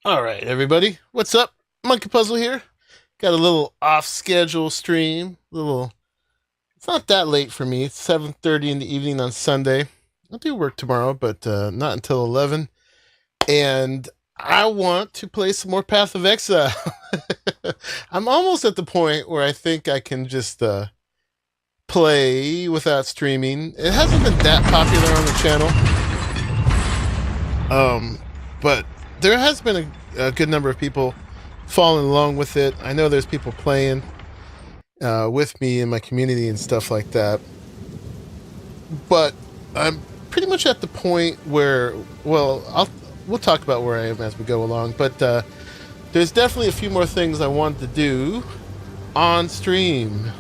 All right, everybody. What's up? Monkey Puzzle here. Got a little off-schedule stream. It's not that late for me. It's 7:30 in the evening on Sunday. I do work tomorrow, but not until 11. And I want to play some more Path of Exile. I'm almost at the point where I think I can just play without streaming. It hasn't been that popular on the channel. But there has been a good number of people following along with it. I know there's people playing with me in my community and stuff like that. But I'm pretty much at the point where, well, we'll talk about where I am as we go along. But there's definitely a few more things I wanted to do on stream.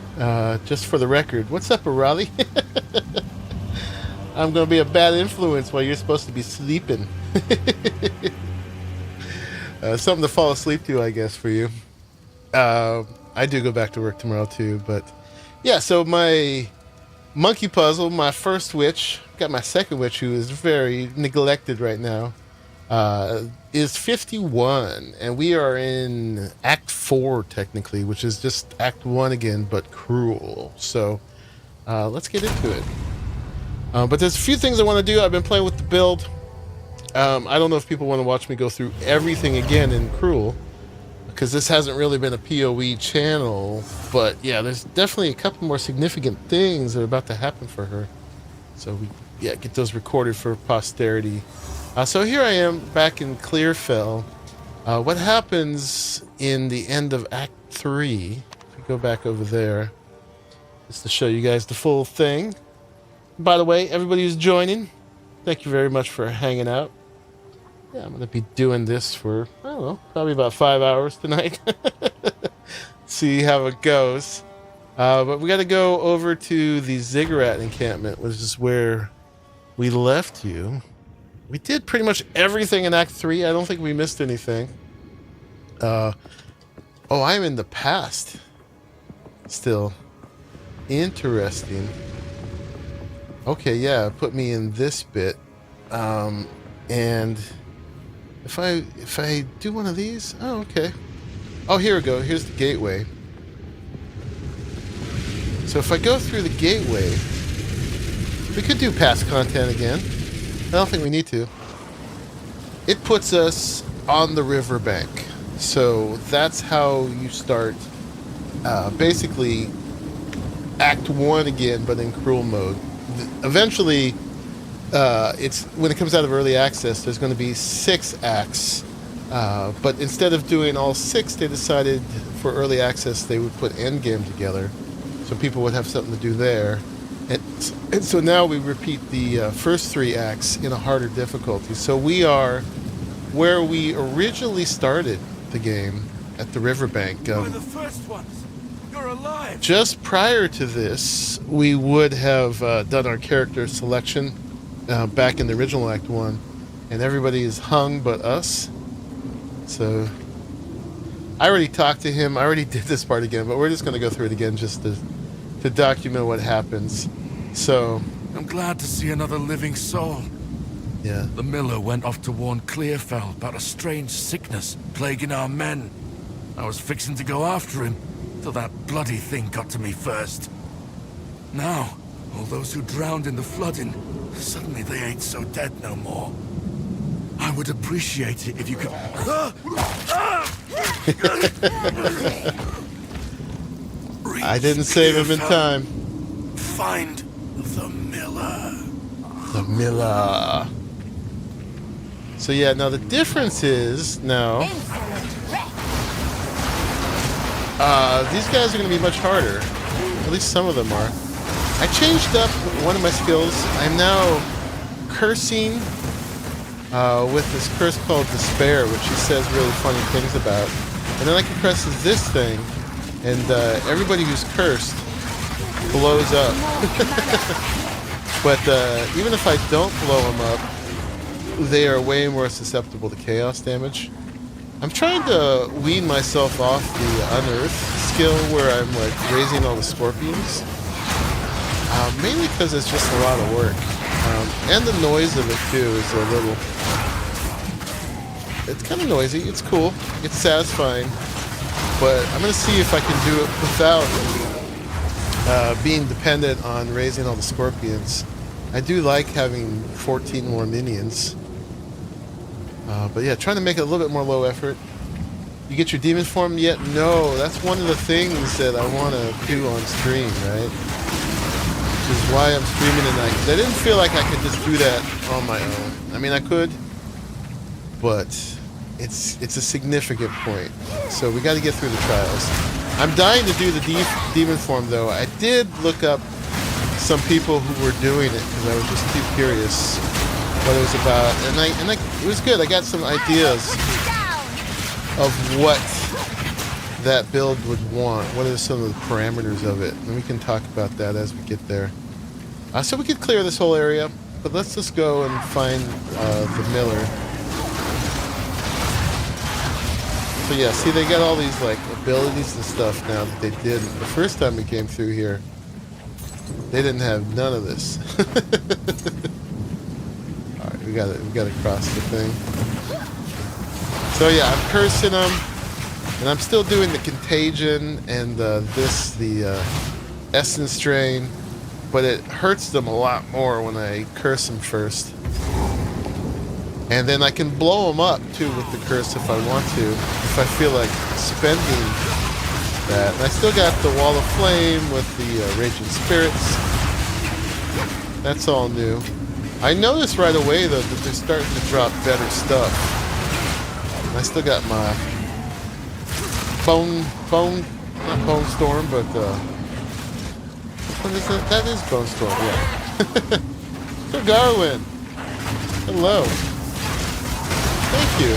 Just for the record, what's up, Raleigh? I'm going to be a bad influence while you're supposed to be sleeping. Something to fall asleep to, I guess, for you. I do go back to work tomorrow, too. But, yeah, so my monkey puzzle, my first witch, got my second witch, who is very neglected right now, is 51. And we are in Act 4, technically, which is just Act 1 again, but cruel. So, let's get into it. But there's a few things I want to do. I've been playing with the build. I don't know if people want to watch me go through everything again in Cruel, because this hasn't really been a PoE channel. But yeah, there's definitely a couple more significant things that are about to happen for her. So we get those recorded for posterity. So here I am back in Clearfell. What happens in the end of Act 3, if we go back over there, just to show you guys the full thing. By the way, everybody who's joining, thank you very much for hanging out. Yeah, I'm going to be doing this for, I don't know, probably about 5 hours tonight. See how it goes. But we got to go over to the Ziggurat encampment, which is where we left you. We did pretty much everything in Act 3. I don't think we missed anything. Oh, I'm in the past. Still. Interesting. Okay, yeah, put me in this bit. And if I do one of these, oh, okay. Oh, here we go. Here's the gateway. So if I go through the gateway, we could do past content again. I don't think we need to. It puts us on the riverbank. So that's how you start basically Act 1 again, but in cruel mode. Eventually, it's when it comes out of early access, there's going to be 6 acts. But instead of doing all 6, they decided for early access they would put endgame together, so people would have something to do there. And so now we repeat the first 3 acts in a harder difficulty. So we are where we originally started the game, at the riverbank. We're the first ones. You're alive. Just prior to this, we would have done our character selection back in the original Act 1, and everybody is hung but us. So I already talked to him. I already did this part again, but we're just going to go through it again just to document what happens. So I'm glad to see another living soul. yeah. The miller went off to warn Clearfell about a strange sickness plaguing our men. I was fixing to go after him till that bloody thing got to me first. Now, all those who drowned in the flooding, suddenly they ain't so dead no more. I would appreciate it if you could... I didn't save him in time. Find the miller. The miller. So yeah, now the difference is now these guys are going to be much harder. At least some of them are. I changed up one of my skills. I'm now cursing with this curse called Despair, which he says really funny things about. And then I can press this thing, and everybody who's cursed blows up. But even if I don't blow them up, they are way more susceptible to chaos damage. I'm trying to wean myself off the Unearth skill where I'm like raising all the scorpions. Mainly because it's just a lot of work. And the noise of it too is a little It's kind of noisy. It's cool. It's satisfying. But I'm going to see if I can do it without being dependent on raising all the scorpions. I do like having 14 more minions. But yeah, trying to make it a little bit more low effort. You get your demon form yet? No, that's one of the things that I want to do on stream, right? Which is why I'm streaming tonight. 'Cause I didn't feel like I could just do that on my own. I mean, I could, but it's a significant point. So we got to get through the trials. I'm dying to do the demon form, though. I did look up some people who were doing it because I was just too curious what it was about, and it was good. I got some ideas of what that build would want. What are some of the parameters of it? And we can talk about that as we get there. So we could clear this whole area, but let's just go and find the miller. So yeah, see, they got all these like abilities and stuff now that they didn't. The first time we came through here, they didn't have none of this. All right, we gotta cross the thing. So yeah, I'm cursing them, and I'm still doing the contagion and the essence drain, but it hurts them a lot more when I curse them first. And then I can blow them up too with the curse if I want to, if I feel like spending that. And I still got the wall of flame with the raging spirits. That's all new. I noticed right away though that they're starting to drop better stuff. And I still got my not bone storm, but what is it? That is bone storm, yeah. So Garwin, hello. Thank you.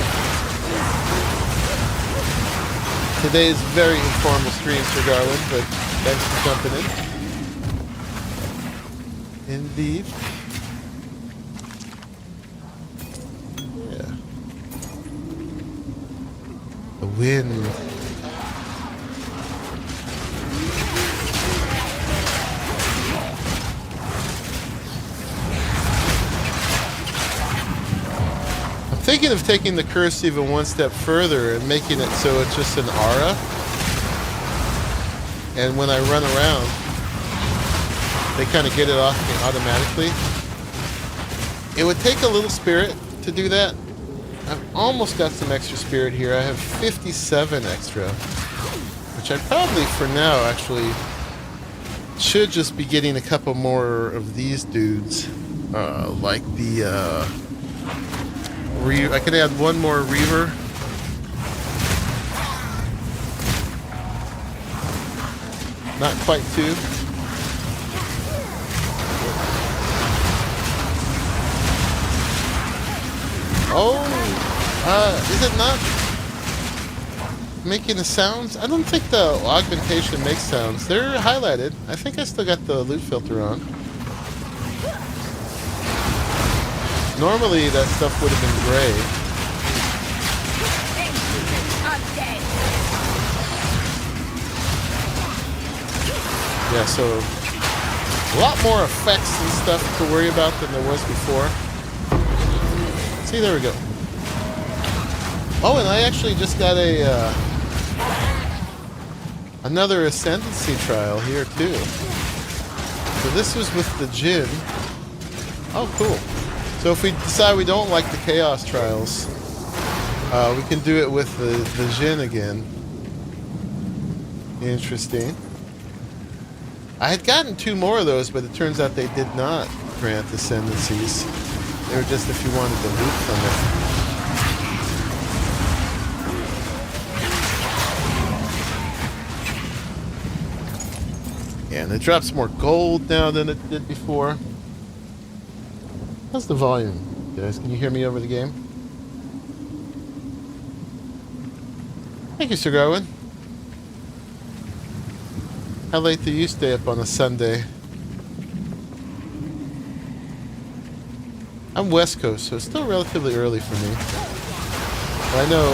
Today is very informal stream for Garland, but thanks for jumping in. Indeed. Yeah. The wind. Thinking of taking the curse even one step further and making it so it's just an aura, and when I run around they kind of get it off me automatically. It would take a little spirit to do that. I've almost got some extra spirit here. I have 57 extra, which I probably for now actually should just be getting a couple more of these dudes, like the I could add one more Reaver. Not quite two. Oh, is it not making the sounds? I don't think the augmentation makes sounds. They're highlighted. I think I still got the loot filter on. Normally that stuff would have been gray. Yeah, so a lot more effects and stuff to worry about than there was before. See, there we go. Oh, and I actually just got a another Ascendancy trial here too. So this was with the Jin. Oh, cool. So if we decide we don't like the Chaos Trials, we can do it with the Jin again. Interesting. I had gotten 2 more of those, but it turns out they did not grant ascendancies. They were just if you wanted the loot from it. Yeah, and it drops more gold now than it did before. How's the volume, guys? Can you hear me over the game? Thank you, Sir Garwin. How late do you stay up on a Sunday? I'm West Coast, so it's still relatively early for me. But I know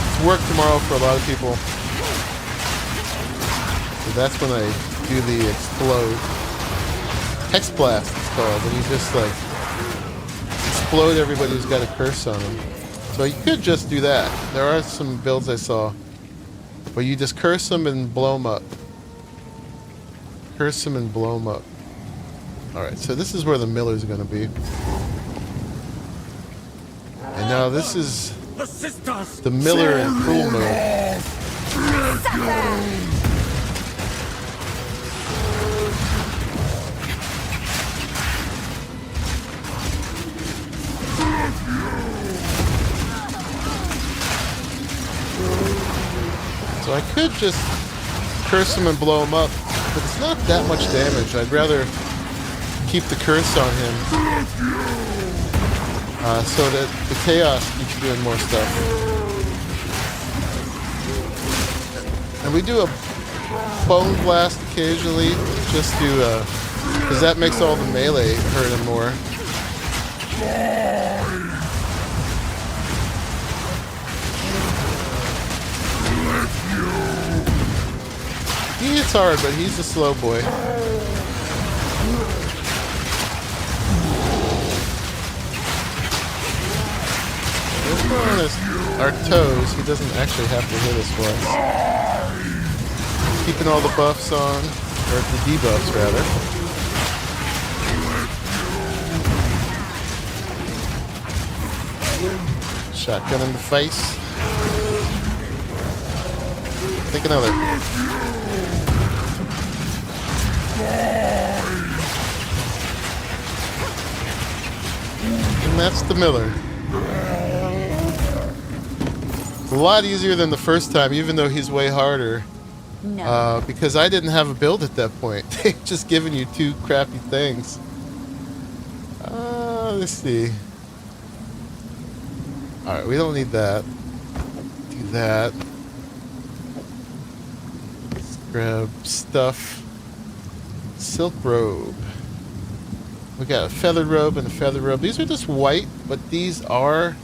it's work tomorrow for a lot of people. So that's when I do the explode. Hex Blast, it's called, and you just like explode everybody who's got a curse on them. It's So you could just do that. There are some builds I saw where you just curse them and blow them up. Curse them and blow them up. Alright, so this is where the miller's going to be. And now this is the miller in cool mode. So I could just curse him and blow him up, but it's not that much damage. I'd rather keep the curse on him so that the chaos keeps doing more stuff. And we do a bone blast occasionally, just to, because that makes all the melee hurt him more. He hits hard, but he's a slow boy. As long as our toes, he doesn't actually have to hit us once. Keeping all the buffs on, or the debuffs rather. Shotgun in the face. Take another. And that's the miller. It's a lot easier than the first time, even though he's way harder. No. Because I didn't have a build at that point. They've just given you two crappy things. Let's see. Alright, we don't need that. Do that. Let's grab stuff. Silk robe. We got a feathered robe and a feathered robe. These are just white, but these are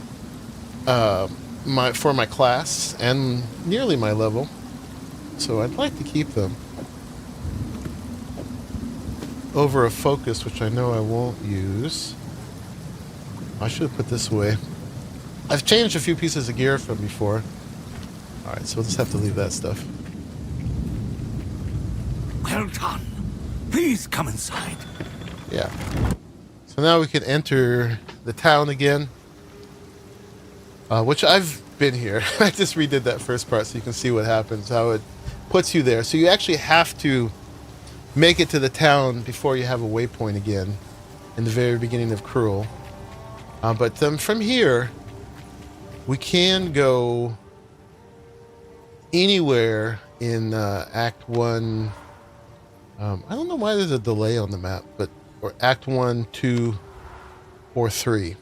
for my class and nearly my level. So I'd like to keep them. Over a focus, which I know I won't use. I should have put this away. I've changed a few pieces of gear from before. Alright, so we'll just have to leave that stuff. Well done. Please come inside. Yeah. So now we can enter the town again. Which I've been here. I just redid that first part so you can see what happens, how it puts you there. So you actually have to make it to the town before you have a waypoint again in the very beginning of Cruel. But then from here, we can go anywhere in Act 1. I don't know why there's a delay on the map, but or Act 1, 2, or 3.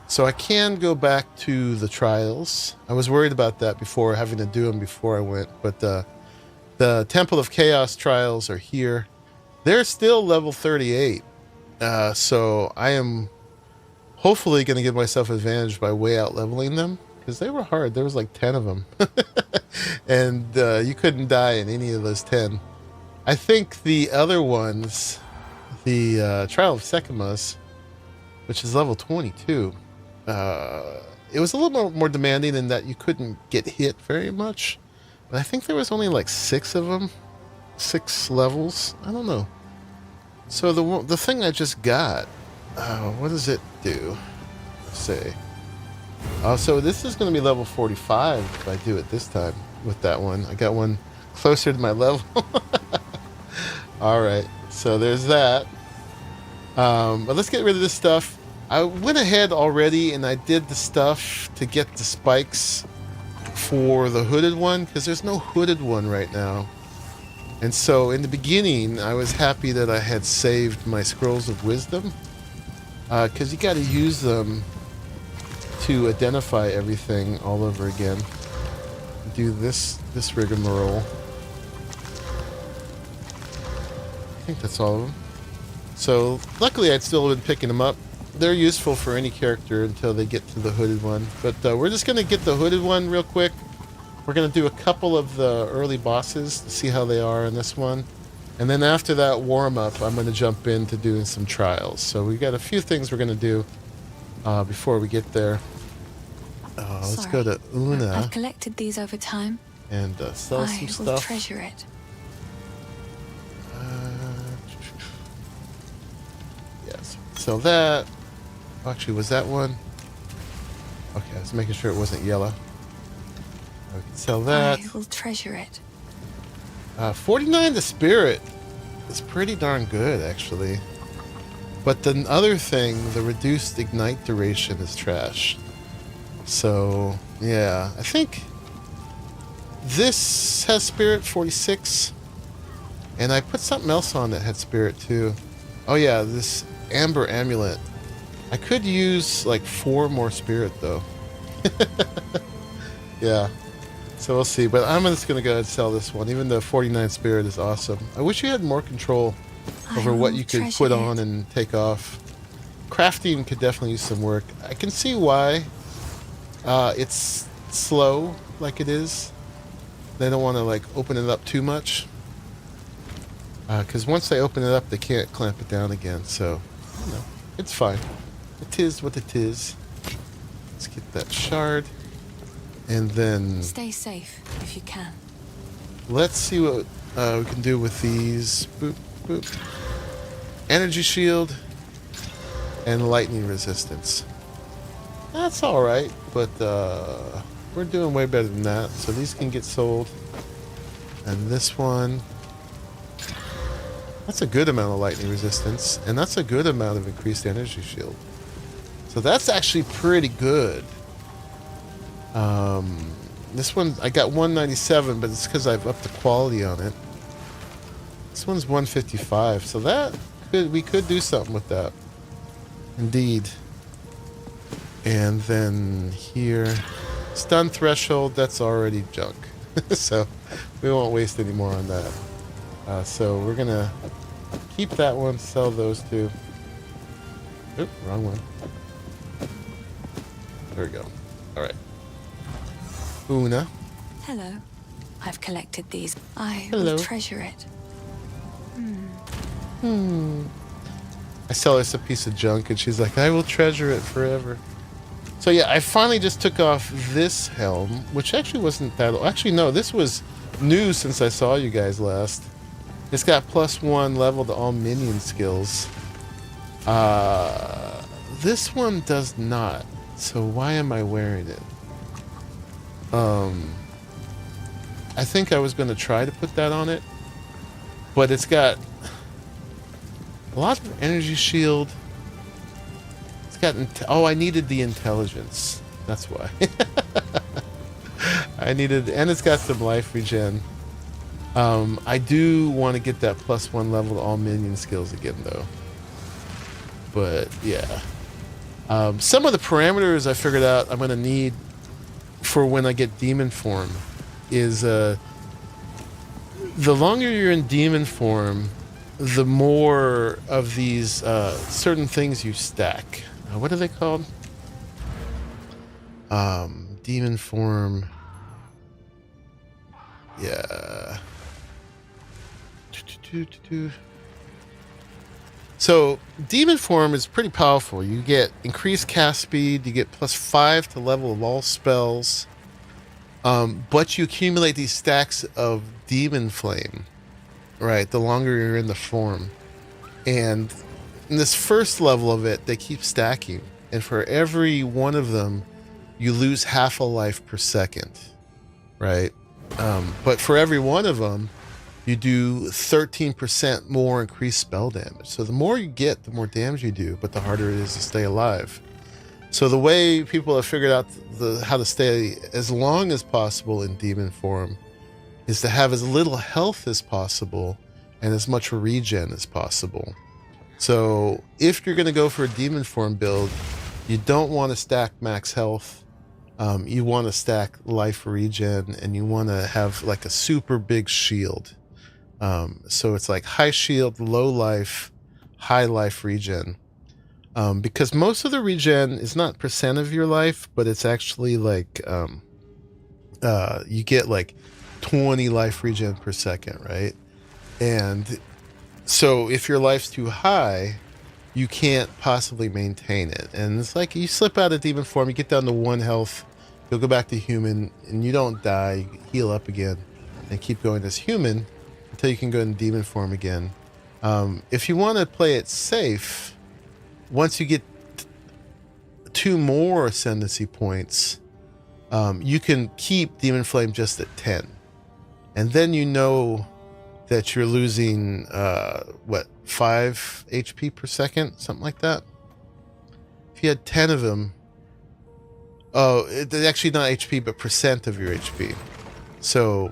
So I can go back to the trials. I was worried about that before, having to do them before I went, but the Temple of Chaos trials are here. They're still level 38, so I am hopefully going to give myself advantage by way out leveling them, because they were hard. There was like 10 of them, and you couldn't die in any of those 10. I think the other ones, the Trial of Sekimas, which is level 22, it was a little more demanding in that you couldn't get hit very much. But I think there was only like 6 of them, 6 levels. I don't know. So the thing I just got, what does it do? Let's see. So this is going to be level 45 if I do it this time with that one. I got one closer to my level. Alright, so there's that. But let's get rid of this stuff. I went ahead already and I did the stuff to get the spikes for the hooded one, because there's no hooded one right now. And so in the beginning, I was happy that I had saved my Scrolls of Wisdom, because you got to use them to identify everything all over again. Do this rigmarole. I think that's all of them. So luckily I'd still been picking them up. They're useful for any character until they get to the hooded one. But we're just going to get the hooded one real quick. We're going to do a couple of the early bosses to see how they are in this one. And then after that warm-up, I'm going to jump into doing some trials. So we've got a few things we're going to do before we get there. let's go to Una I've collected these over time. and sell some I will stuff. treasure it. Yes, sell that. Oh, actually, was that one? Okay, I was making sure it wasn't yellow. I can sell that. I will treasure it. 49 to spirit is pretty darn good, actually. But the other thing, the reduced ignite duration is trash. So, yeah, I think this has spirit 46. And I put something else on that had spirit too. Oh yeah, this amber amulet. I could use like 4 more spirit though. Yeah. So we'll see. But I'm just going to go ahead and sell this one, even though 49 spirit is awesome. I wish you had more control over what you could put on and take off. Crafting could definitely use some work. I can see why it's slow like it is. They don't want to like open it up too much. Because once they open it up, they can't clamp it down again. So, you know, it's fine. It is what it is. Let's get that shard. And then Stay safe if you can. let's see what we can do with these. Boop, boop. Energy shield and lightning resistance. That's alright, but we're doing way better than that. So these can get sold. And this one, that's a good amount of lightning resistance. And that's a good amount of increased energy shield. So that's actually pretty good. This one, I got 197, but it's because I've upped the quality on it. This one's 155, so that we could do something with that. Indeed. And then here, stun threshold, that's already junk. So we won't waste any more on that. So we're gonna keep that one, sell those two. Oop, wrong one. There we go. Alright. Una. Hello. I've collected these. I Hello. will treasure it. I sell us a piece of junk and she's like, I will treasure it forever. So yeah, I finally just took off this helm, which actually wasn't that old. Actually, no, this was new since I saw you guys last. It's got +1 level to all minion skills. This one does not. So why am I wearing it? I think I was going to try to put that on it, but it's got a lot of energy shield. It's got oh, I needed the intelligence. That's why. I needed, and it's got some life regen. I do want to get that +1 level to all minion skills again, though. But yeah, some of the parameters I figured out I'm going to need for when I get demon form is the longer you're in demon form, the more of these certain things you stack. What are they called? Demon form. Yeah. So demon form is pretty powerful. You get increased cast speed, you get +5 to level of all spells, but you accumulate these stacks of demon flame, right, the longer you're in the form. And in this first level of it, they keep stacking, and for every one of them you lose half a life per second, right? But for every one of them you do 13% more increased spell damage. So the more you get, the more damage you do, but the harder it is to stay alive. So the way people have figured out how to stay as long as possible in demon form is to have as little health as possible and as much regen as possible. So if you're going to go for a demon form build, you don't want to stack max health. You want to stack life regen, and you want to have like a super big shield. So it's like high shield, low life, high life regen. Because most of the regen is not percent of your life, but it's actually like you get like 20 life regen per second, right? And so if your life's too high, you can't possibly maintain it. And it's like you slip out of demon form, you get down to 1 health, you'll go back to human, and you don't die. You heal up again, and keep going as human until you can go in demon form again. If you want to play it safe, once you get 2 more ascendancy points, you can keep demon flame just at 10, and then you know that you're losing 5 HP per second, something like that. If you had 10 of them, it's actually not HP but percent of your HP. So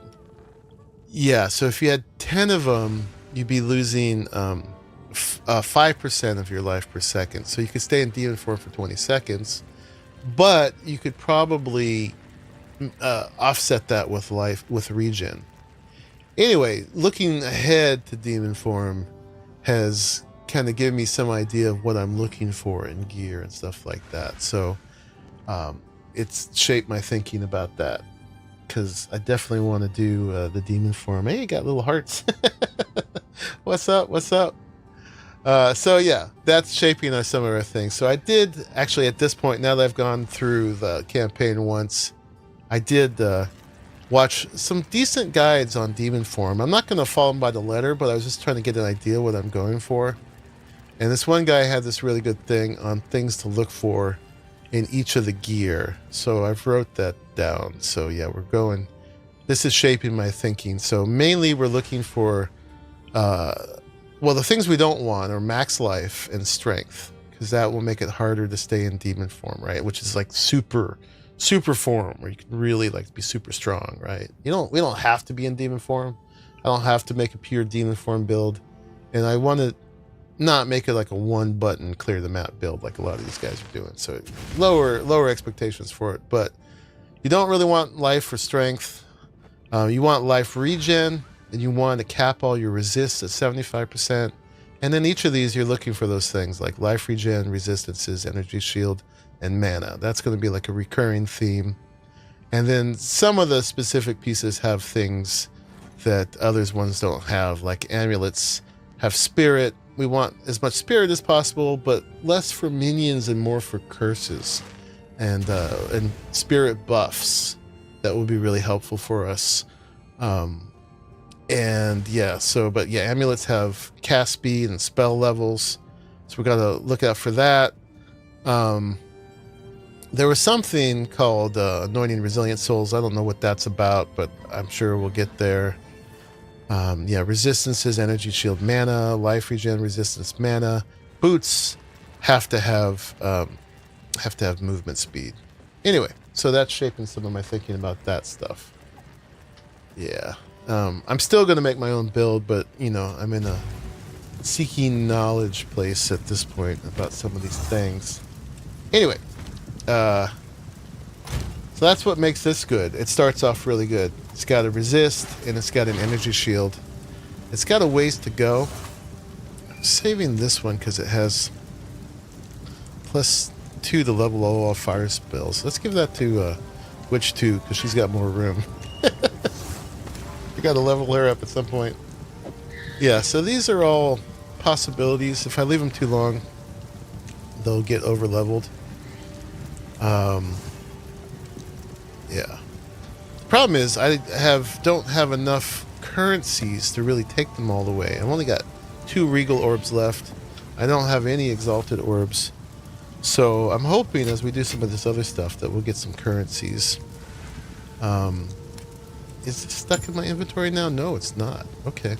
yeah, so if you had 10 of them, you'd be losing 5% of your life per second. So you could stay in demon form for 20 seconds, but you could probably offset that with regen. Anyway, looking ahead to demon form has kind of given me some idea of what I'm looking for in gear and stuff like that. So it's shaped my thinking about that, because I definitely want to do the demon form. Hey, you got little hearts. What's up? What's up? So yeah, that's shaping some of our things. So I did actually, at this point, now that I've gone through the campaign once, I did watch some decent guides on demon form. I'm not going to follow them by the letter, but I was just trying to get an idea what I'm going for. And this one guy had this really good thing on things to look for in each of the gear. So I've wrote that down. So yeah, we're going, this is shaping my thinking. So mainly we're looking for, well, the things we don't want are max life and strength, because that will make it harder to stay in demon form, right? Which is like super form, where you can really like be super strong, right? We don't have to be in demon form. I don't have to make a pure demon form build, and I want to not make it like a 1-button clear the map build like a lot of these guys are doing. So lower expectations for it, but you don't really want life or strength. You want life regen, and you want to cap all your resists at 75%. And then each of these, you're looking for those things like life regen, resistances, energy shield, and mana. That's going to be like a recurring theme. And then some of the specific pieces have things that others ones don't have, like amulets have spirit. We want as much spirit as possible, but less for minions and more for curses and spirit buffs. That would be really helpful for us. And yeah, but amulets have cast speed and spell levels, so we got to look out for that. There was something called anointing resilient souls. I don't know what that's about, but I'm sure we'll get there. Resistances, energy shield, mana, life regen, resistance, mana. Boots have to have movement speed. Anyway, so that's shaping some of my thinking about that stuff. Yeah. I'm still going to make my own build, but, I'm in a seeking knowledge place at this point about some of these things. Anyway, so that's what makes this good. It starts off really good. It's got a resist, and it's got an energy shield. It's got a ways to go. I'm saving this one because it has +2 to level all fire spells. Let's give that to Witch 2, because she's got more room. Got to level her up at some point. Yeah, so these are all possibilities. If I leave them too long, they'll get over leveled. Yeah. The problem is I don't have enough currencies to really take them all the way. I've only got 2 regal orbs left. I don't have any exalted orbs. So I'm hoping as we do some of this other stuff that we'll get some currencies. Is it stuck in my inventory now? No, it's not. Okay.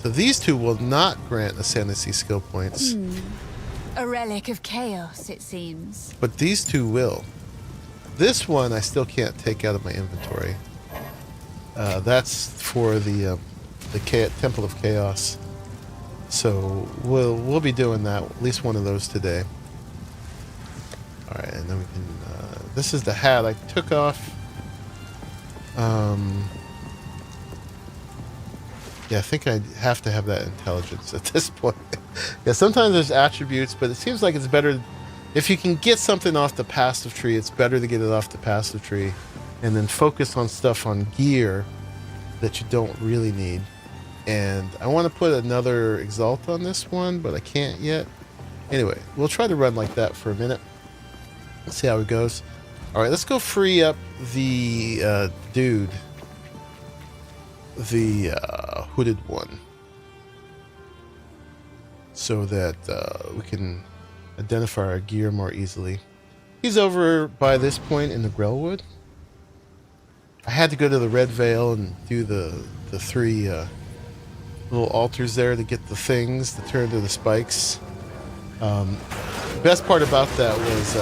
So these 2 will not grant ascendancy skill points. A relic of chaos, it seems. But these 2 will. This one I still can't take out of my inventory. That's for the Temple of Chaos. So we'll be doing that, at least one of those today. All right, and then we can. This is the hat I took off. Yeah, I think I have to have that intelligence at this point. Yeah, sometimes there's attributes, but it seems like it's better if you can get something off the passive tree. It's better to get it off the passive tree, and then focus on stuff on gear that you don't really need. And I want to put another exalt on this one, but I can't yet. Anyway, we'll try to run like that for a minute. Let's see how it goes. All right, let's go free up the dude, the hooded one, so that we can identify our gear more easily. He's over by this point in the Grellwood. I had to go to the Red Veil and do the 3 little altars there to get the things to turn to the spikes. The best part about that was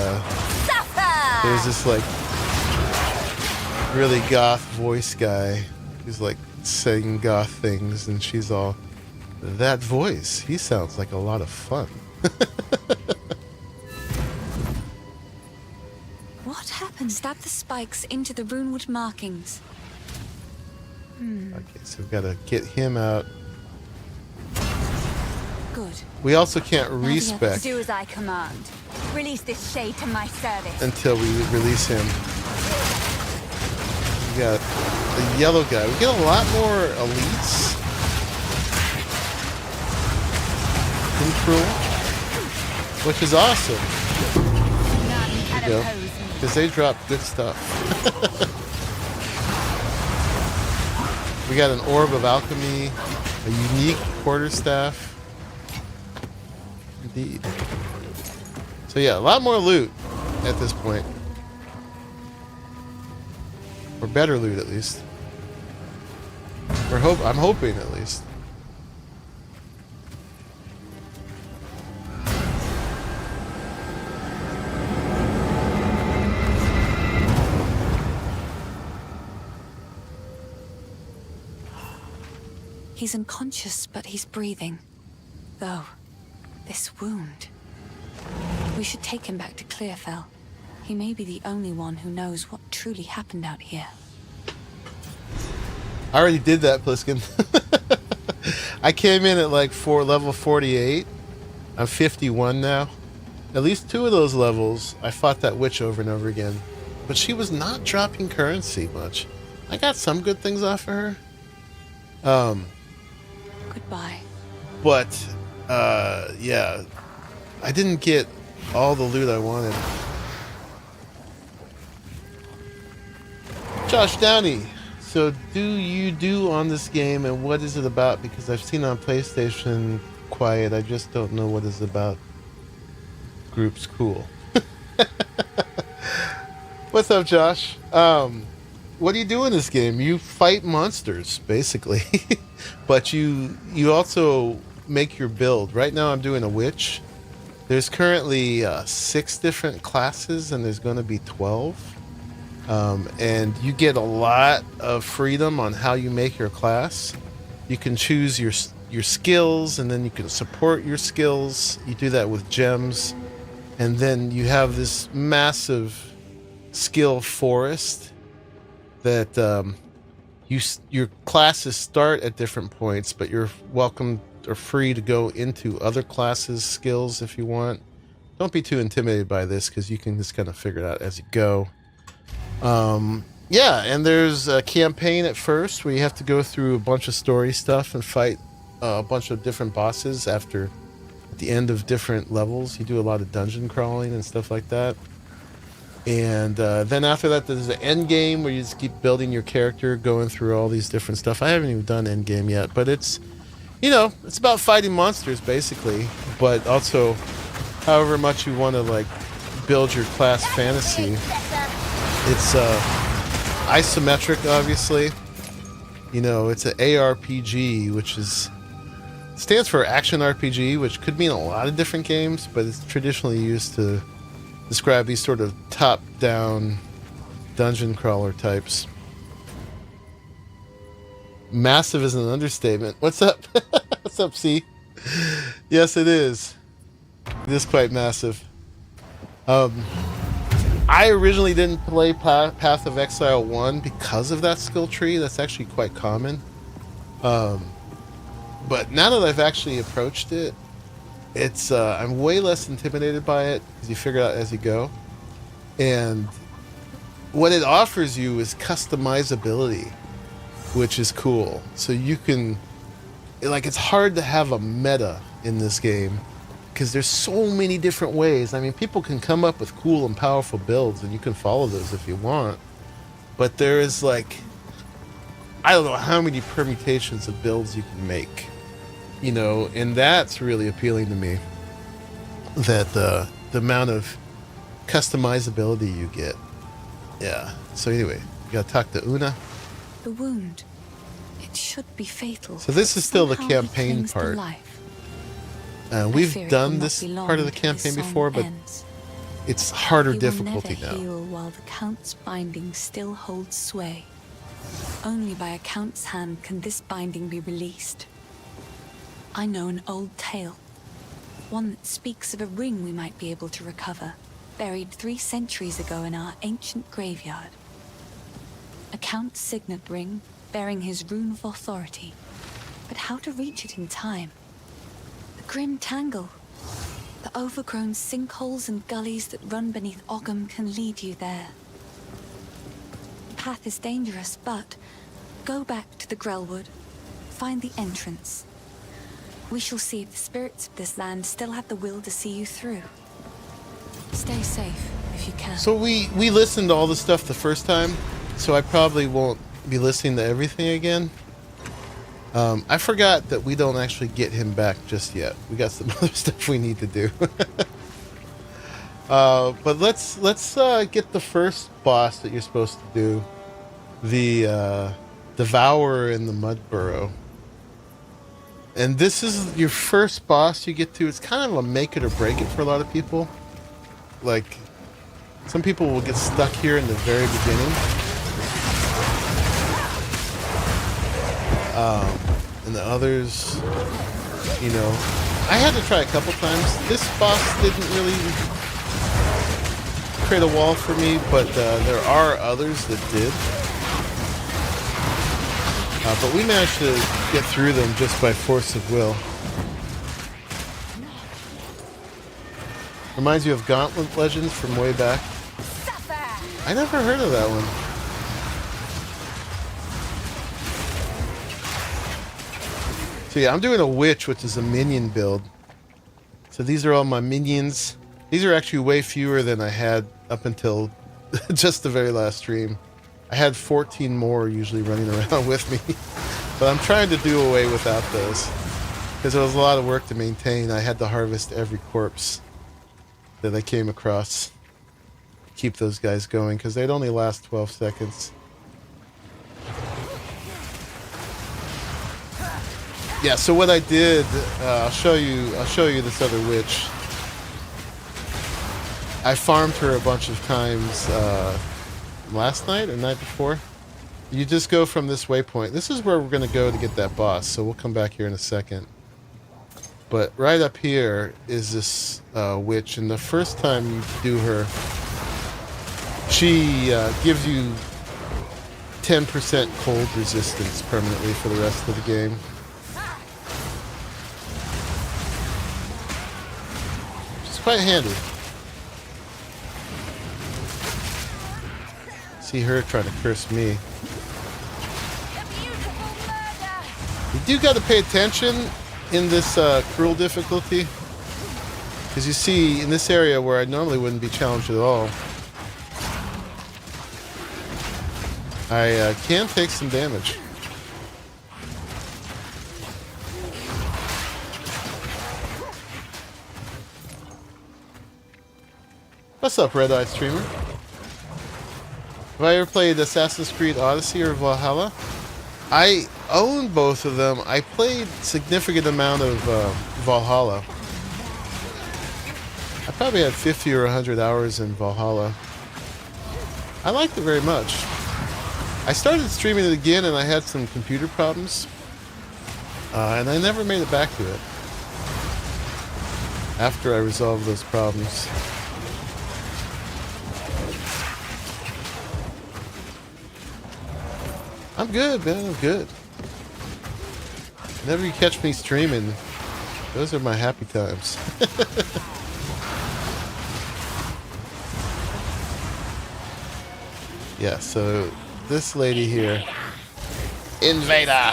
there's this like really goth voice guy who's like saying goth things, and she's all, that voice, he sounds like a lot of fun. What happened? Stab the spikes into the runewood markings. Okay, so we've got to get him out. Good. We also can't respec Do as I command. Release this shade to my service. until we release him. We got the yellow guy. We get a lot more elites. Control, which is awesome. None can There you go. oppose me. Because they drop good stuff. We got an Orb of Alchemy, a unique quarterstaff. Indeed. So yeah, a lot more loot at this point. Or better loot at least. I'm hoping at least. He's unconscious, but he's breathing. Though, this wound. We should take him back to Clearfell. He may be the only one who knows what truly happened out here. I already did that, Pliskin. I came in at like level 48. I'm 51 now. At least 2 of those levels, I fought that witch over and over again. But she was not dropping currency much. I got some good things off of her. Goodbye. But, yeah. I didn't get all the loot I wanted. Josh Downey. So, do you do on this game, and what is it about? Because I've seen on PlayStation quiet. I just don't know what it's about. Group's cool. What's up, Josh? What do you do in this game? You fight monsters, basically. But you also make your build. Right now I'm doing a witch. There's currently 6 different classes, and there's going to be 12. And you get a lot of freedom on how you make your class. You can choose your skills, and then you can support your skills. You do that with gems. And then you have this massive skill forest that your classes start at different points, but you're welcome or free to go into other classes' skills if you want. Don't be too intimidated by this, because you can just kind of figure it out as you go. Yeah, and there's a campaign at first where you have to go through a bunch of story stuff and fight a bunch of different bosses at the end of different levels. You do a lot of dungeon crawling and stuff like that. And then after that, there's an end game where you just keep building your character, going through all these different stuff. I haven't even done end game yet, but it's, it's about fighting monsters basically, but also however much you want to like build your class fantasy. It's isometric, obviously. It's an ARPG, which stands for action RPG, which could mean a lot of different games, but it's traditionally used to describe these sort of top-down dungeon crawler types. Massive is an understatement. What's up? What's up, C? Yes, it is. It is quite massive. I originally didn't play Path of Exile 1 because of that skill tree. That's actually quite common. But now that I've actually approached it, I'm way less intimidated by it, because you figure it out as you go. And what it offers you is customizability, which is cool. So you can, it's hard to have a meta in this game, because there's so many different ways. I mean, people can come up with cool and powerful builds, and you can follow those if you want. But there is like, I don't know how many permutations of builds you can make, you know, and that's really appealing to me. That the amount of customizability you get. Yeah. So anyway, you gotta talk to Una. The wound. It should be fatal. So this is still the Somehow he campaign clings to part. life. We've fear it done will not this be long part of the till his campaign song before, but ends. it's harder He difficulty will never now. heal while the Count's binding still holds sway. Only by a Count's hand can this binding be released. I know an old tale. One that speaks of a ring we might be able to recover, buried 3 centuries ago in our ancient graveyard. A Count's signet ring, bearing his rune of authority. But how to reach it in time? The grim tangle. The overgrown sinkholes and gullies that run beneath Ogham can lead you there. The path is dangerous, but go back to the Grellwood. Find the entrance. We shall see if the spirits of this land still have the will to see you through. Stay safe, if you can. So we listened to all the stuff the first time, so I probably won't be listening to everything again. I forgot that we don't actually get him back just yet. We got some other stuff we need to do. But let's get the first boss that you're supposed to do, the Devourer in the Mud Burrow. And this is your first boss you get to. It's kind of a make it or break it for a lot of people. Like, some people will get stuck here in the very beginning. And the others, you know, I had to try a couple times. This boss didn't really create a wall for me, but there are others that did. But we managed to get through them just by force of will. Reminds you of Gauntlet Legends from way back. I never heard of that one. So yeah, I'm doing a witch, which is a minion build. So these are all my minions. These are actually way fewer than I had up until just the very last stream. I had 14 more usually running around with me. But I'm trying to do away without those. Because it was a lot of work to maintain. I had to harvest every corpse that I came across. Keep those guys going, because they'd only last 12 seconds. Yeah, so what I did, I'll show you this other witch. I farmed her a bunch of times last night or night before. You just go from this waypoint. This is where we're going to go to get that boss, so we'll come back here in a second. But right up here is this witch, and the first time you do her, she gives you 10% cold resistance permanently for the rest of the game. Quite handy. See her trying to curse me. You do got to pay attention in this cruel difficulty, because you see in this area where I normally wouldn't be challenged at all, I can take some damage. What's up, Red Eye Streamer? Have I ever played Assassin's Creed Odyssey or Valhalla? I own both of them. I played significant amount of Valhalla. I probably had 50 or 100 hours in Valhalla. I liked it very much. I started streaming it again and I had some computer problems. And I never made it back to it after I resolved those problems. I'm good, man. I'm good. Whenever you catch me streaming, those are my happy times. Yeah, so this lady here, Invader.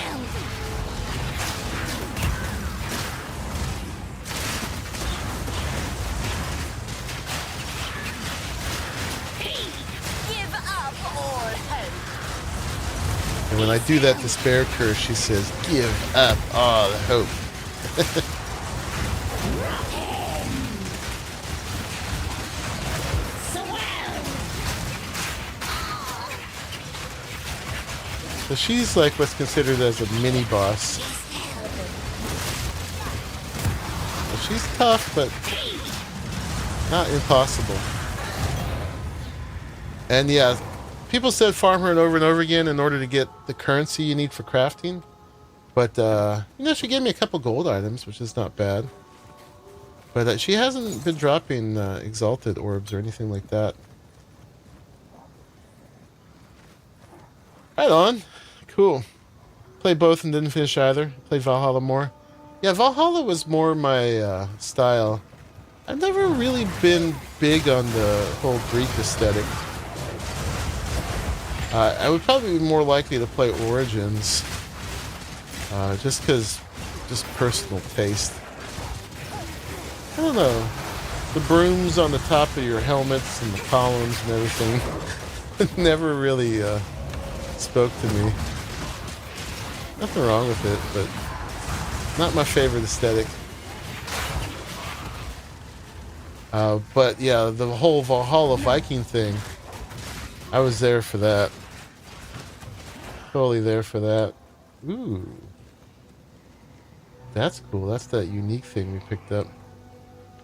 And when I do that despair curse, she says, "Give up all hope." So she's like what's considered as a mini boss. So she's tough, but not impossible. And yeah, people said farm her over and over again in order to get the currency you need for crafting. But, you know, she gave me a couple gold items, which is not bad. But she hasn't been dropping exalted orbs or anything like that. Right on. Cool. Played both and didn't finish either. Played Valhalla more. Yeah, Valhalla was more my style. I've never really been big on the whole Greek aesthetic. I would probably be more likely to play Origins. Just because, just personal taste. I don't know. The brooms on the top of your helmets and the columns and everything never really spoke to me. Nothing wrong with it, but not my favorite aesthetic. But yeah, the whole Valhalla Viking thing, I was there for that. Totally there for that. Ooh. That's cool. That's that unique thing we picked up.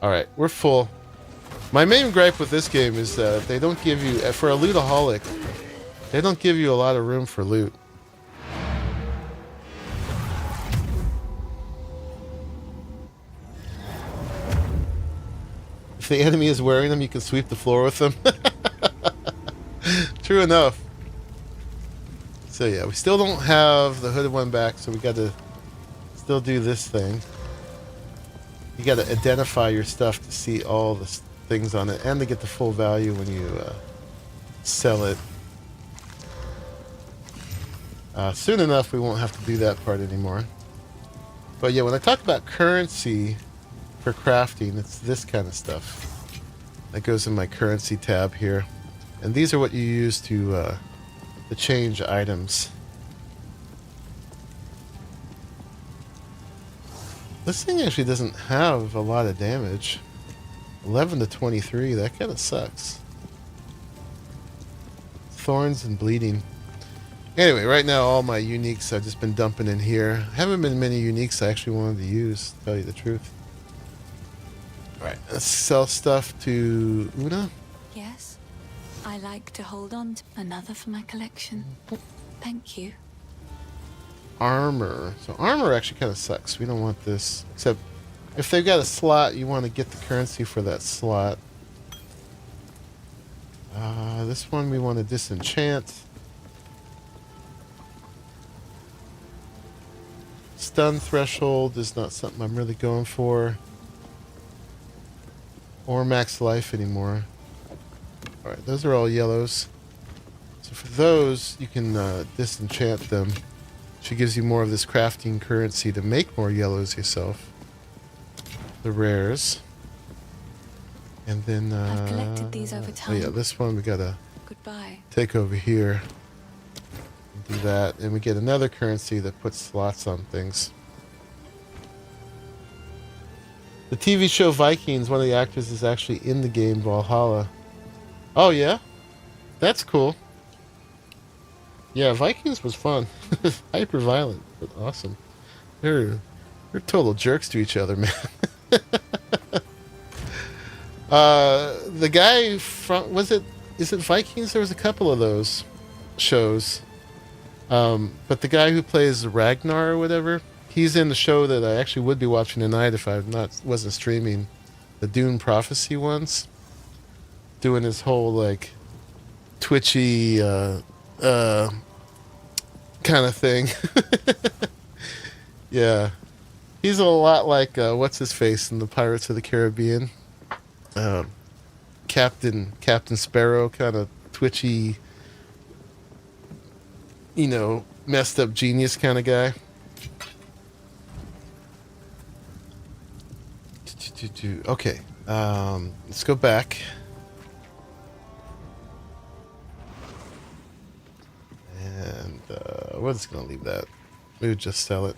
Alright, we're full. My main gripe with this game is that they don't give you, for a lootaholic, they don't give you a lot of room for loot. If the enemy is wearing them, you can sweep the floor with them. True enough. So yeah, we still don't have the hooded one back, so we got to still do this thing. You got to identify your stuff to see all the things on it and to get the full value when you sell it. Soon enough, we won't have to do that part anymore. But yeah, when I talk about currency for crafting, it's this kind of stuff that goes in my currency tab here. And these are what you use to change items. This thing actually doesn't have a lot of damage. 11 to 23, that kind of sucks. Thorns and bleeding. Anyway, right now all my uniques I've just been dumping in here. Haven't been many uniques I actually wanted to use, to tell you the truth. Alright, let's sell stuff to Una. Yes, I like to hold on to another for my collection. Thank you. Armor. So armor actually kind of sucks. We don't want this. Except if they've got a slot, you want to get the currency for that slot. This one we want to disenchant. Stun threshold is not something I'm really going for. Or max life anymore. Alright, those are all yellows. So for those, you can disenchant them. She gives you more of this crafting currency to make more yellows yourself. The rares. And then I've collected these over time. Oh yeah, this one we gotta Goodbye. take over here. Do that, and we get another currency that puts slots on things. The TV show Vikings, one of the actors is actually in the game Valhalla. Oh yeah? That's cool. Yeah, Vikings was fun. Hyper violent, but awesome. They're total jerks to each other, man. The guy from is it Vikings? There was a couple of those shows. But the guy who plays Ragnar or whatever, he's in the show that I actually would be watching tonight if I wasn't streaming, the Dune Prophecy ones. Doing his whole like twitchy kind of thing. Yeah. He's a lot like what's his face in the Pirates of the Caribbean? Captain Sparrow, kind of twitchy, you know, messed up genius kind of guy. Okay, let's go back. And we're just gonna leave that. We would just sell it.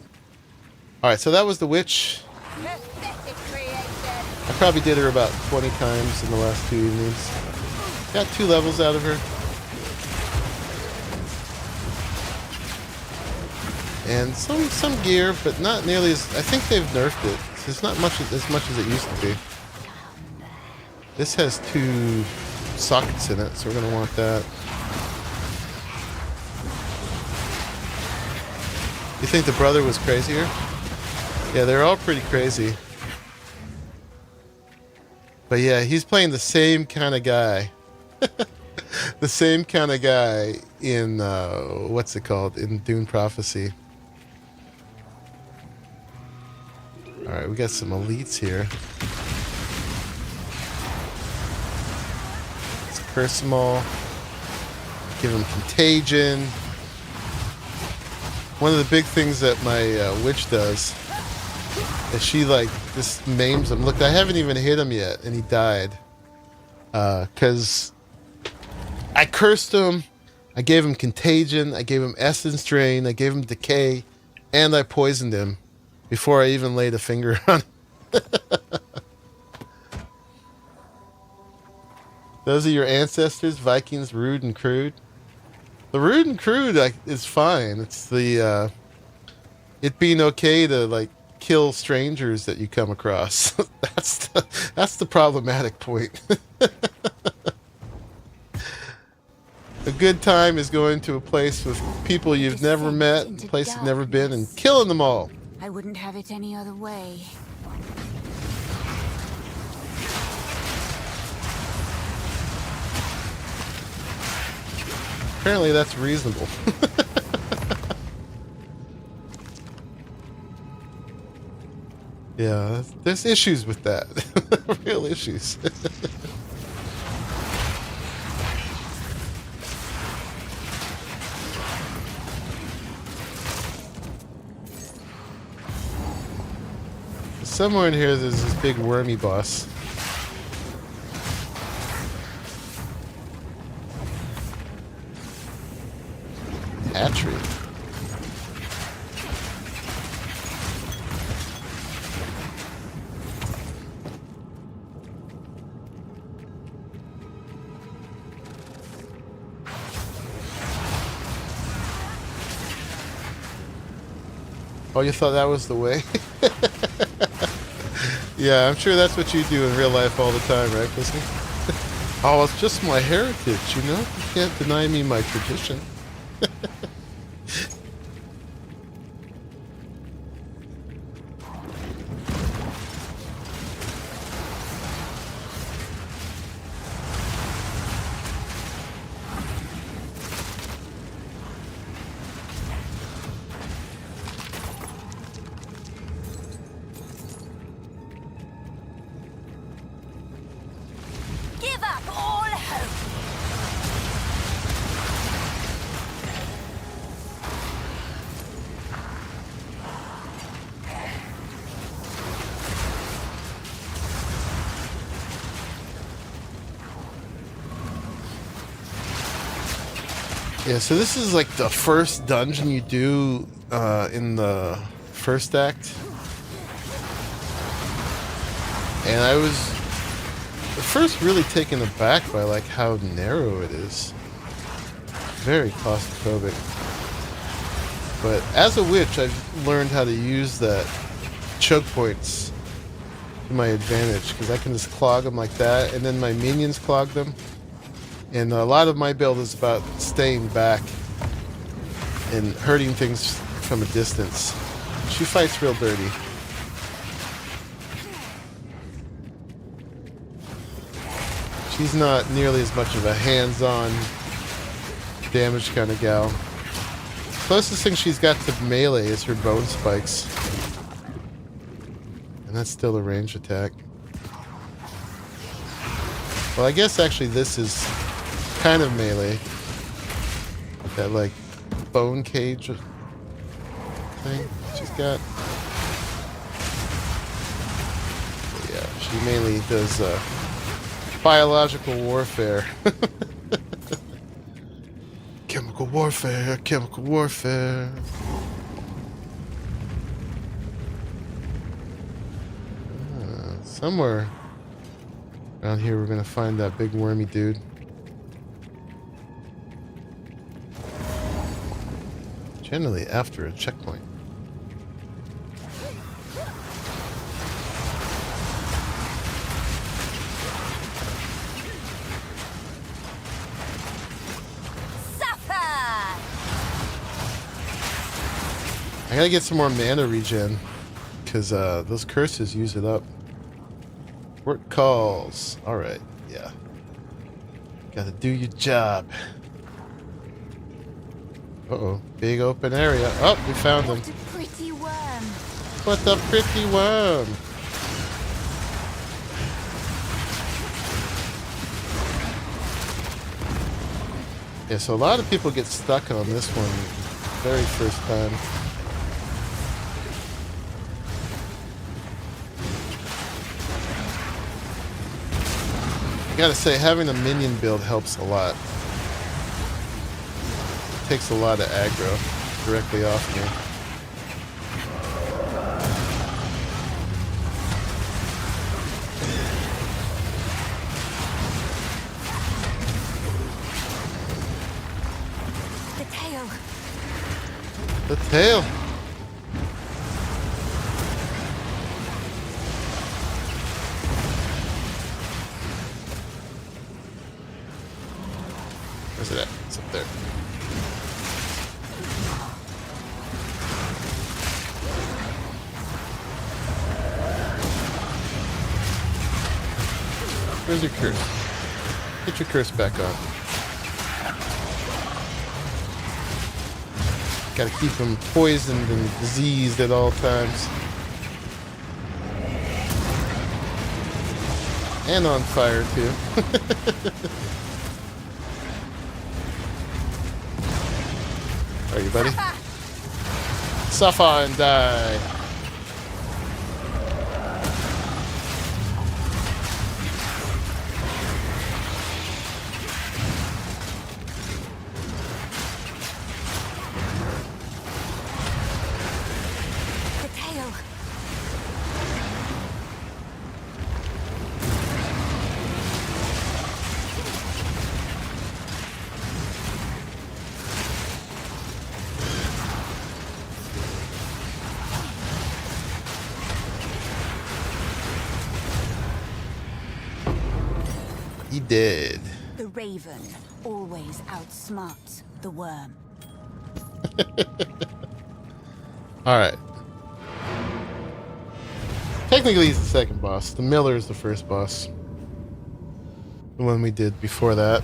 Alright, so that was the witch. I probably did her about 20 times in the last 2 evenings. Got 2 levels out of her. And some gear, but not nearly as... I think they've nerfed it. So it's not much as it used to be. This has 2 sockets in it, so we're going to want that. You think the brother was crazier? Yeah, they're all pretty crazy. But yeah, he's playing the same kind of guy. The same kind of guy in, what's it called? In Dune Prophecy. Alright, we got some elites here. Let's curse them all. Give them contagion. One of the big things that my witch does is she like just maims him. Look, I haven't even hit him yet, and he died. Because I cursed him, I gave him contagion, I gave him essence drain, I gave him decay, and I poisoned him before I even laid a finger on him. Those are your ancestors, Vikings, rude and crude. The rude and crude is fine. It's the it being okay to like kill strangers that you come across. that's the problematic point. A good time is going to a place with people you've never met, a place you've never been, and killing them all. I wouldn't have it any other way. Apparently that's reasonable. Yeah, there's issues with that. Real issues. Somewhere in here there's this big wormy boss. Hatchery. Oh, you thought that was the way? Yeah, I'm sure that's what you do in real life all the time, right, Bluesky? Oh, it's just my heritage, you know? You can't deny me my tradition. Give up all hope. Yeah, so this is like the first dungeon you do in the first act. And I was at first really taken aback by like how narrow it is. Very claustrophobic. But as a witch, I've learned how to use that choke points to my advantage, because I can just clog them like that, and then my minions clog them. And a lot of my build is about staying back and hurting things from a distance. She fights real dirty. She's not nearly as much of a hands-on damage kind of gal. Closest thing she's got to melee is her bone spikes. And that's still a range attack. Well, I guess actually this is kind of melee. That like bone cage thing she's got. But yeah, she mainly does biological warfare. Chemical warfare, chemical warfare. Somewhere around here we're gonna find that big wormy dude. Generally after a checkpoint. I gotta get some more mana regen, because those curses use it up. Work calls. Alright, yeah. Gotta do your job. Uh-oh, big open area. Oh, we found him. What a pretty worm. What a pretty worm. Yeah, so a lot of people get stuck on this one very first time. I gotta say, having a minion build helps a lot. It takes a lot of aggro directly off me. The tail. Where's it at? It's up there. Where's your curse? Get your curse back on. Gotta keep him poisoned and diseased at all times. And on fire, too. Are you, buddy? Suffer and die. He did. The raven always outsmarts the worm. Alright. Technically he's the second boss. The Miller is the first boss. The one we did before that.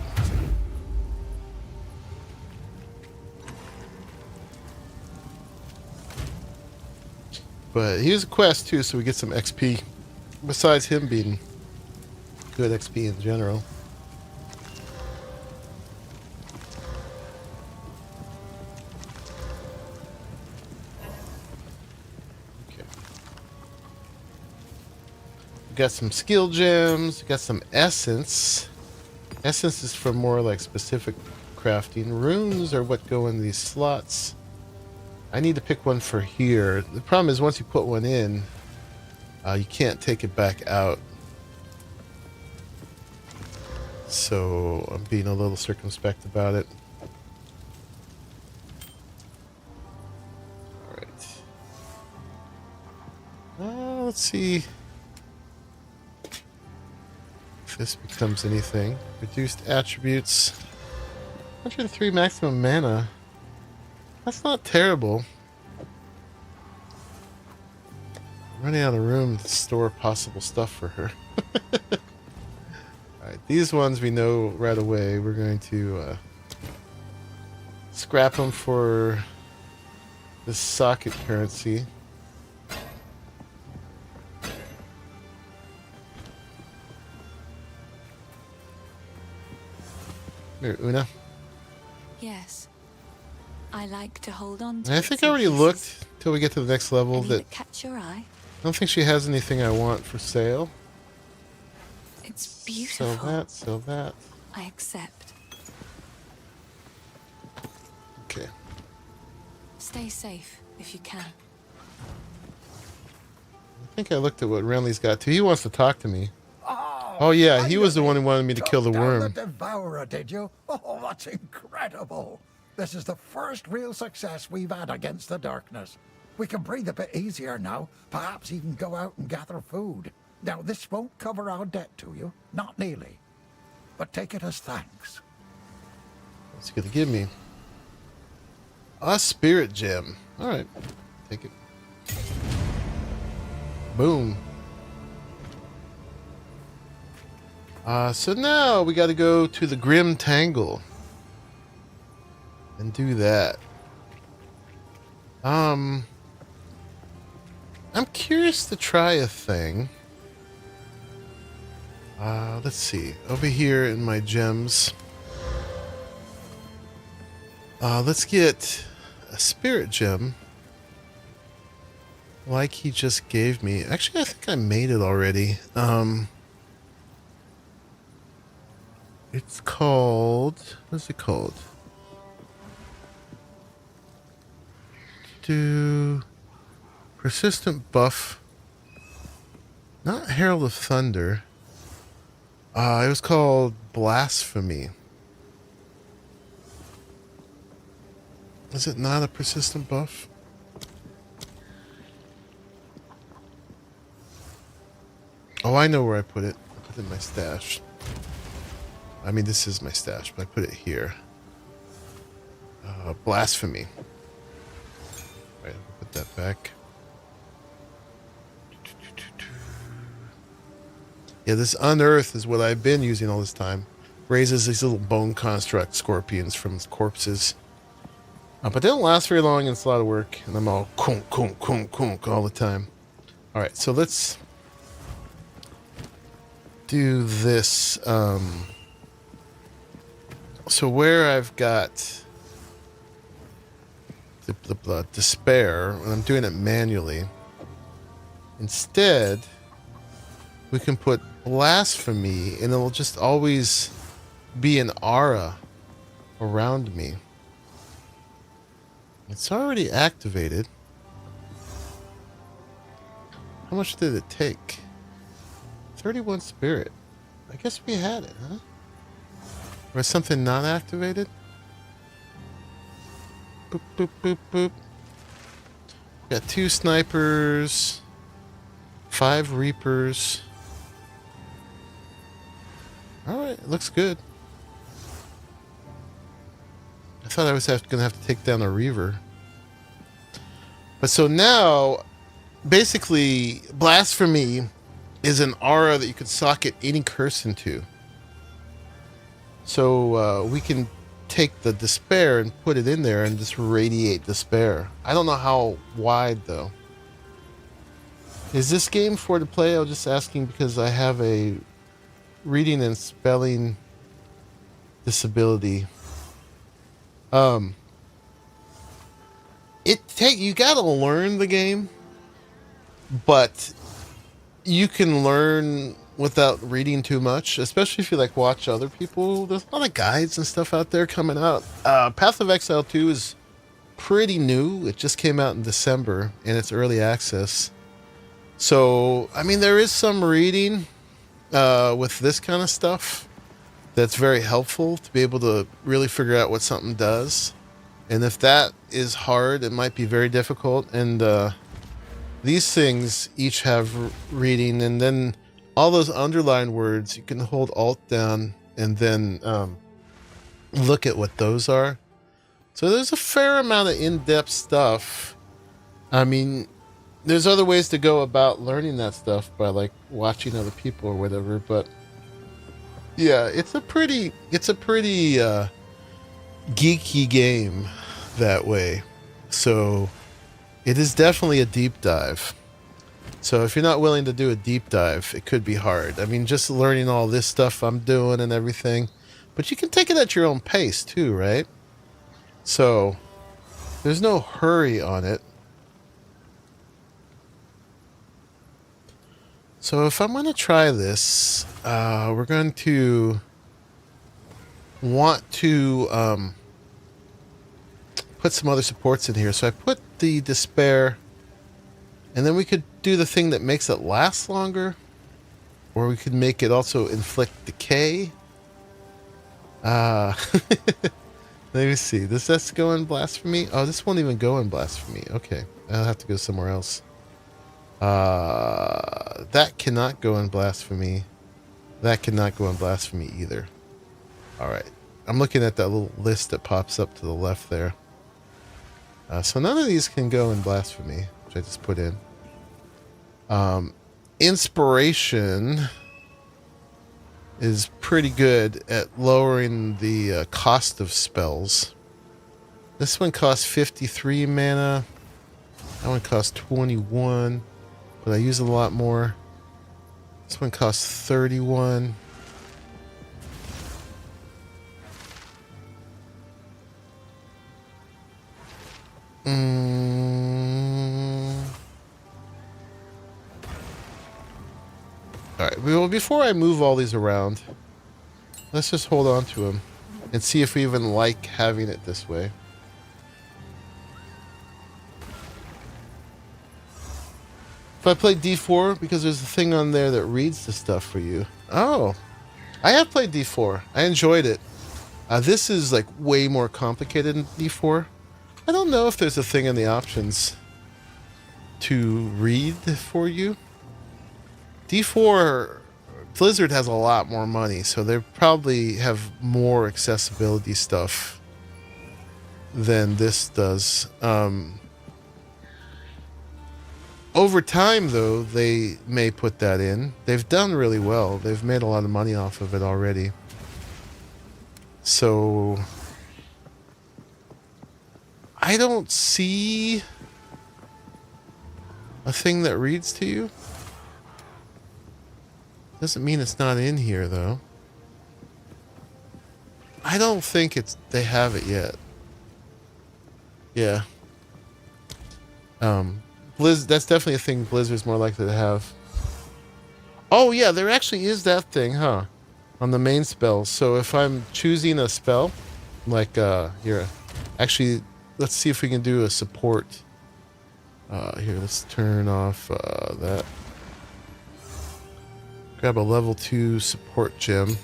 But here's a quest too, so we get some XP. Besides him being good XP in general. Okay. We got some skill gems, we got some essence. Essence is for more like specific crafting. Runes are what go in these slots. I need to pick one for here. The problem is once you put one in, you can't take it back out. So I'm being a little circumspect about it. Alright. Let's see if this becomes anything. Reduced attributes. 103 maximum mana. That's not terrible. I'm running out of room to store possible stuff for her. Alright, these ones we know right away. We're going to scrap them for the socket currency. Here, Una. Yes. I like to hold on to I think I already looked till we get to the next level. Any That catch your eye? I don't think she has anything I want for sale. It's beautiful. Sell that, sell that. I accept. Okay. Stay safe if you can. I think I looked at what Renly's got too. He wants to talk to me. Oh, Oh yeah, he was the one finally who wanted me to took kill the down worm. the Devourer, did you? Oh, that's incredible. This is the first real success we've had against the darkness. We can breathe a bit easier now, perhaps even go out and gather food. Now, this won't cover our debt to you, not nearly. But take it as thanks. What's he gonna give me? A spirit gem. Alright. Take it. Boom. So now we gotta go to the Grim Tangle. And do that. I'm curious to try a thing. Let's see. Over here in my gems. Let's get a spirit gem. Like he just gave me. Actually, I think I made it already. It's called... What's it called? Persistent buff. Not Herald of Thunder. It was called Blasphemy. Is it not a persistent buff? Oh, I know where I put it. I put it in my stash. I mean, this is my stash, but I put it here. Blasphemy. Right, I'll put that back. Yeah, this unearth is what I've been using all this time. Raises these little bone construct scorpions from corpses. But they don't last very long, and it's a lot of work. And I'm all kunk, kunk, kunk, kunk all the time. Alright, so let's do this. So where I've got the despair, and I'm doing it manually, instead we can put blasphemy, and it'll just always be an aura around me. It's already activated. How much did it take? 31 spirit. I guess we had it, huh? Or is something not activated? Boop, boop, boop, boop. Got 2 snipers, 5 reapers. Alright, it looks good. I thought I was gonna have to take down a reaver. But so now, basically, Blasphemy is an aura that you can socket any curse into. So we can take the despair and put it in there and just radiate despair. I don't know how wide though. Is this game for to play? I was just asking because I have a reading and spelling disability. You gotta learn the game, but you can learn without reading too much, especially if you like watch other people. There's a lot of guides and stuff out there coming out. Path of Exile 2 is pretty new. It just came out in December and it's early access. So, I mean, there is some reading with this kind of stuff that's very helpful to be able to really figure out what something does. And if that is hard, it might be very difficult. And these things each have reading, and then all those underlined words, you can hold Alt down and then look at what those are. So there's a fair amount of in-depth stuff. I mean, there's other ways to go about learning that stuff by like watching other people or whatever, but yeah, it's a pretty geeky game that way. So it is definitely a deep dive. So if you're not willing to do a deep dive, it could be hard. I mean, just learning all this stuff I'm doing and everything, but you can take it at your own pace too, right? So there's no hurry on it. So if I'm going to try this, we're going to want to put some other supports in here. So I put the Despair, and then we could do the thing that makes it last longer, or we could make it also inflict decay. Let me see. Does this go in Blasphemy? Oh, this won't even go in Blasphemy. Okay, I'll have to go somewhere else. That cannot go in Blasphemy. That cannot go in Blasphemy either. Alright. I'm looking at that little list that pops up to the left there. So none of these can go in Blasphemy, which I just put in. Inspiration is pretty good at lowering the cost of spells. This one costs 53 mana. That one costs 21, but I use a lot more. This one costs 31. Alright, well, before I move all these around, let's just hold on to them and see if we even like having it this way. If I play D4, because there's a thing on there that reads the stuff for you. Oh, I have played D4. I enjoyed it. This is like way more complicated than D4. I don't know if there's a thing in the options to read for you. D4, Blizzard has a lot more money, so they probably have more accessibility stuff than this does. Over time, though, they may put that in. They've done really well. They've made a lot of money off of it already. So I don't see a thing that reads to you. Doesn't mean it's not in here, though. I don't think they have it yet. Yeah. That's definitely a thing Blizzard's more likely to have. Oh yeah, there actually is that thing, huh? On the main spells. So if I'm choosing a spell, like here, actually, let's see if we can do a support. Here, let's turn off that. Grab a level 2 support gem.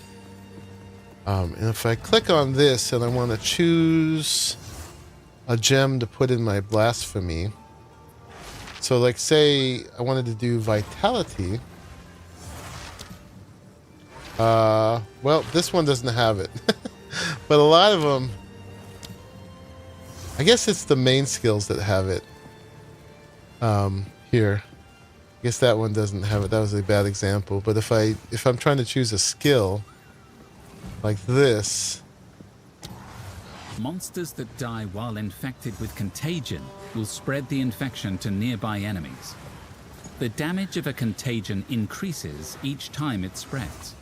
And if I click on this and I want to choose a gem to put in my Blasphemy. So like say I wanted to do Vitality. Well, this one doesn't have it. But a lot of them, I guess it's the main skills that have it. Here. I guess that one doesn't have it. That was a bad example. But if I'm trying to choose a skill like this. Monsters that die while infected with contagion will spread the infection to nearby enemies. The damage of a contagion increases each time it spreads.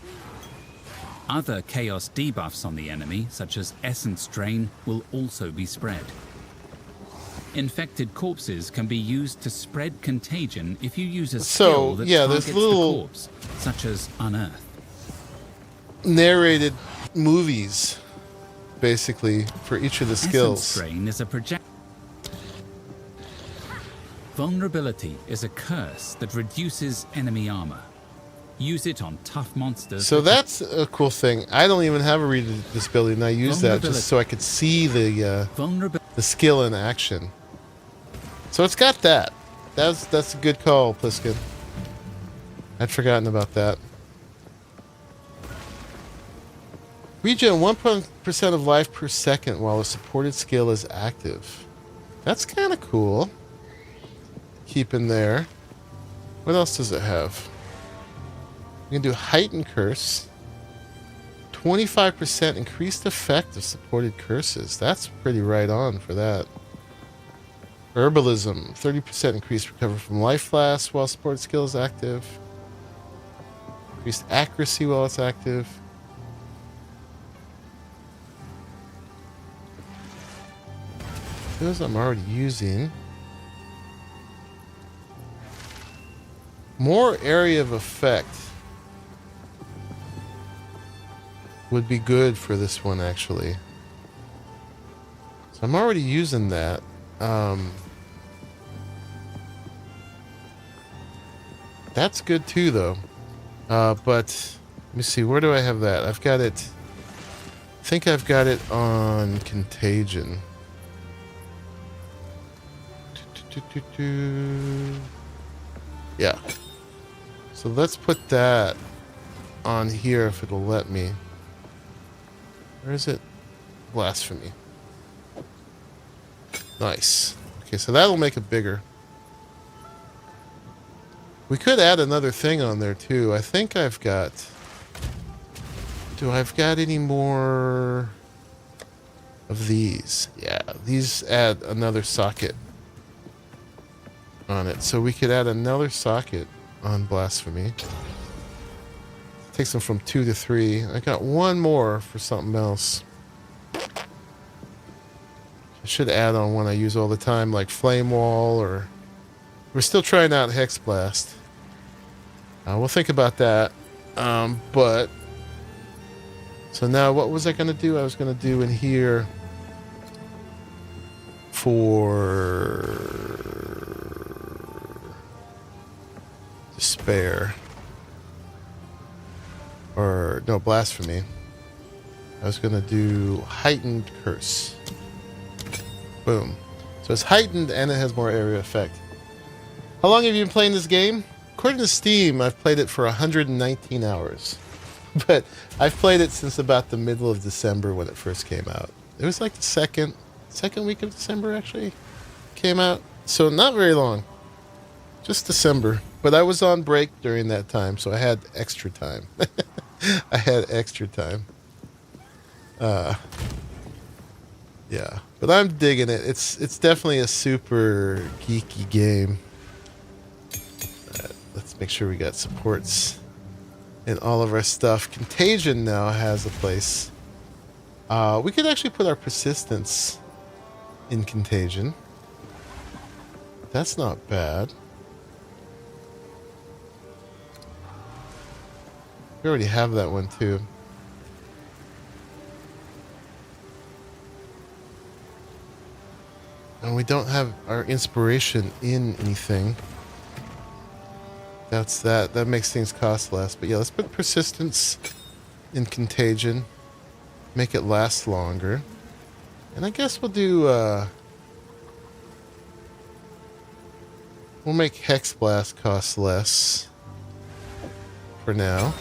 Other chaos debuffs on the enemy, such as Essence Drain, will also be spread. Infected corpses can be used to spread contagion if you use a skill that targets the corpse, such as Unearth. Narrated movies, basically, for each of the skills. Essence Drain is a project. Vulnerability is a curse that reduces enemy armor. Use it on tough monsters. So that's a cool thing. I don't even have a read disability, and I use that just so I could see the skill in action. So it's got that. That's a good call, Pliskin. I'd forgotten about that. Regen 1% of life per second while a supported skill is active. That's kind of cool. Keep in there. What else does it have? You can do Heightened Curse. 25% increased effect of supported curses. That's pretty right on for that. Herbalism. 30% increased recovery from life flasks while supported skill is active. Increased accuracy while it's active. Those I'm already using. More area of effect would be good for this one, actually. So I'm already using that. That's good too, though. But let me see. Where do I have that? I've got it. I think I've got it on Contagion. Yeah. So let's put that on here if it'll let me. Where is it? Blasphemy. Nice. Okay, so that'll make it bigger. We could add another thing on there too. I think I've got... Do I've got any more of these? Yeah, these add another socket on it. So we could add another socket on Blasphemy. Takes them from 2 to 3. I got one more for something else. I should add on one I use all the time, like Flame Wall, or... We're still trying out Hex Blast. We'll think about that. But... So now what was I going to do? I was going to do in here... For... Despair. Or, no, Blasphemy. I was going to do Heightened Curse. Boom. So it's heightened and it has more area effect. How long have you been playing this game? According to Steam, I've played it for 119 hours. But I've played it since about the middle of December when it first came out. It was like the second week of December, actually, came out. So not very long. Just December. But I was on break during that time, so I had extra time. I had extra time. Yeah. But I'm digging it. It's definitely a super geeky game. Let's make sure we got supports in all of our stuff. Contagion now has a place. We could actually put our persistence in Contagion. That's not bad. We already have that one too. And we don't have our inspiration in anything. That's that. That makes things cost less. But yeah, let's put persistence in Contagion. Make it last longer. And I guess we'll do... we'll make Hex Blast cost less. For now.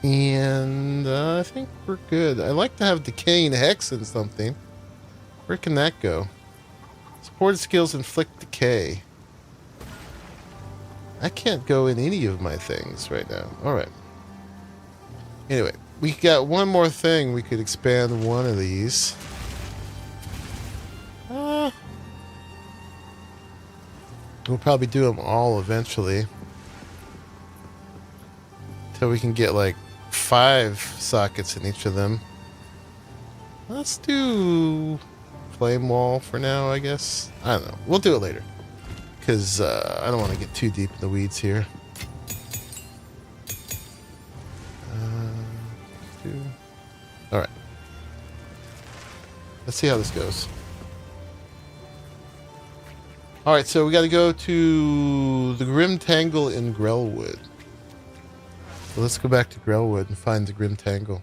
And I think we're good. I like to have Decaying Hex in something. Where can that go? Supported skills inflict decay. I can't go in any of my things right now. Alright. Anyway, we got one more thing. We could expand one of these. We'll probably do them all eventually. Until we can get like 5 sockets in each of them. Let's do Flame Wall for now, I guess. I don't know. We'll do it later. Because I don't want to get too deep in the weeds here. Alright. Let's see how this goes. Alright, so we got to go to the Grim Tangle in Grellwood. So let's go back to Grellwood and find the Grim Tangle.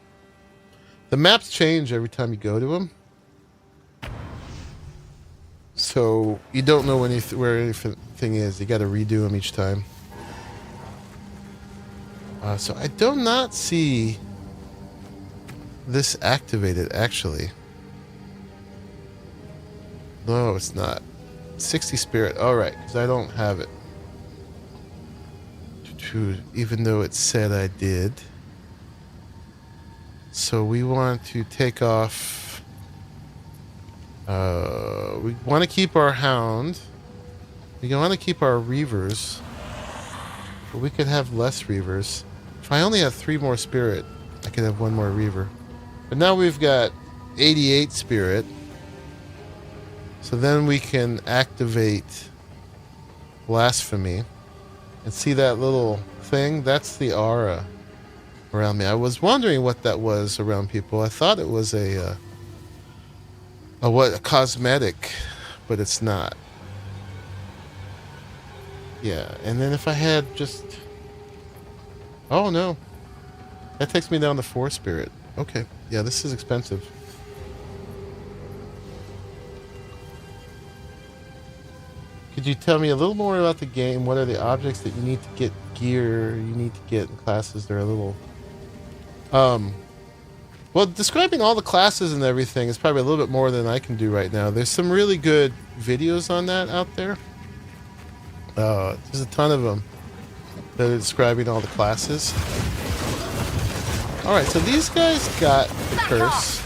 The maps change every time you go to them. So you don't know where anything is. You got to redo them each time. So I do not see this activated, actually. No, it's not. 60 spirit. Alright, because I don't have it. Even though it said I did. So we want to take off... we want to keep our Hound. We want to keep our Reavers. But we could have less Reavers. If I only have 3 more Spirit, I could have 1 more Reaver. But now we've got 88 Spirit. So then we can activate Blasphemy. And see that little thing? That's the aura. around me. I was wondering what that was around people. I thought it was a cosmetic, but it's not. Yeah, and then if I had just... Oh, no. That takes me down to 4 spirit. Okay. Yeah, this is expensive. Could you tell me a little more about the game? What are the objects that you need to get gear, you need to get in classes? They're a little... Well, describing all the classes and everything is probably a little bit more than I can do right now. There's some really good videos on that out there. There's a ton of them that are describing all the classes. Alright, so these guys got the curse.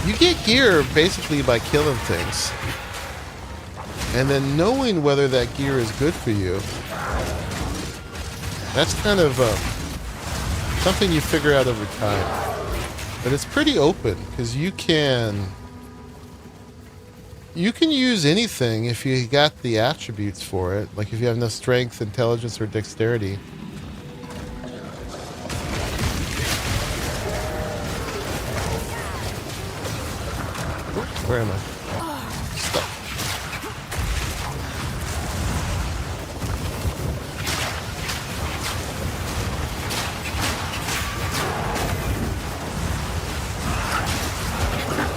You get gear basically by killing things. And then knowing whether that gear is good for you. That's kind of something you figure out over time. But it's pretty open, because you can use anything if you got the attributes for it. Like if you have enough strength, intelligence, or dexterity. Where am I? Stuck.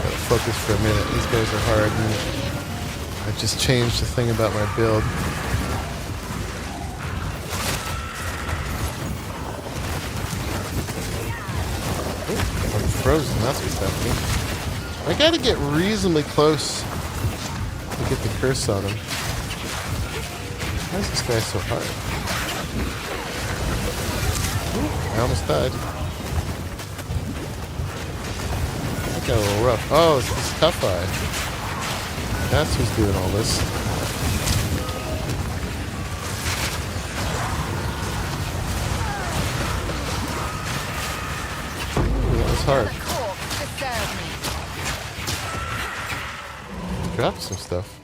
Gotta focus for a minute. These guys are hard. And I just changed the thing about my build. Oh, I'm frozen. That's what's happening. I gotta get reasonably close to get the curse on him. Why is this guy so hard? Ooh, I almost died. That got a little rough. Oh, it's this tough eye. That's who's doing all this. Ooh, that was hard. Drop some stuff.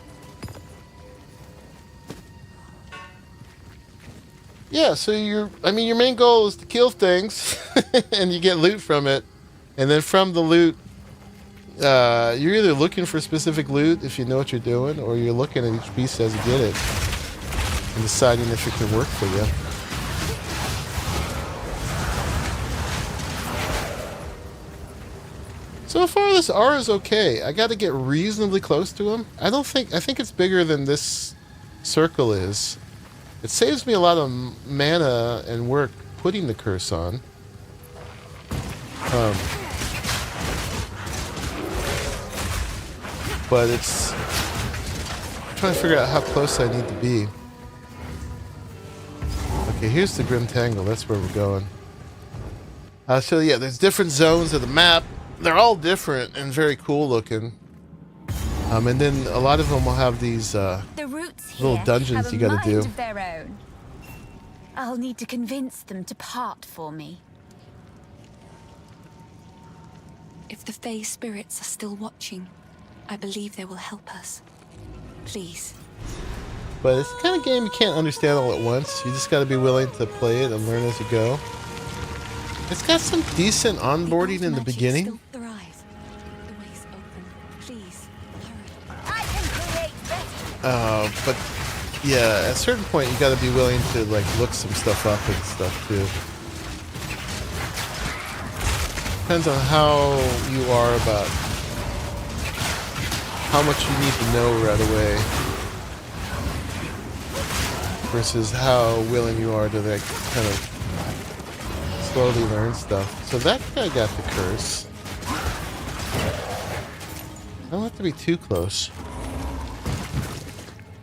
Yeah, so your main goal is to kill things and you get loot from it. And then from the loot, you're either looking for specific loot if you know what you're doing, or you're looking at each piece as you get it and deciding if it can work for you. So far, this R is okay. I got to get reasonably close to him. I think it's bigger than this circle is. It saves me a lot of mana and work putting the curse on. But it's... I'm trying to figure out how close I need to be. Okay, here's the Grim Tangle. That's where we're going. So yeah, there's different zones of the map. They're all different and very cool looking. And then a lot of them will have these little dungeons you gotta do. Of their own. I'll need to convince them to part for me. If the Fae spirits are still watching, I believe they will help us. Please. But it's the kind of game you can't understand all at once. You just gotta be willing to play it and learn as you go. It's got some decent onboarding in the beginning. But yeah, at a certain point you gotta be willing to like look some stuff up and stuff too. Depends on how you are about how much you need to know right away versus how willing you are to like kind of slowly learn stuff. So that guy got the curse. I don't have to be too close.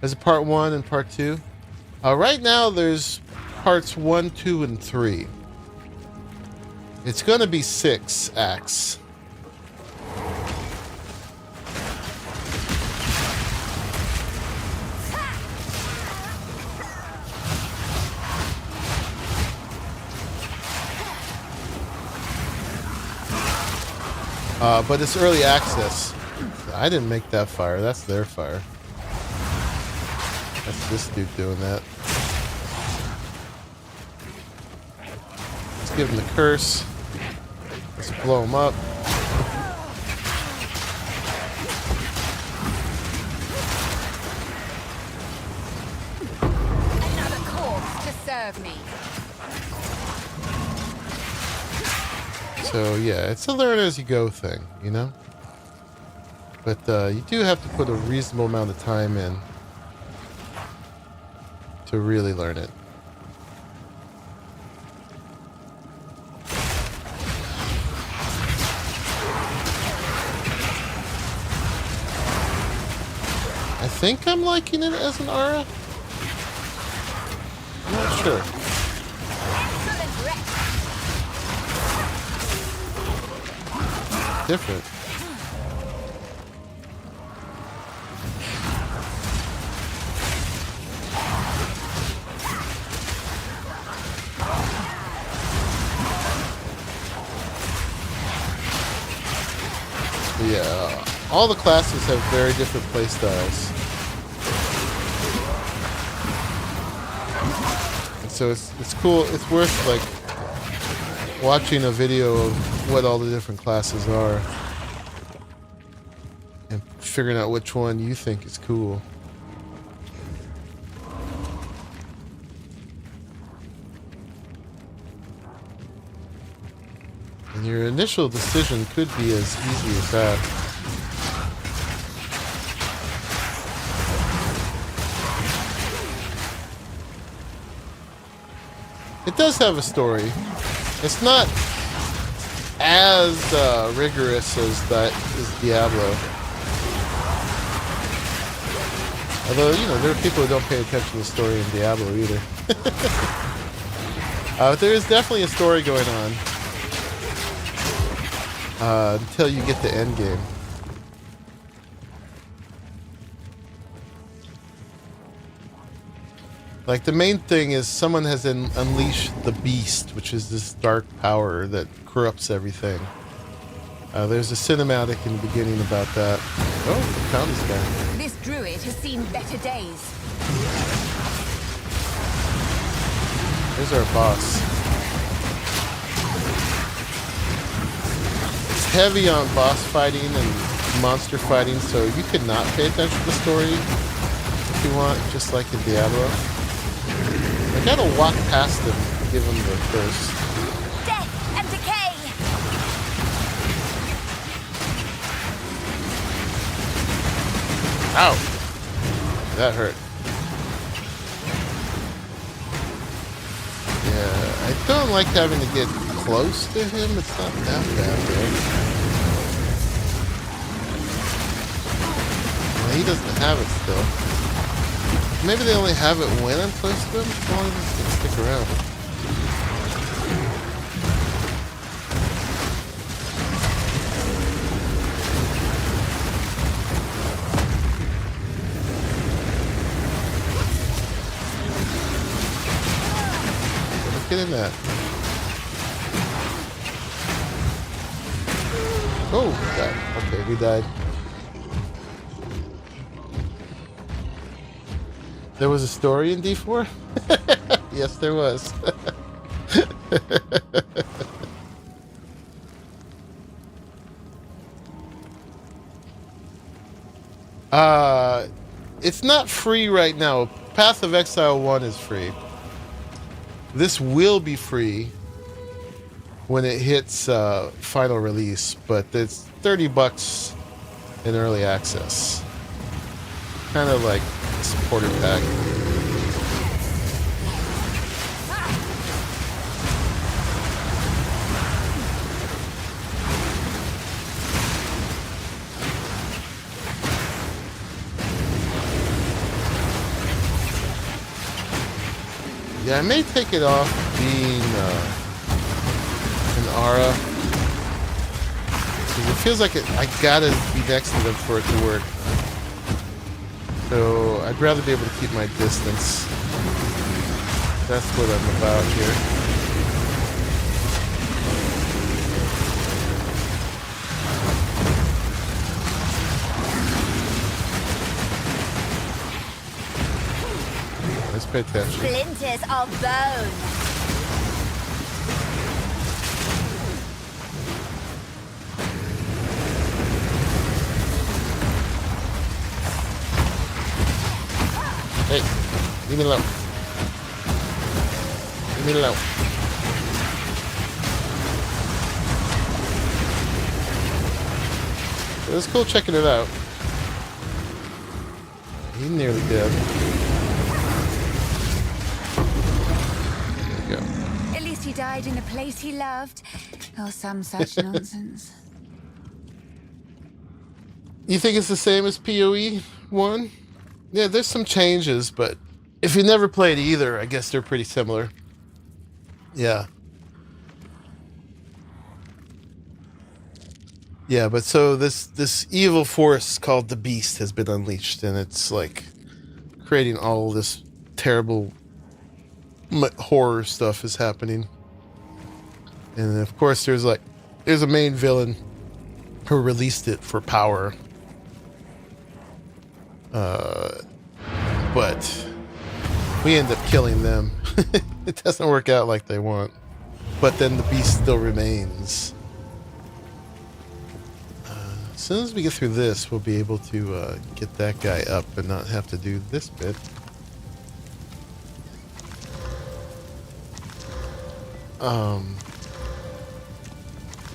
There's a part 1 and part 2. Right now there's parts 1, 2, and 3. It's gonna be 6 acts. But it's early access. I didn't make that fire. That's their fire. That's this dude doing that. give him the curse. Let's blow him up. Another corpse to serve me. So yeah, it's a learn as you go thing, you know? But you do have to put a reasonable amount of time in to really learn it. I think I'm liking it as an aura. I'm not sure. Different. Yeah, all the classes have very different playstyles. And so it's cool, it's worth like watching a video of what all the different classes are and figuring out which one you think is cool. And your initial decision could be as easy as that. It does have a story. It's not as rigorous as that is Diablo. Although, you know, there are people who don't pay attention to the story in Diablo either. But there is definitely a story going on. Until you get the end game. Like, the main thing is someone has unleashed the beast, which is this dark power that corrupts everything. There's a cinematic in the beginning about that. Oh, we found this guy. This druid has seen better days. There's our boss. It's heavy on boss fighting and monster fighting, so you could not pay attention to the story if you want, just like in Diablo. I gotta walk past him and give him the curse. Death and decay! Ow! That hurt. Yeah, I don't like having to get close to him. It's not that bad, right? Well, he doesn't have it still. Maybe they only have it when I'm close to them. As long as it's gonna stick around. Get in that. Oh, God. Okay, we died. There was a story in D4? Yes, there was. It's not free right now. Path of Exile 1 is free. This will be free when it hits final release, but it's $30 in early access. Kind of like a supporter pack. Yeah, I may take it off being an aura. Because it feels like I gotta be next to them for it to work. So I'd rather be able to keep my distance. That's what I'm about here. Let's pay attention. Splinters of bone. Hey, leave me alone. Leave me alone. It was cool checking it out. He nearly dead. There we go. At least he died in a place he loved. Or some such nonsense. You think it's the same as PoE 1? Yeah, there's some changes, but if you never played either, I guess they're pretty similar. Yeah. Yeah, but so this evil force called the Beast has been unleashed, and it's like creating all this terrible horror stuff is happening. And of course there's a main villain who released it for power. But we end up killing them. It doesn't work out like they want. But then the Beast still remains. As soon as we get through this, we'll be able to get that guy up and not have to do this bit.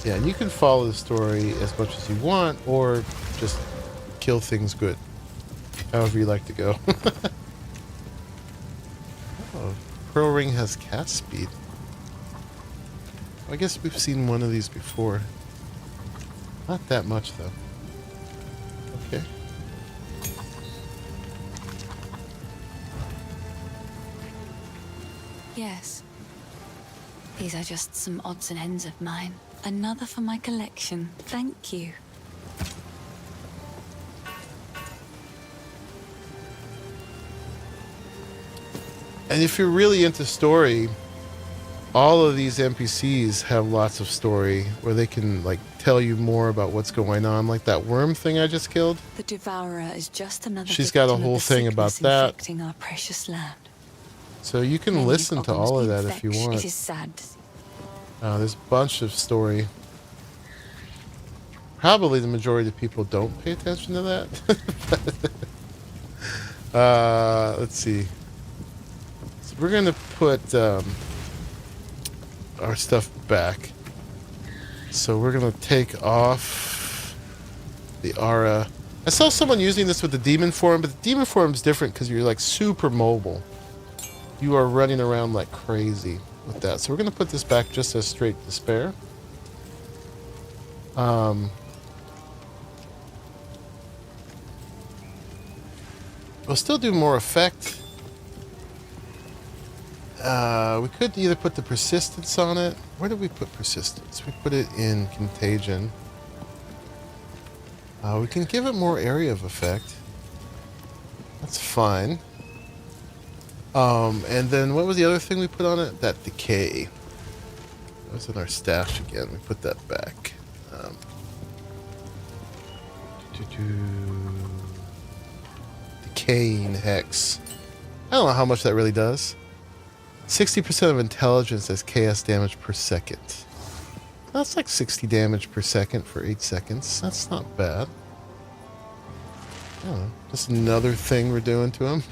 Yeah, and you can follow the story as much as you want, or just kill things good. However you like to go. Oh, Pearl Ring has cast speed. I guess we've seen one of these before. Not that much, though. Okay. Yes. These are just some odds and ends of mine. Another for my collection. Thank you. And if you're really into story, all of these NPCs have lots of story where they can like tell you more about what's going on. Like that worm thing I just killed. The Devourer is just another. She's got a victim of whole the thing about sickness that. infecting our precious land. So you can Many listen to goblins all of being that if you fetched. want. It is sad to see. There's a bunch of story. Probably the majority of people don't pay attention to that. Let's see. So we're gonna put our stuff back. So we're gonna take off the aura. I saw someone using this with the demon form, but the demon form is different because you're like super mobile. You are running around like crazy with that. So we're gonna put this back just as straight despair. We'll still do more effect. We could either put the persistence on it. Where did we put persistence? We put it in contagion. We can give it more area of effect. That's fine. And then what was the other thing we put on it? That decay. That was in our stash again. We put that back. Decaying hex. I don't know how much that really does. 60% of intelligence as chaos damage per second. That's like 60 damage per second for 8 seconds. That's not bad. I don't know. Just another thing we're doing to him.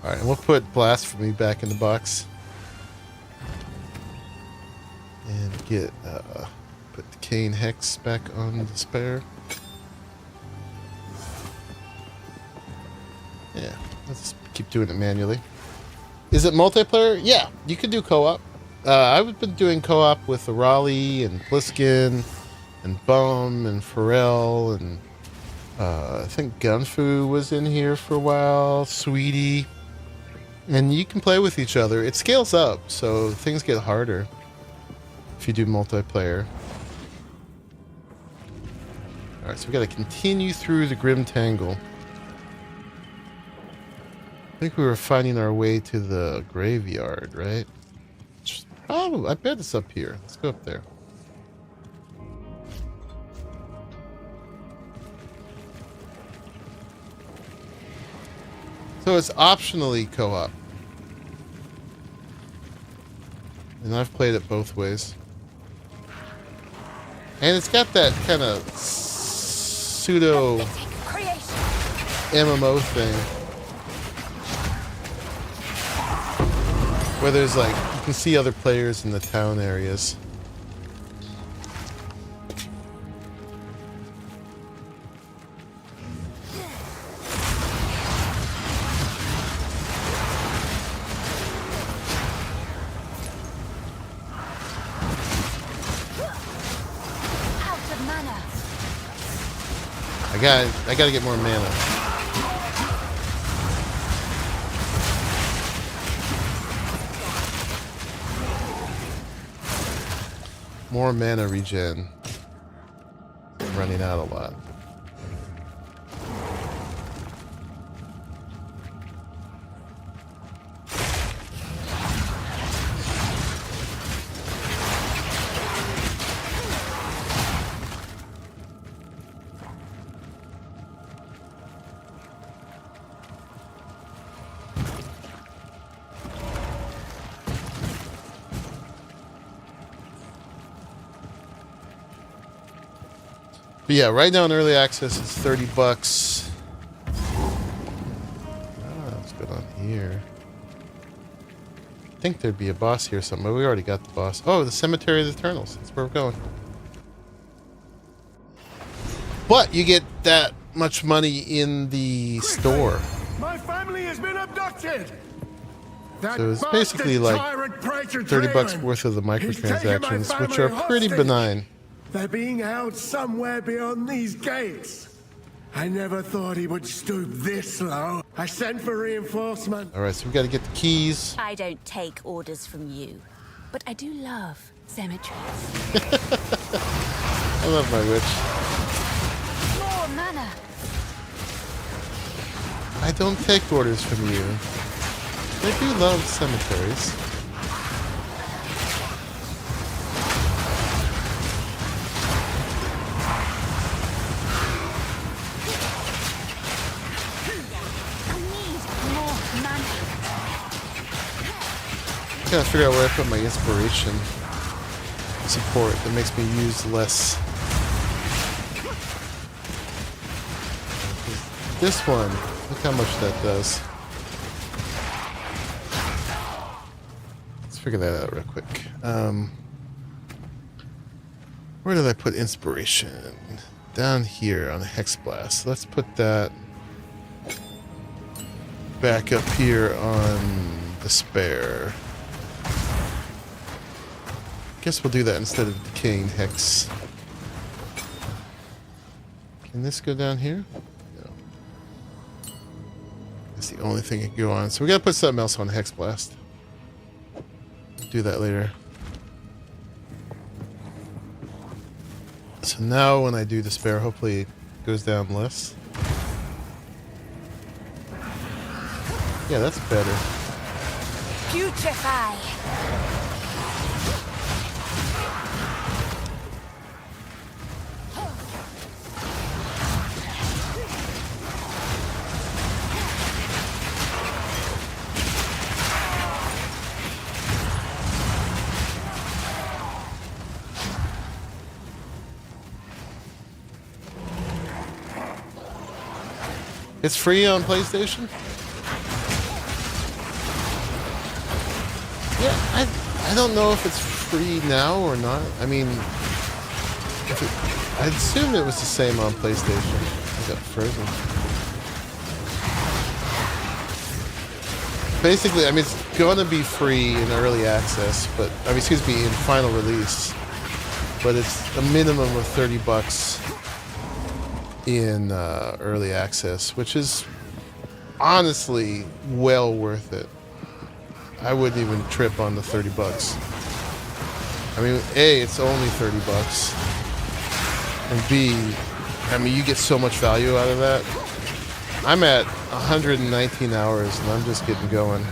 Alright, and we'll put Blasphemy back in the box. And get, put Decaying Hex back on Despair. Yeah, let's keep doing it manually. Is it multiplayer? Yeah, you can do co-op. I've been doing co-op with Raleigh and Bluesky and Bum and Pharrell and I think Gunfu was in here for a while, Sweetie. And you can play with each other. It scales up, so things get harder if you do multiplayer. Alright, so we gotta continue through the Grim Tangle. I think we were finding our way to the graveyard, right? Oh, I bet it's up here. Let's go up there. So it's optionally co-op. And I've played it both ways. And it's got that kind of pseudo MMO thing where there's like you can see other players in the town areas. I gotta get more mana. More mana regen. I'm running out a lot. But yeah, right now in early access it's $30. What's going on here? I think there'd be a boss here or something, but we already got the boss. Oh, the Cemetery of the Eternals. That's where we're going. But you get that much money in the store. My family has been abducted. So it's basically like $30 worth of the microtransactions, which are pretty benign. They're being held somewhere beyond these gates. I never thought he would stoop this low. I sent for reinforcement. Alright, so we gotta get the keys. I don't take orders from you, but I do love cemeteries. I love my witch. More mana. I don't take orders from you. I do love cemeteries. I gotta figure out where I put my inspiration support that makes me use less. This one, look how much that does. Let's figure that out real quick. Where did I put inspiration? Down here on the Hex Blast. Let's put that back up here on Despair. Guess we'll do that instead of Decaying Hex. Can this go down here? No. That's the only thing it can go on. So we gotta put something else on Hex Blast. Do that later. So now when I do Despair, hopefully it goes down less. Yeah, that's better. Putrefy. It's free on PlayStation? Yeah, I don't know if it's free now or not. I mean, I'd assume it was the same on PlayStation. I got frozen. Basically, I mean, it's gonna be free in early access, but I mean, excuse me, in final release. But it's a minimum of $30 in early access, which is honestly well worth it. I wouldn't even trip on the $30. I mean, A, it's only $30, and B, I mean, you get so much value out of that. I'm at 119 hours, and I'm just getting going.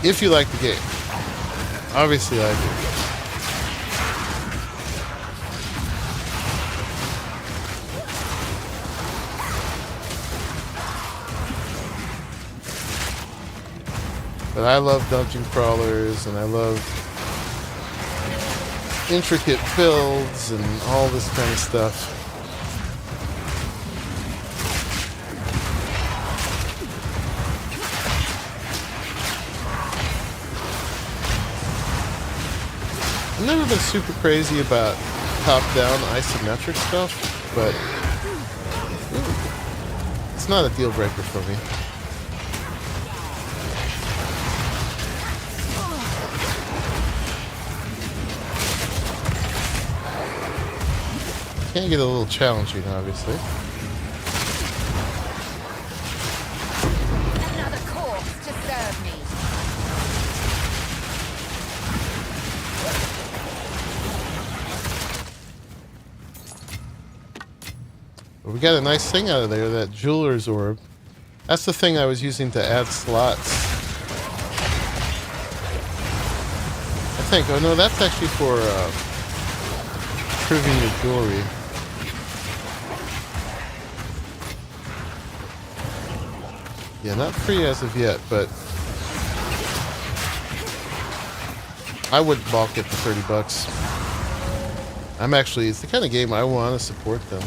If you like the game. Obviously I do. But I love dungeon crawlers, and I love intricate builds and all this kind of stuff. I've never been super crazy about top-down isometric stuff, but it's not a deal breaker for me. Can get a little challenging, obviously. Another corpse to serve me. We got a nice thing out of there, that jeweler's orb. That's the thing I was using to add slots. I think, oh no, that's actually for improving your jewelry. Yeah, not free as of yet, but I wouldn't balk it for $30. I'm actually, it's the kind of game I want to support them.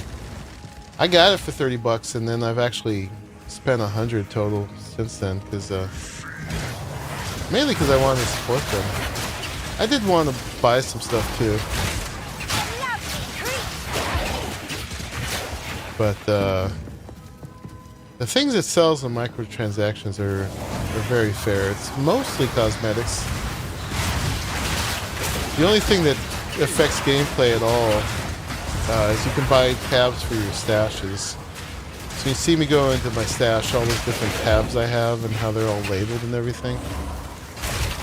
I got it for $30, and then I've actually spent $100 total since then, because mainly because I wanted to support them. I did want to buy some stuff too, but the things it sells in microtransactions are very fair. It's mostly cosmetics. The only thing that affects gameplay at all is you can buy tabs for your stashes. So you see me go into my stash, all those different tabs I have and how they're all labeled and everything.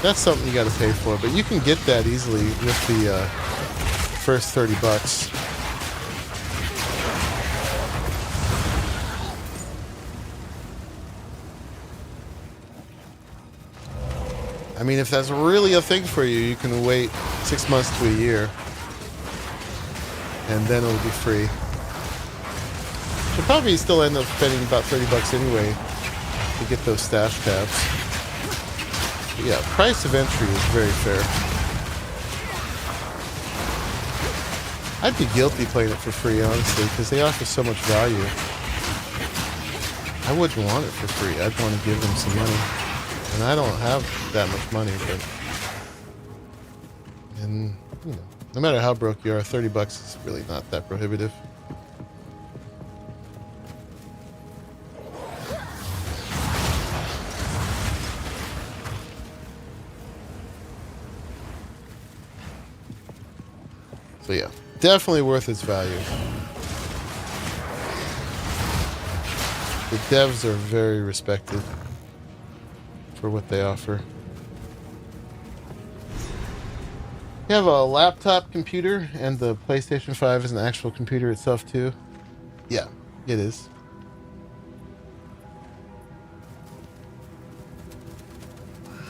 That's something you got to pay for, but you can get that easily with the first $30. I mean, if that's really a thing for you, you can wait 6 months to a year, and then it'll be free. You'll probably still end up spending about $30 anyway to get those stash tabs. But yeah, price of entry is very fair. I'd be guilty playing it for free, honestly, because they offer so much value. I wouldn't want it for free. I'd want to give them some money. And I don't have that much money, but... And, you know, no matter how broke you are, $30 is really not that prohibitive. So yeah, definitely worth its value. The devs are very respected for what they offer. You have a laptop computer, and the PlayStation 5 is an actual computer itself too. Yeah, it is.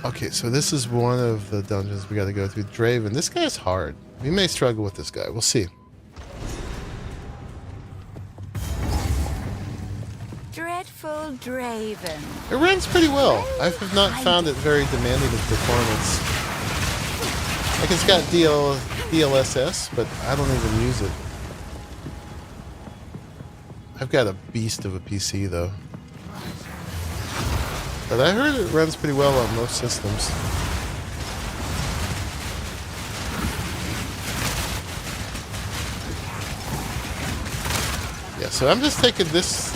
Okay, so this is one of the dungeons we got to go through. Draven. This guy's hard. We may struggle with this guy. We'll see. Dreadful Draven. It runs pretty well. I have not found it very demanding of performance. Like, it's got DLSS, but I don't even use it. I've got a beast of a PC, though. But I heard it runs pretty well on most systems. Yeah, so I'm just taking this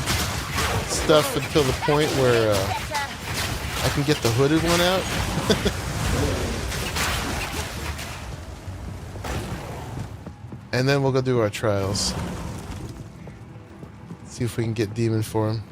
stuff until the point where I can get the hooded one out. And then we'll go do our trials. See if we can get demon for him.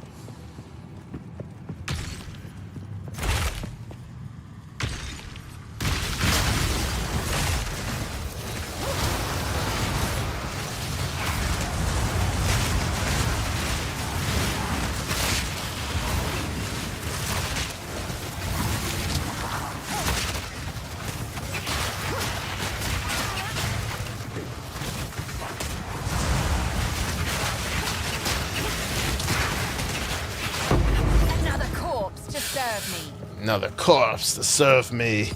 Another corpse to serve me.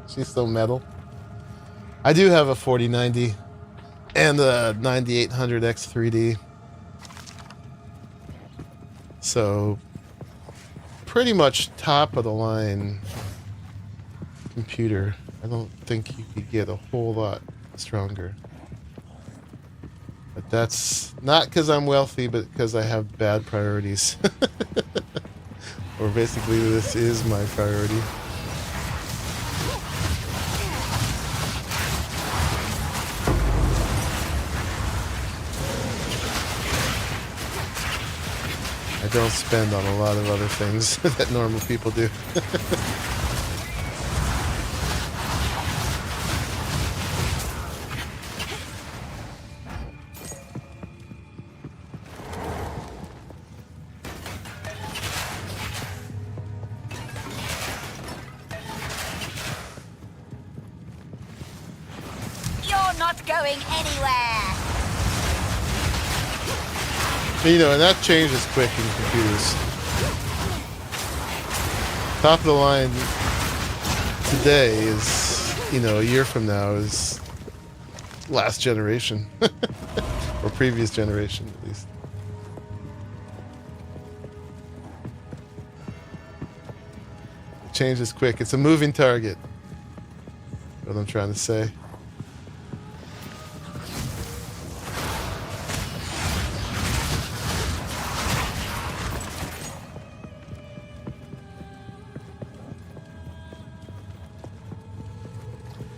She's so metal. I do have a 4090 and a 9800X 3D. So pretty much top of the line computer. I don't think you could get a whole lot stronger. But that's not because I'm wealthy, but because I have bad priorities. Or basically this is my priority. I don't spend on a lot of other things that normal people do. You're not going anywhere! You know, and that changes quick in computers. Top of the line today is, you know, a year from now is last generation. Or previous generation, at least. It changes quick. It's a moving target. What I'm trying to say.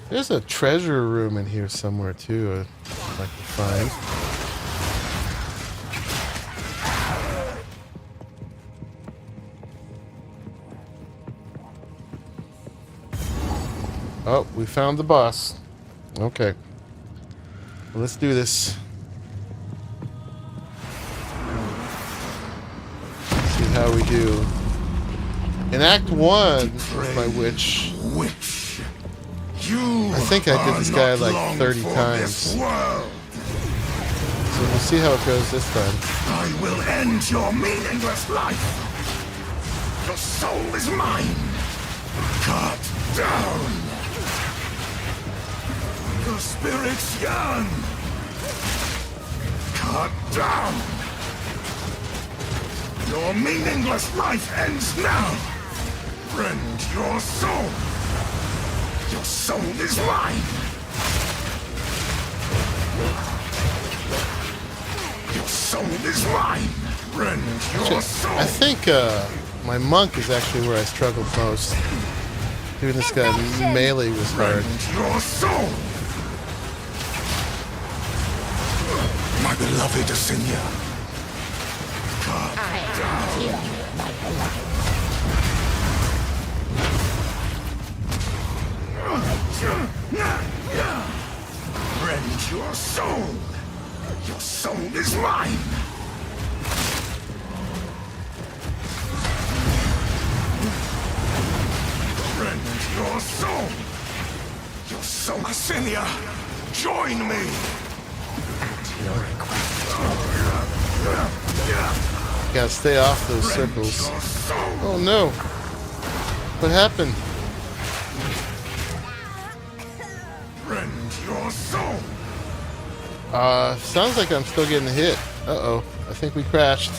There's a treasure room in here somewhere too, I'd like to find. Oh, we found the boss. Okay. Well, let's do this. See how we do. In Act 1, my witch. I think I did this guy like 30 times. So we'll see how it goes this time. I will end your meaningless life. Your soul is mine. Cut down. Your spirits yearn. Cut down. Your meaningless life ends now. Rend your soul. Your soul is mine. Your soul is mine. Rend your soul. I think my monk is actually where I struggled most. Doing this guy melee was hard. Rend your soul. My beloved Asinia. Cut down. My beloved. Rend your soul. Your soul is mine. Rend your soul. Your soul, Asinia. Join me. At your request. Gotta stay off those circles. Oh no! What happened? Rend your soul. Sounds like I'm still getting hit. Uh-oh. I think we crashed.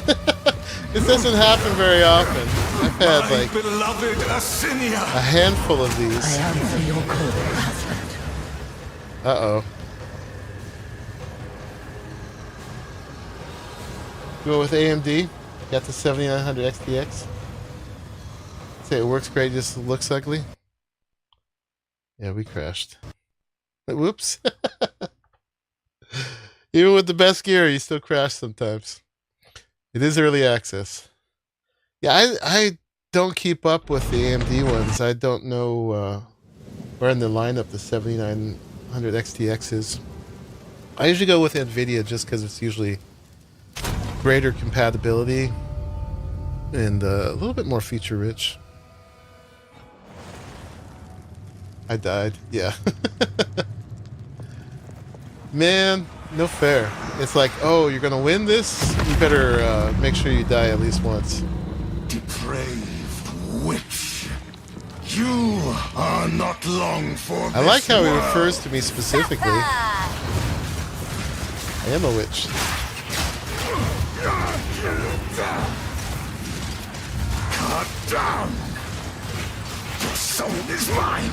This doesn't happen very often. I've had like beloved Asinia. a handful of these. I answer your call, husband. Uh-oh. Go with AMD. Got the 7900 XTX. Say it works great, just looks ugly. Yeah, we crashed. Whoops. Even with the best gear, you still crash sometimes. It is early access. Yeah, I don't keep up with the AMD ones. I don't know where in the lineup the 7900 XTX is. I usually go with Nvidia just because it's usually greater compatibility and a little bit more feature rich. I died. Yeah. Man, no fair. It's like, oh, you're gonna win this? You better make sure you die at least once. Depraved witch. You are not long for I like this how he world. refers to me specifically. I am a witch. Cut down. Your soul is mine.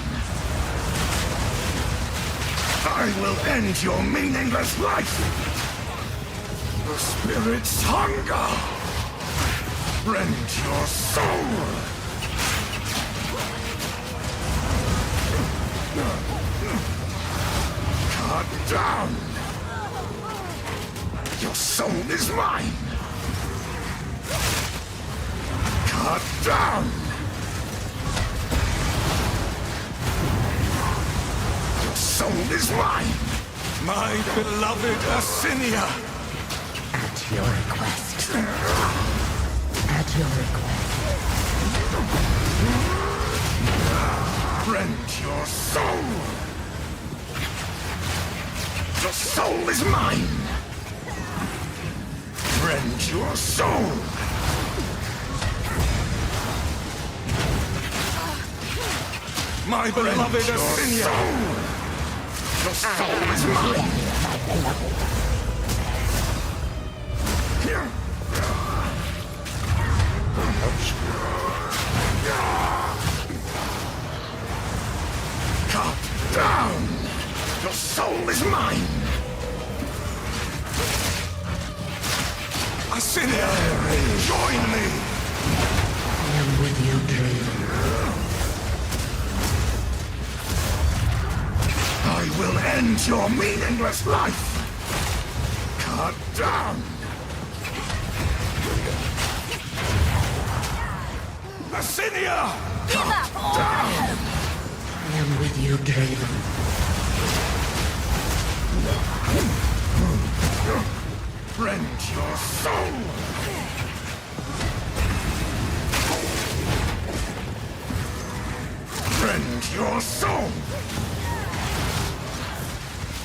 I will end your meaningless life. The spirit's hunger. Rend your soul. Cut down. Your soul is mine. Cut down. Your soul is mine. My beloved Ascinia. At your request. At your request. Rend your soul. Your soul is mine. Rend your soul. My beloved Ascinia. Your soul is mine. Here. Cut down. Your soul is mine. Ascinia, join me. I am with you, Draven. I will end your meaningless life. Cut down. Ascinia, cut down. I am with you, Draven. Rend your soul. Rend your soul.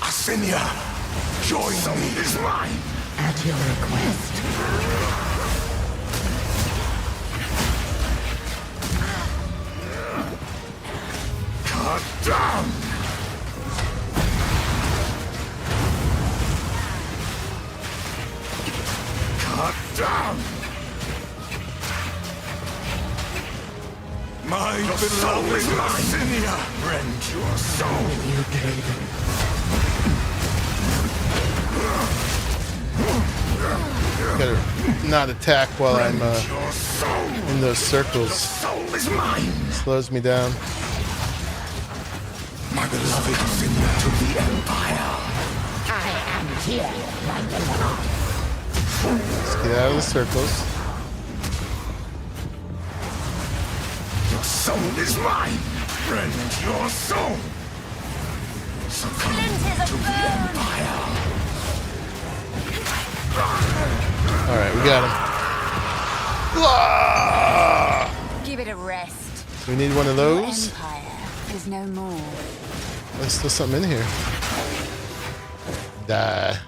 Ascinia, joy soul is mine. At your request. Cut down. Cut down. My beloved Ascinia, rend your soul. You, Draven. Gotta not attack while I'm Your soul. in those circles. Soul is mine. Slows me down. My beloved Ascinia to the Empire. I am here, my beloved. Let's get out of the circles. Your soul is mine. Rend your soul. Succumb to the Empire. Alright, we got him. Ah! Give it a rest. We need one of those. Empire is no more. There's still something in here. Die.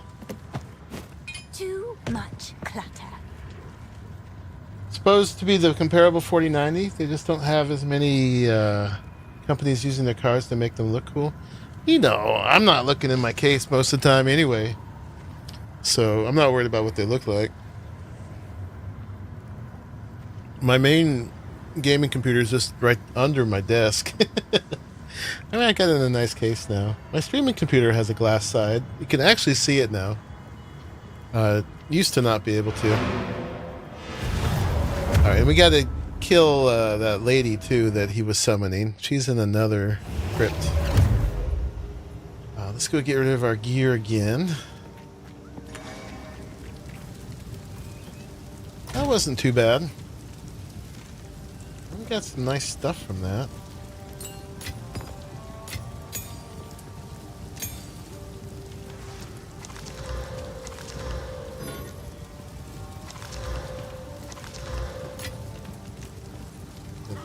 Too much clutter. Supposed to be the comparable 4090. They just don't have as many companies using their cars to make them look cool. You know, I'm not looking in my case most of the time anyway. So I'm not worried about what they look like. My main gaming computer is just right under my desk. I mean, I got it in a nice case now. My streaming computer has a glass side. You can actually see it now. Used to not be able to. Alright, and we gotta kill that lady too that he was summoning. She's in another crypt. Let's go get rid of our gear again. That wasn't too bad. We got some nice stuff from that.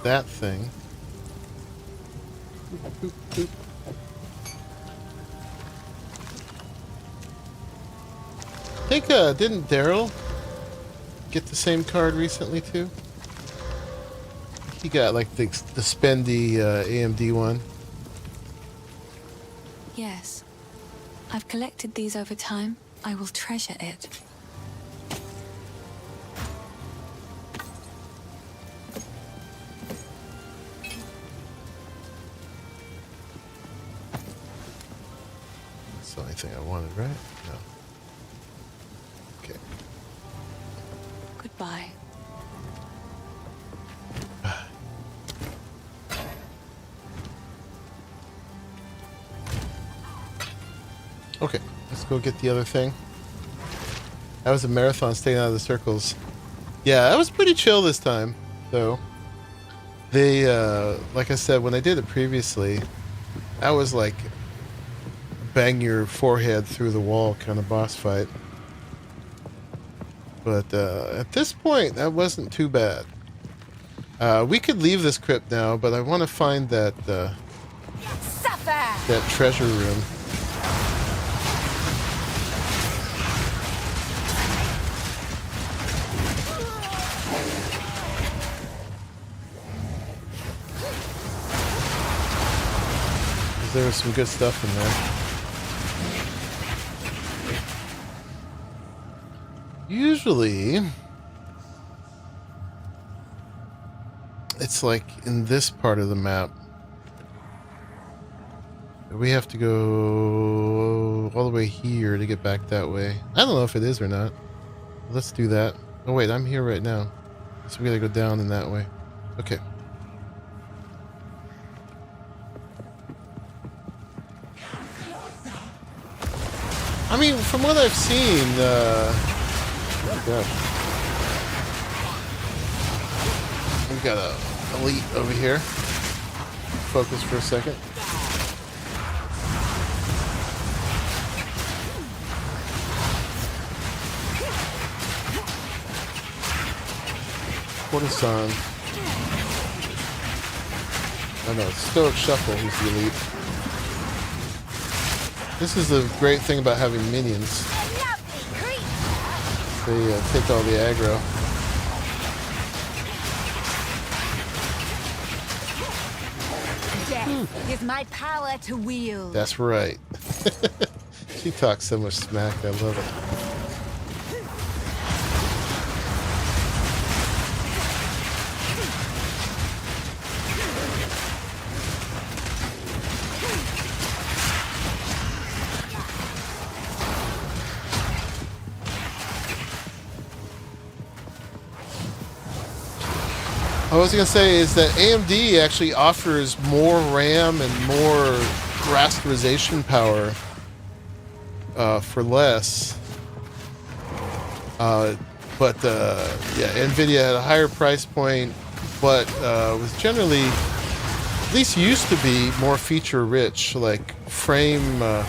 That thing. Boop, boop. I think, didn't Daryl get the same card recently too? You got like the spendy AMD one. Yes. I've collected these over time. I will treasure it. That's the only thing I wanted, right? No. Okay. Goodbye. Okay, let's go get the other thing. That was a marathon, staying out of the circles. Yeah, that was pretty chill this time, though. They, like I said, when I did it previously, that was like bang your forehead through the wall kind of boss fight. But at this point, that wasn't too bad. We could leave this crypt now, but I want to find that that treasure room. There was some good stuff in there. Usually, it's like in this part of the map. We have to go all the way here to get back that way. I don't know if it is or not. Let's do that. Oh wait, I'm here right now. So we gotta go down in that way. Okay. I mean, from what I've seen, oh gosh. We've got a elite over here. Focus for a second. Cortisone. Oh no, it's Stoic Shuffle who's the elite. This is the great thing about having minions. They take all the aggro. Death is my power to wield. That's right. She talks so much smack, I love it. What I was going to say is that AMD actually offers more RAM and more rasterization power for less. Yeah, Nvidia had a higher price point, but was generally, at least used to be, more feature rich, like frame, the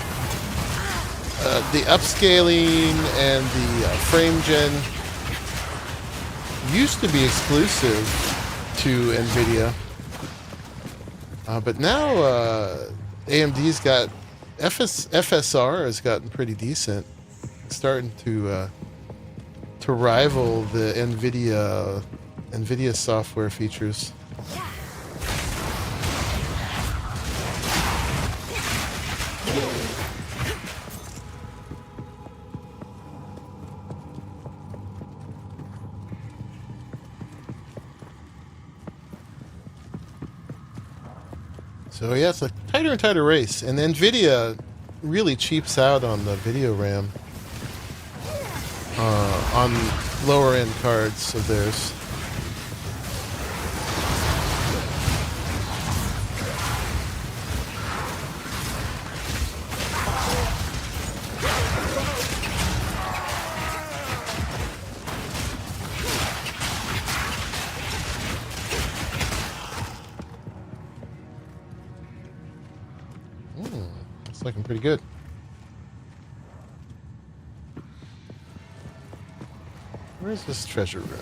upscaling and the frame gen used to be exclusive to Nvidia, but now AMD's got FSR has gotten pretty decent, it's starting to rival the Nvidia software features. So yeah, it's a tighter and tighter race, and Nvidia really cheaps out on the video RAM on lower end cards of theirs. It's looking pretty good. Where's this treasure room?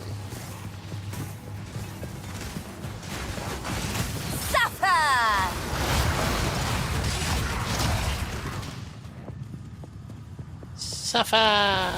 Suffer! Suffer!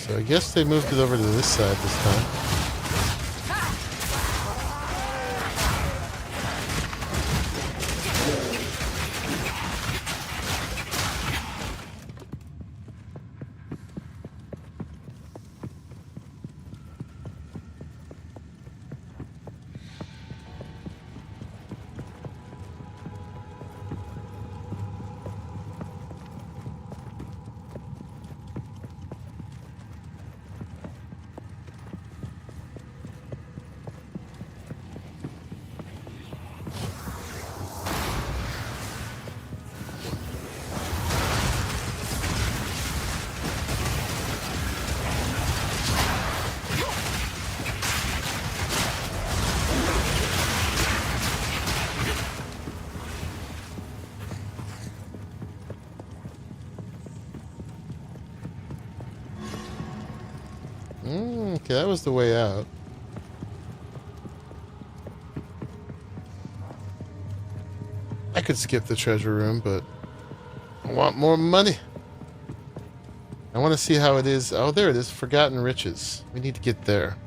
So I guess they moved it over to this side this time. Okay, that was the way out. I could skip the treasure room, but I want more money. I want to see how it is. Oh, there it is. Forgotten Riches. We need to get there.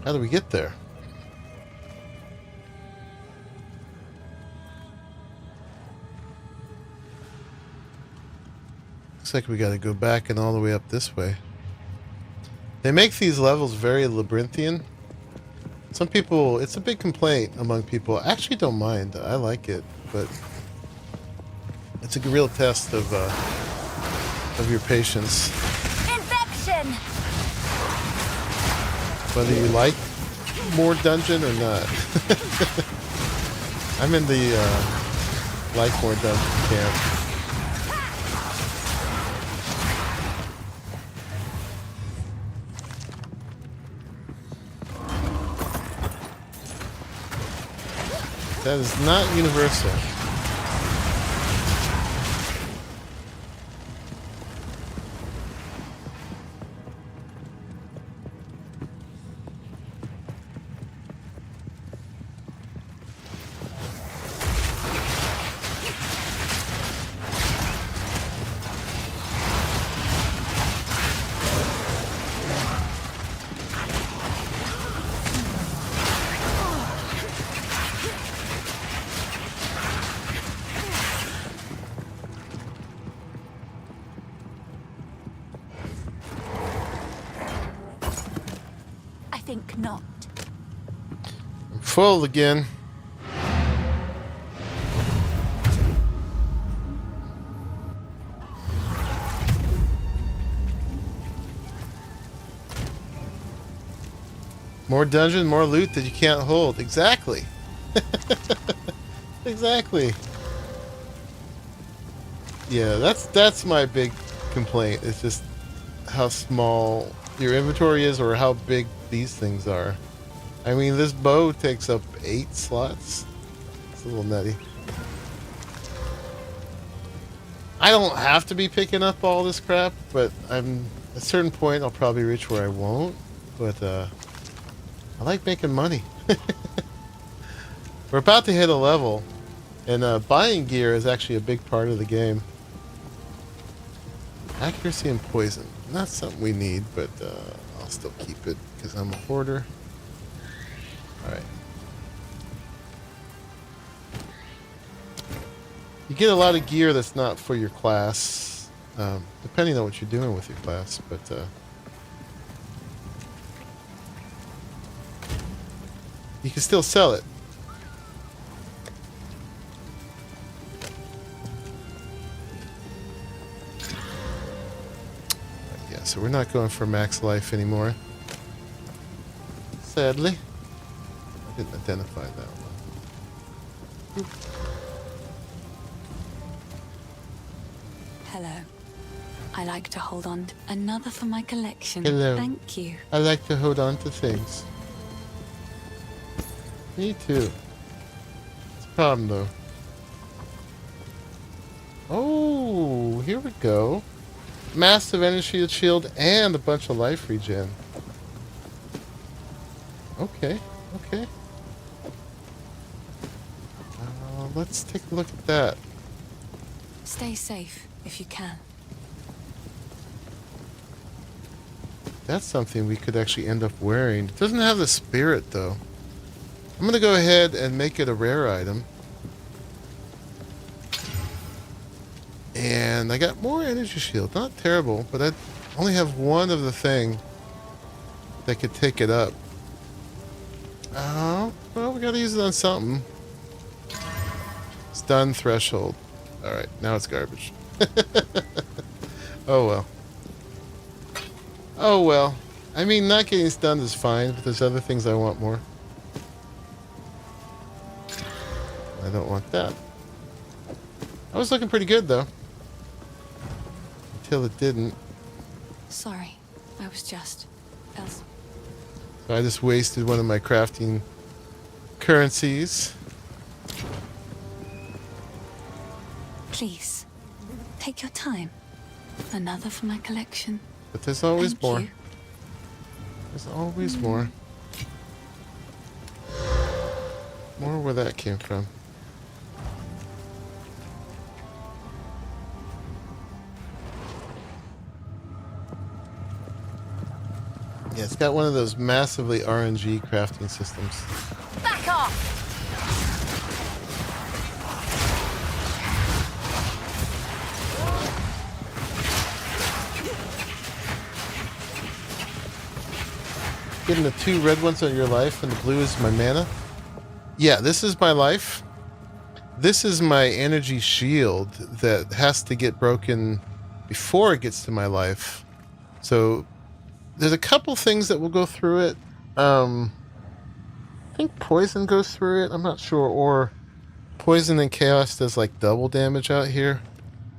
How do we get there? Looks like we got to go back and all the way up this way. They make these levels very labyrinthian. Some people, it's a big complaint among people. I actually don't mind. I like it, but it's a real test of your patience. Infection! Whether you like more dungeon or not. I'm in the like more dungeon camp. That is not universal. Think not. I'm full again. More dungeon, more loot that you can't hold. Exactly. Exactly. Yeah, that's my big complaint. It's just how small your inventory is or how big these things are. I mean, this bow takes up 8 slots. It's a little nutty. I don't have to be picking up all this crap, but at a certain point I'll probably reach where I won't. But I like making money. We're about to hit a level, and buying gear is actually a big part of the game. Accuracy and poison. Not something we need, but I'll still keep it because I'm a hoarder. Alright. You get a lot of gear that's not for your class, depending on what you're doing with your class, but you can still sell it. So we're not going for max life anymore. Sadly. I didn't identify that one. Hello. I like to hold on to another for my collection. Hello. Thank you. I like to hold on to things. Me too. It's a problem though. Oh, here we go. massive energy shield and a bunch of life regen. Okay, okay. Let's take a look at that. Stay safe if you can. That's something we could actually end up wearing. It doesn't have the spirit, though. I'm going to go ahead and make it a rare item. And I got more energy shield. Not terrible, but I only have one of the thing that could take it up. Oh, well, we got to use it on something. Stun threshold. Alright, now it's garbage. Oh well. Oh well. I mean, not getting stunned is fine, but there's other things I want more. I don't want that. I was looking pretty good, though. Until it didn't. Sorry, I was just... else. So I just wasted one of my crafting currencies. Please, take your time. Another for my collection. But there's always Thank more. you. There's always more. More where that came from. Yeah, it's got one of those massively RNG crafting systems. Back off! Getting the 2 red ones on your life and the blue is my mana. Yeah, this is my life. This is my energy shield that has to get broken before it gets to my life. So there's a couple things that will go through it. I think poison goes through it. I'm not sure. Or poison and chaos does like double damage out here.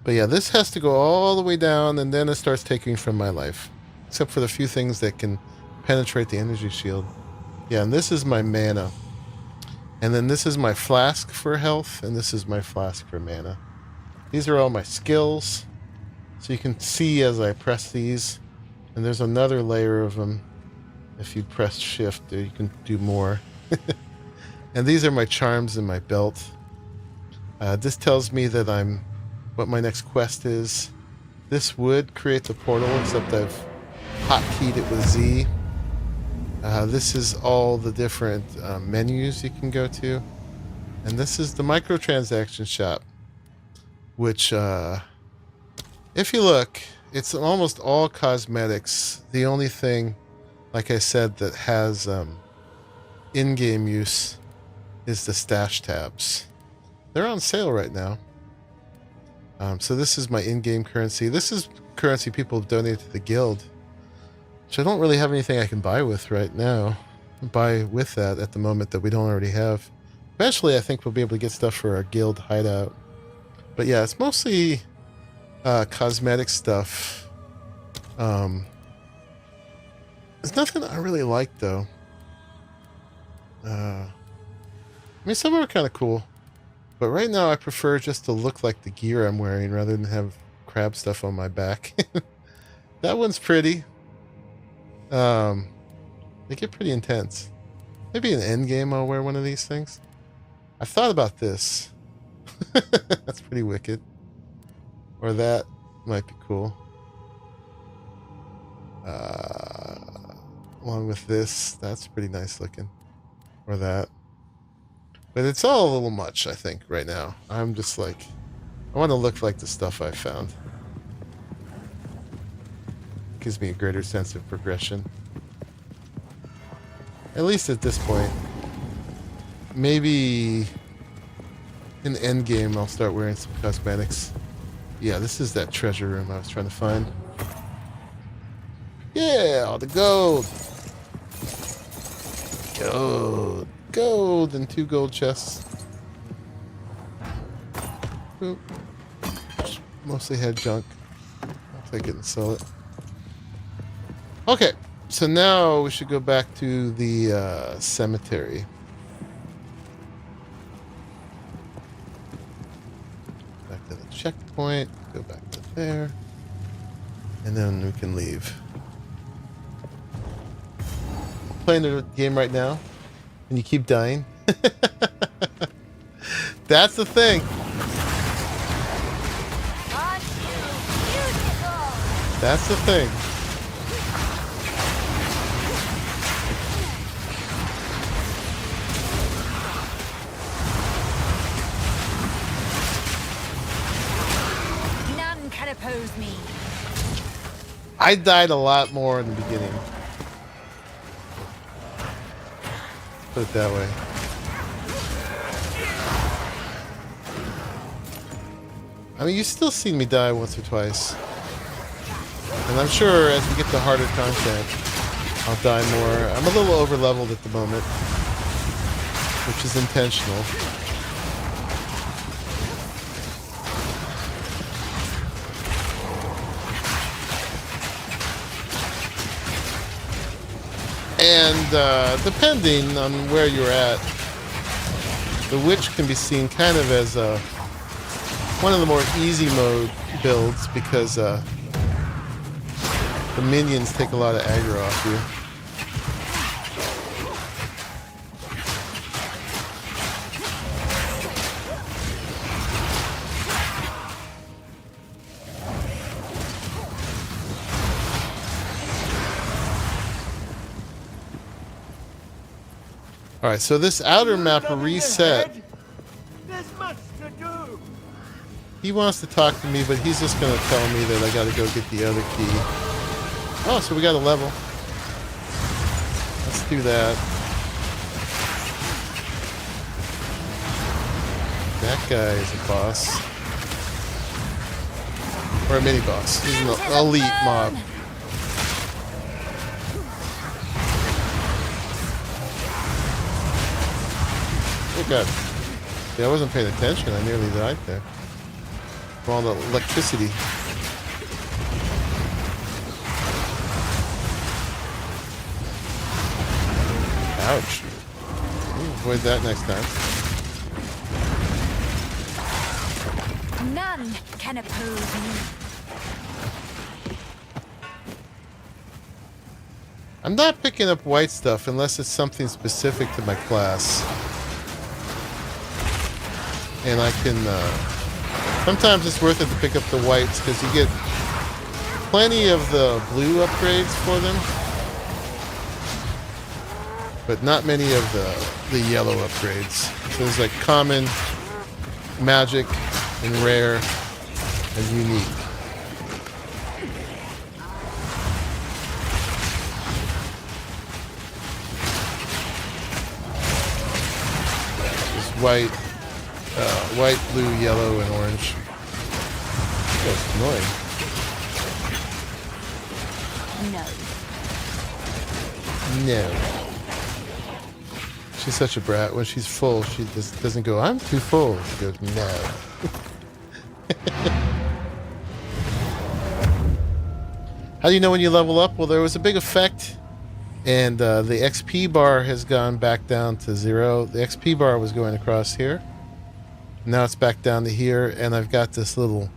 But yeah, this has to go all the way down and then it starts taking from my life. Except for the few things that can penetrate the energy shield. Yeah, and this is my mana. And then this is my flask for health, and this is my flask for mana. These are all my skills. So you can see as I press these. And there's another layer of them. If you press shift, you can do more. And these are my charms in my belt. This tells me that what my next quest is. This would create the portal, except I've hotkeyed it with Z. This is all the different menus you can go to. And this is the microtransaction shop. Which, if you look, it's almost all cosmetics. The only thing, like I said, that has in-game use is the stash tabs. They're on sale right now. So this is my in-game currency. This is currency people have donated to the guild. Which I don't really have anything I can buy with right now. Buy with that at the moment that we don't already have. Eventually, I think we'll be able to get stuff for our guild hideout. But yeah, it's mostly cosmetic stuff. There's nothing I really like, though. I mean, some of them are kind of cool. But right now, I prefer just to look like the gear I'm wearing rather than have crab stuff on my back. That one's pretty. They get pretty intense. Maybe in endgame I'll wear one of these things. I've thought about this. That's pretty wicked. Or that might be cool. Along with this, that's pretty nice looking. Or that. But it's all a little much, I think, right now. I'm just like, I want to look like the stuff I found. Gives me a greater sense of progression. At least at this point. Maybe in the end game I'll start wearing some cosmetics. Yeah, this is that treasure room I was trying to find. Yeah, all the gold. Gold. Gold and 2 gold chests. Oop. Mostly had junk. I'll take it and sell it. Okay, so now we should go back to the cemetery. Back to the checkpoint. Go back to there. And then we can leave. Playing the game right now, and you keep dying. That's the thing. That's the thing. None can oppose me. I died a lot more in the beginning. Put it that way. I mean, you still see me die once or twice. And I'm sure as we get to harder content, I'll die more. I'm a little over leveled at the moment, which is intentional. And depending on where you're at, the Witch can be seen kind of as one of the more easy mode builds because the minions take a lot of aggro off you. Alright, so this outer map reset. There's much to do. He wants to talk to me, but he's just going to tell me that I got to go get the other key. Oh, so we got a level. Let's do that. That guy is a boss. Or a mini boss. He's an elite mob. Oh god. Yeah, I wasn't paying attention. I nearly died there. From all the electricity. Ouch. We'll avoid that next time. None can oppose me. I'm not picking up white stuff unless it's something specific to my class. And I can, sometimes it's worth it to pick up the whites because you get plenty of the blue upgrades for them. But not many of the yellow upgrades. So there's like common, magic, and rare, and unique. There's white, white, blue, yellow, and orange. That's annoying. No. No. She's such a brat. When she's full, she just doesn't go, I'm too full. She goes, no. How do you know when you level up? Well, there was a big effect, and the XP bar has gone back down to 0. The XP bar was going across here. Now it's back down to here, and I've got this little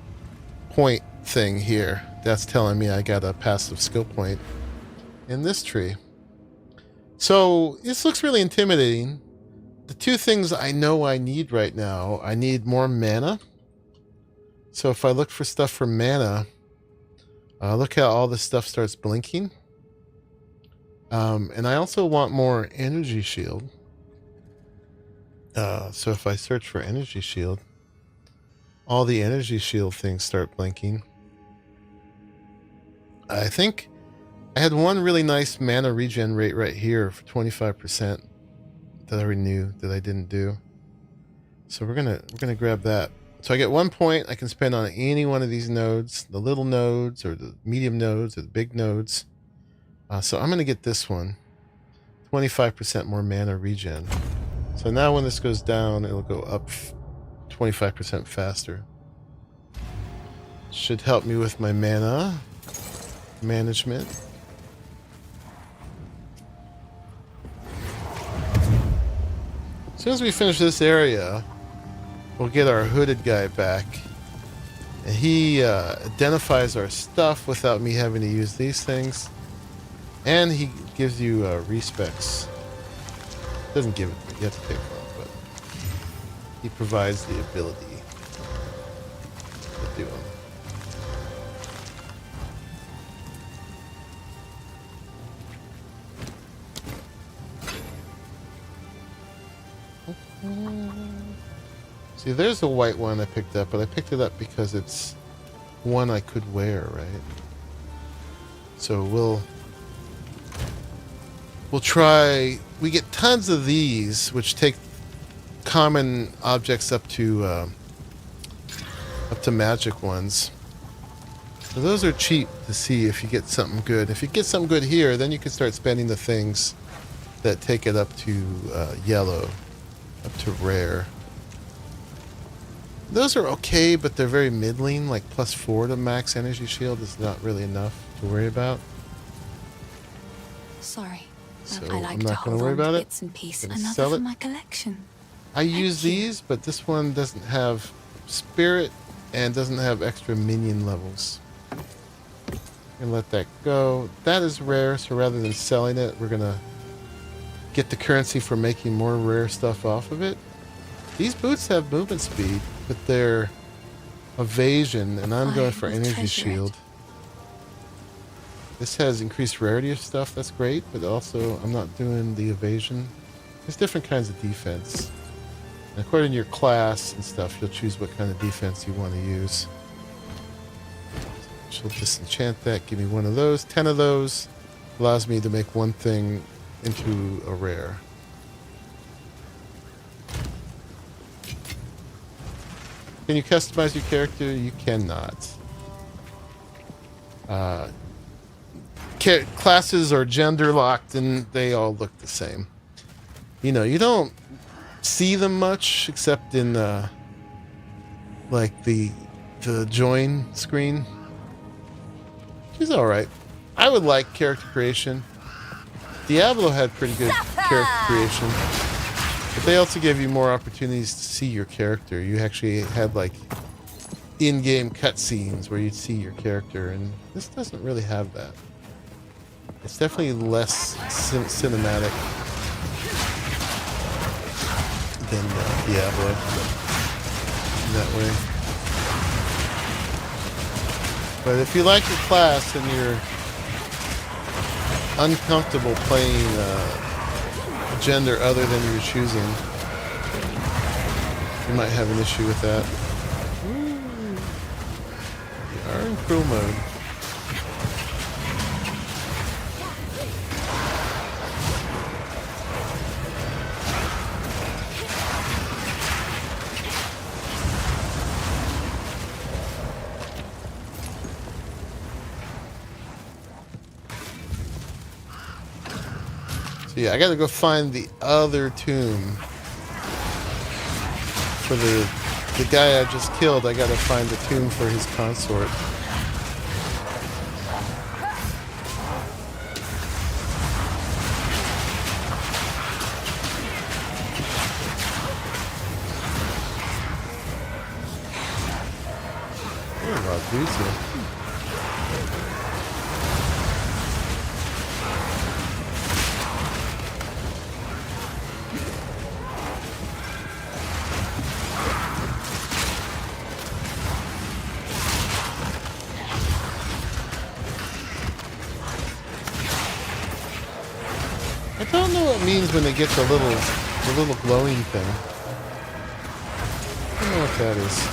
point thing here. That's telling me I got a passive skill point in this tree. So this looks really intimidating. The two things I know I need right now, I need more mana. So if I look for stuff for mana, look how all this stuff starts blinking. And I also want more energy shield. So if I search for energy shield, all the energy shield things start blinking. I think I had one really nice mana regen rate right here for 25% that I renewed that I didn't do. So we're gonna grab that. So I get 1 point I can spend on any one of these nodes, the little nodes or the medium nodes or the big nodes. So I'm gonna get this one, 25% more mana regen. So now when this goes down, it'll go up 25% faster. Should help me with my mana management. As soon as we finish this area, we'll get our hooded guy back. And he identifies our stuff without me having to use these things. And he gives you respecs. Doesn't give it, you have to pay for it, but he provides the ability to do them. See, there's a white one I picked up, but I picked it up because it's one I could wear, right? So we'll try. We get tons of these, which take common objects up to magic ones. So those are cheap to see if you get something good. If you get something good here, then you can start spending the things that take it up to yellow, up to rare. Those are okay, but they're very middling. Like +4 to max energy shield is not really enough to worry about. Sorry. So I like I'm to not going hold to worry on to about it. bits and pieces. Gonna Another sell for it. my collection. I use Thank you. these, but this one doesn't have spirit and doesn't have extra minion levels. And let that go. That is rare, so rather than selling it, we're gonna get the currency for making more rare stuff off of it. These boots have movement speed, but they're evasion, and I'm going for will energy treasure it. shield. This has increased rarity of stuff, that's great, but also I'm not doing the evasion. There's different kinds of defense. And according to your class and stuff, you'll choose what kind of defense you want to use. She'll disenchant that, give me one of those. 10 of those allows me to make one thing into a rare. Can you customize your character? You cannot. Classes are gender locked and they all look the same. You know, you don't see them much except in like the join screen. She's alright. I would like character creation. Diablo had pretty good character creation. But they also gave you more opportunities to see your character. You actually had like in-game cutscenes where you'd see your character, and this doesn't really have that. It's definitely less cinematic than Diablo in that way. But if you like your class and you're uncomfortable playing gender other than you're choosing, you might have an issue with that. You are in cruel mode. So yeah, I gotta go find the other tomb. For the guy I just killed, I gotta find the tomb for his consort. There are a lot of dudes here. I don't know what it means when they get the little glowing thing. I don't know what that is.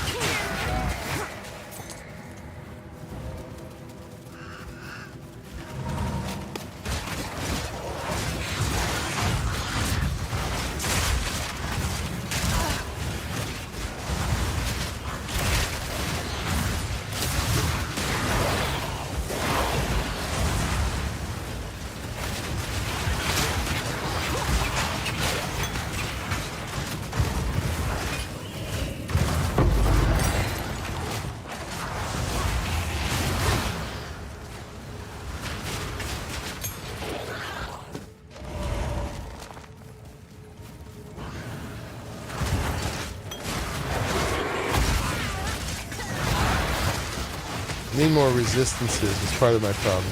Need more resistances is part of my problem.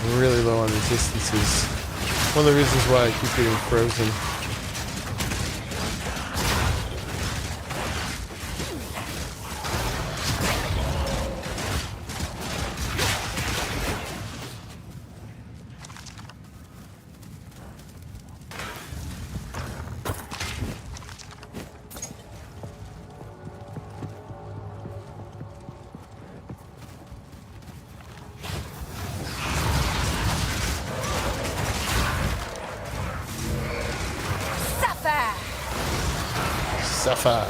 I'm really low on resistances. One of the reasons why I keep getting frozen. Suffer.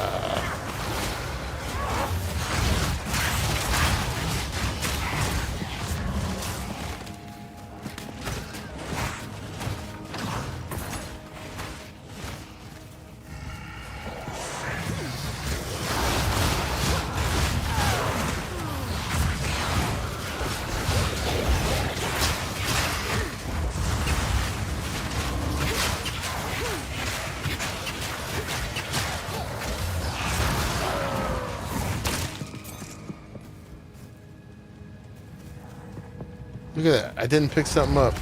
Look at that. I didn't pick something up.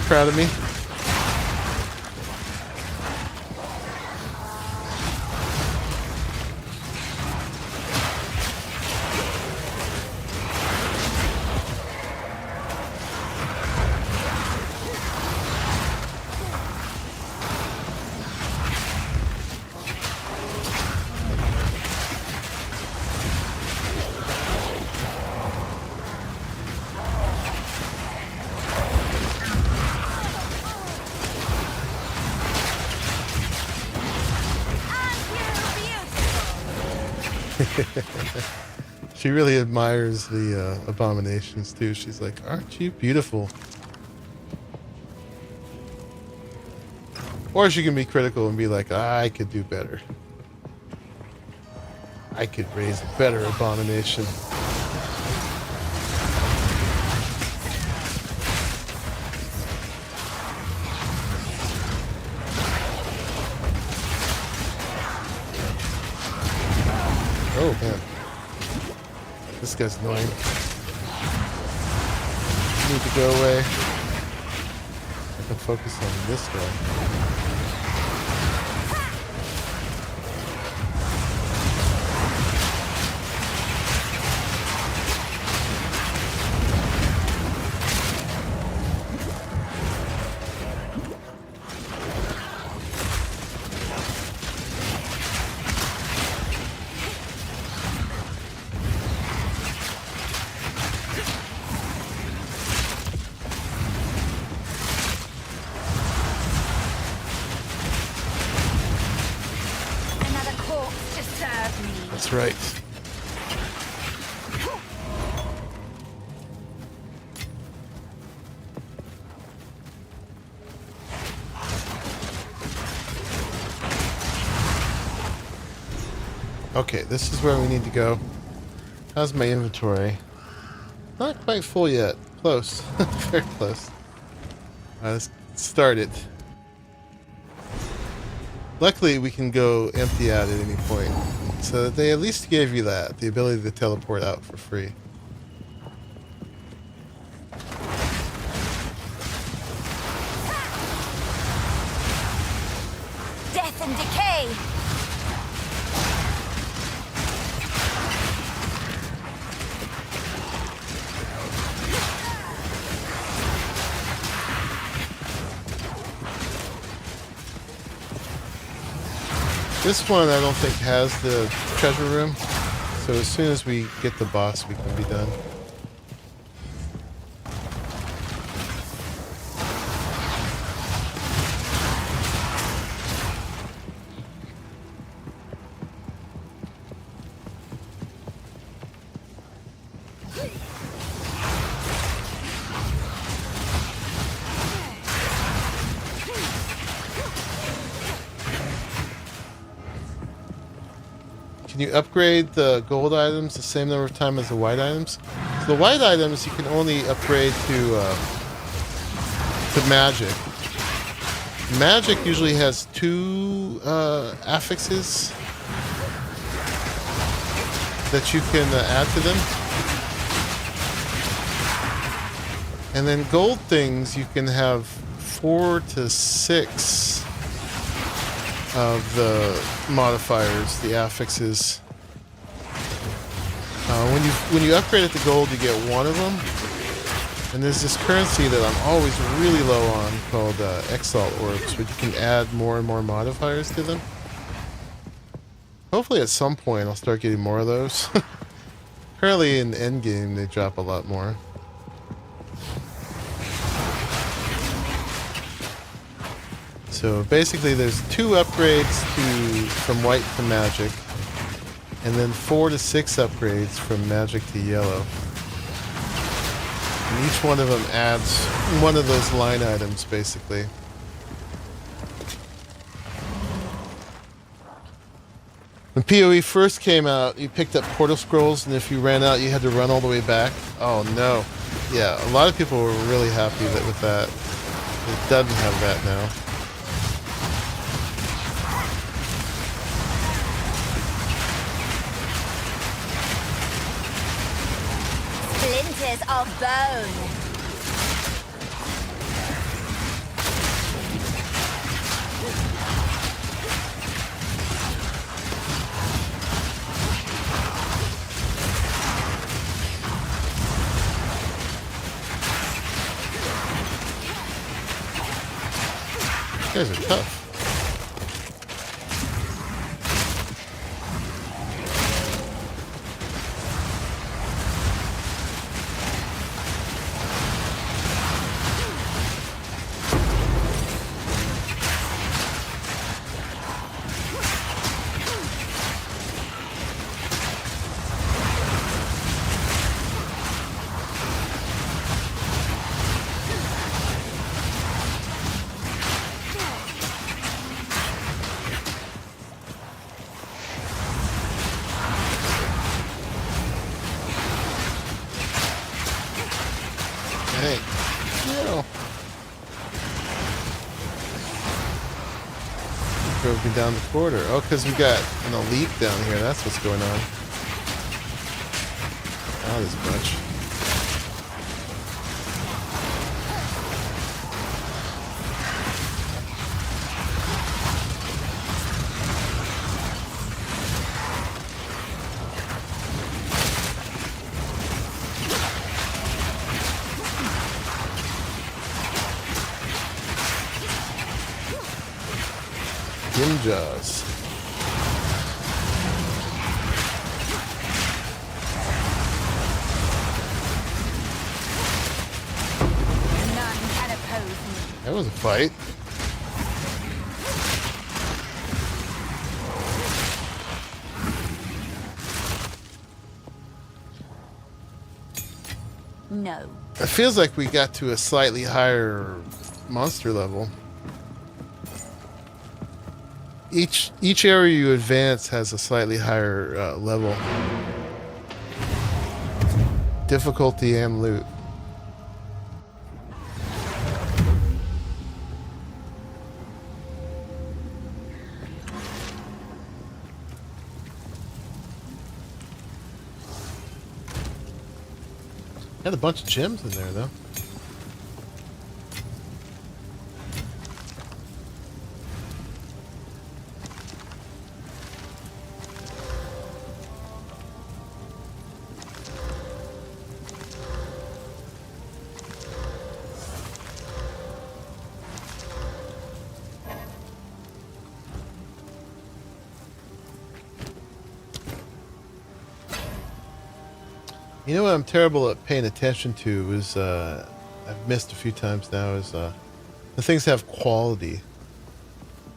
Proud of me? She really admires the abominations too. She's like, aren't you beautiful? Or she can be critical and be like, I could do better. I could raise a better abomination. Oh man, this guy's annoying. Need to go away. I can focus on this guy. That's right. Okay, this is where we need to go. How's my inventory? Not quite full yet. Close. Very close. Let's start it. Luckily, we can go empty out at any point. So they at least gave you that, the ability to teleport out for free. Death and decay! This one I don't think has the treasure room, so as soon as we get the boss we can be done. Can you upgrade the gold items the same number of time as the white items? So the white items you can only upgrade to magic. Magic usually has 2 affixes. that you can add to them. And then gold things, you can have 4 to 6 of the modifiers, the affixes. When you upgrade it to gold, you get 1 of them. And there's this currency that I'm always really low on called Exile orbs, but you can add more and more modifiers to them. Hopefully at some point I'll start getting more of those. Currently in the end game they drop a lot more. So basically there's 2 upgrades from white to magic, and then 4 to 6 upgrades from magic to yellow. And each one of them adds one of those line items basically. When PoE first came out, you picked up portal scrolls, and if you ran out, you had to run all the way back. Oh no. Yeah, a lot of people were really happy with that. It doesn't have that now. Splinters of bone. You guys are tough. Hey, no. Drove me down the corridor. Oh, because we got an elite down here. That's what's going on. Not as much. Ninjas. None can oppose me. That was a fight. No. It feels like we got to a slightly higher monster level. Each area you advance has a slightly higher level. Difficulty and loot. Had a bunch of gems in there though. You know what I'm terrible at paying attention to is, I've missed a few times now, is the things have quality.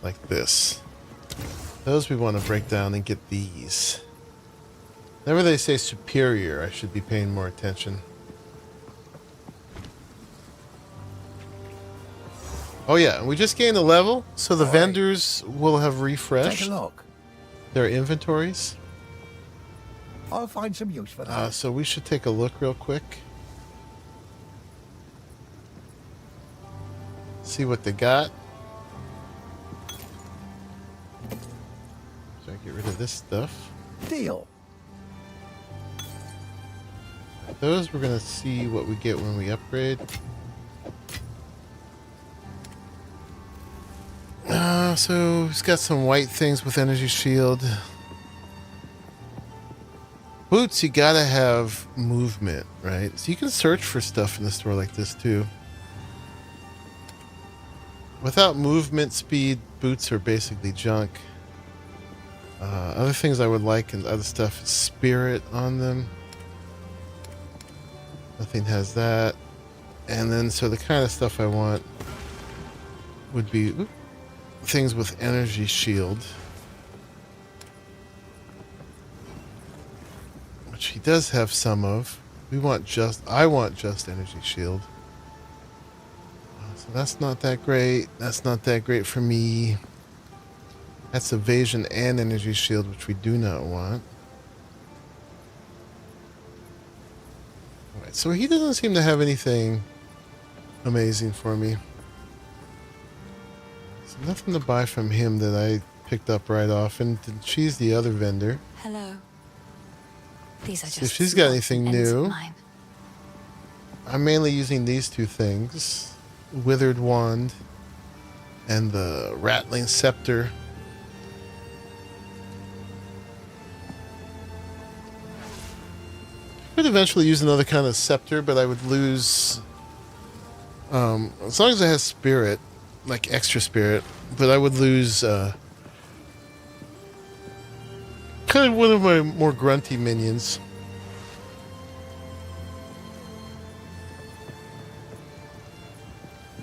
Like this. Those we want to break down and get these. Whenever they say superior, I should be paying more attention. Oh yeah, and we just gained a level, so the vendors will have refreshed Take a look. their inventories. I'll find some use for that. So we should take a look real quick. See what they got. So I get rid of this stuff. Deal. Those we're gonna see what we get when we upgrade. So he's got some white things with energy shield. Boots, you gotta have movement, right? So you can search for stuff in the store like this too. Without movement speed, boots are basically junk. Other things I would like and other stuff is spirit on them. Nothing has that. And then so the kind of stuff I want would be things with energy shield. Which he does have some of. I want just energy shield. So that's not that great. That's not that great for me. That's evasion and energy shield, which we do not want. Alright, so he doesn't seem to have anything amazing for me. So nothing to buy from him that I picked up right off. And she's the other vendor. Hello. These are just If she's got slots anything and ends of new. mine. I'm mainly using these two things. Withered Wand and the Rattling Scepter. Could eventually use another kind of scepter, but I would lose as long as it has spirit, like extra spirit, but I would lose kind of one of my more grunty minions.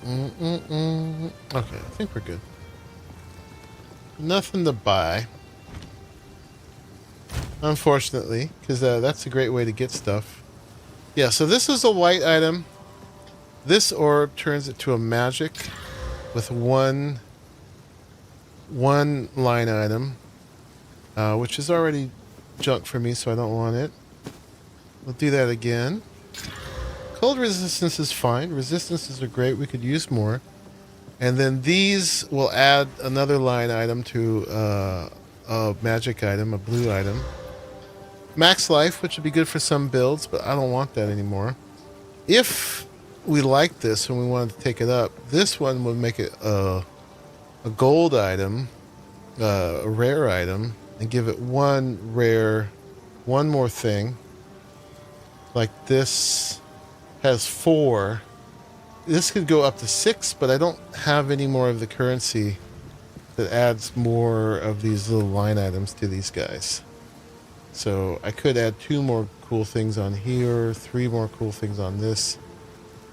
Okay, I think we're good. Nothing to buy. Unfortunately, because that's a great way to get stuff. Yeah, so this is a white item. This orb turns it to a magic with one line item, which is already junk for me, so I don't want it. We'll do that again. Cold resistance is fine. Resistances are great. We could use more. And then these will add another line item to a magic item, a blue item. Max life, which would be good for some builds, but I don't want that anymore. If we like this and we wanted to take it up, this one would make it a gold item, a rare item, and give it one more thing. Like this has 4. This could go up to 6, but I don't have any more of the currency that adds more of these little line items to these guys. So I could add 2 more cool things on here, 3 more cool things on this.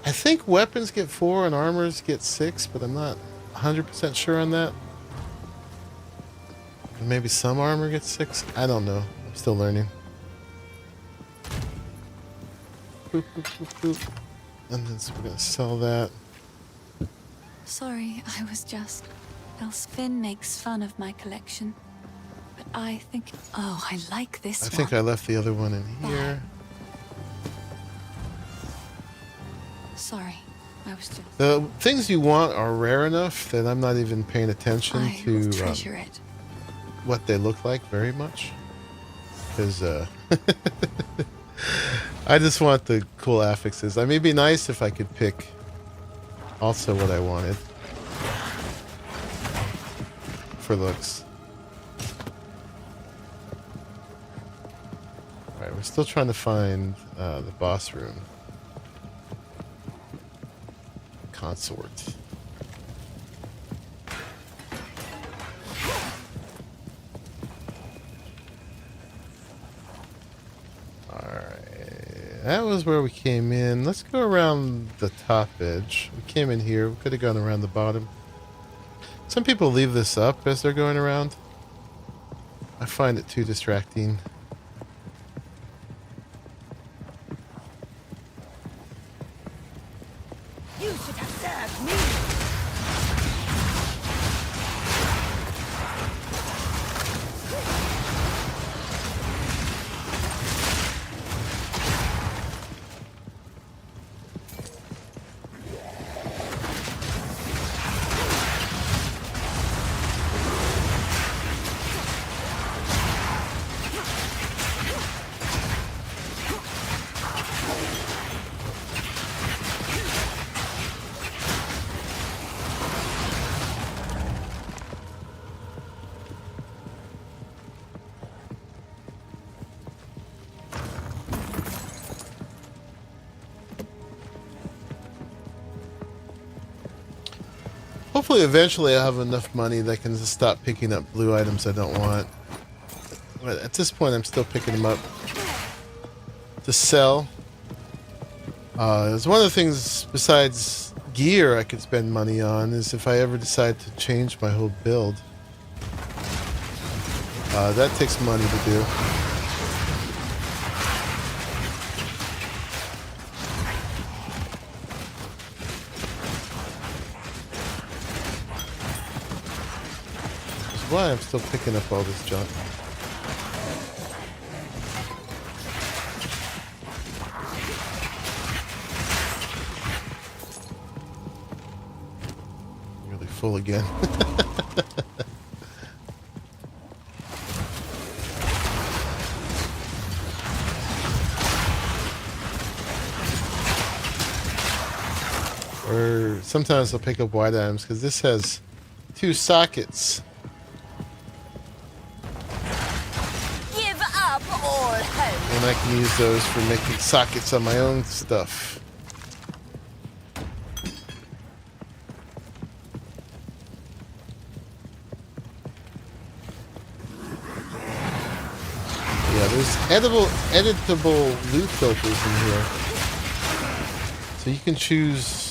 I think weapons get 4 and armors get 6, but I'm not 100% sure on that. Maybe some armor gets 6. I don't know. I'm still learning. Boop, boop, boop, boop. And then so we're going to sell that. Sorry, I was just... Else Finn makes fun of my collection. But I think... Oh, I like this one. I think I left the other one in here. Sorry, I was just... The things you want are rare enough that I'm not even paying attention I to will treasure it. what they look like very much. Because I just want the cool affixes. I mean, it'd be nice if I could pick also what I wanted for looks. Alright, we're still trying to find the boss room. Consort. That was where we came in. Let's go around the top edge. We came in here. We could have gone around the bottom. Some people leave this up as they're going around. I find it too distracting. You should have served me. hopefully eventually I'll have enough money that I can just stop picking up blue items I don't want. But at this point, I'm still picking them up to sell. It's one of the things besides gear I could spend money on is if I ever decide to change my whole build. That takes money to do. Which is why I'm still picking up all this junk. Really full again. Or sometimes I'll pick up white items because this has 2 sockets. Give up all hope. And I can use those for making sockets on my own stuff. Yeah, there's editable loot filters in here. So you can choose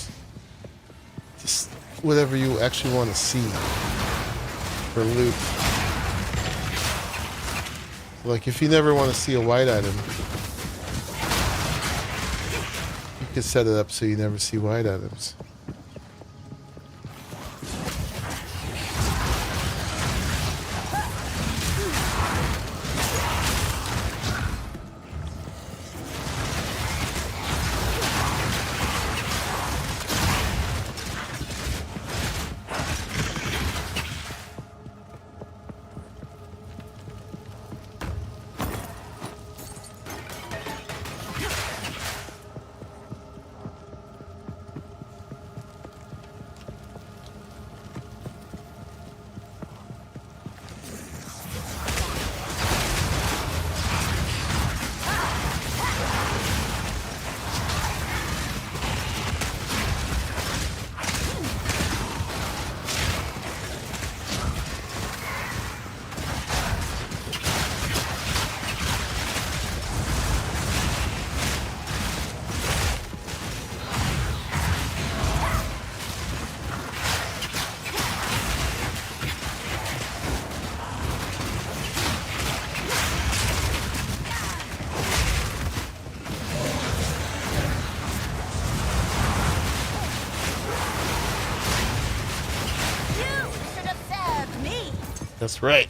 just whatever you actually want to see for loot. So like if you never want to see a white item, you can set it up so you never see white items. That's right.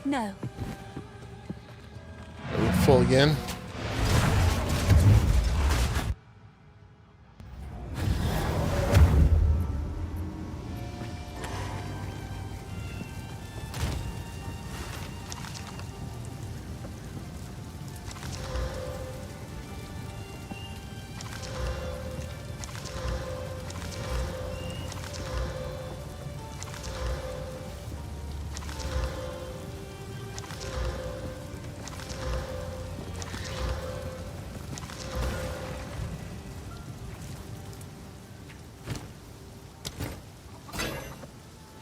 No. Are we full again?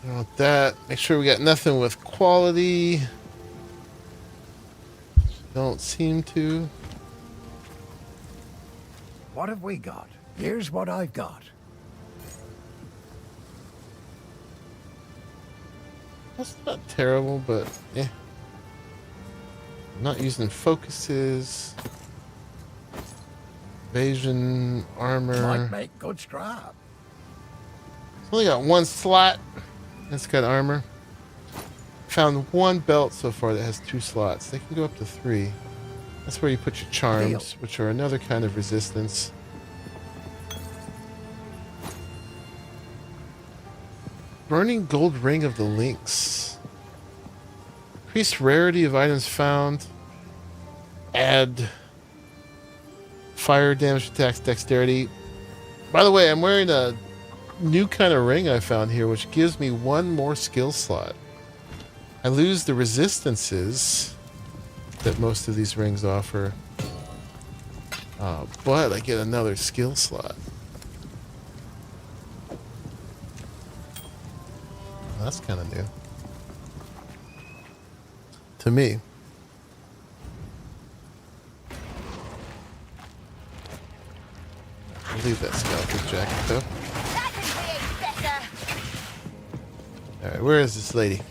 Want that. Make sure we got nothing with quality. Don't seem to. What have we got? Here's what I've got. That's not terrible, but yeah. I'm not using focuses. Evasion, armor. Might make good scrap. It's only got one slot. It's got armor. Found one belt so far that has 2 slots. They can go up to 3. That's where you put your charms, which are another kind of resistance. Burning gold ring of the Lynx. Increased rarity of items found. Add fire damage attacks dexterity. By the way, I'm wearing a new kind of ring I found here, which gives me 1 more skill slot. I lose the resistances that most of these rings offer, but I get another skill slot. That's kind of new to me. I'll leave that skeleton jacket though. Alright, where is this lady?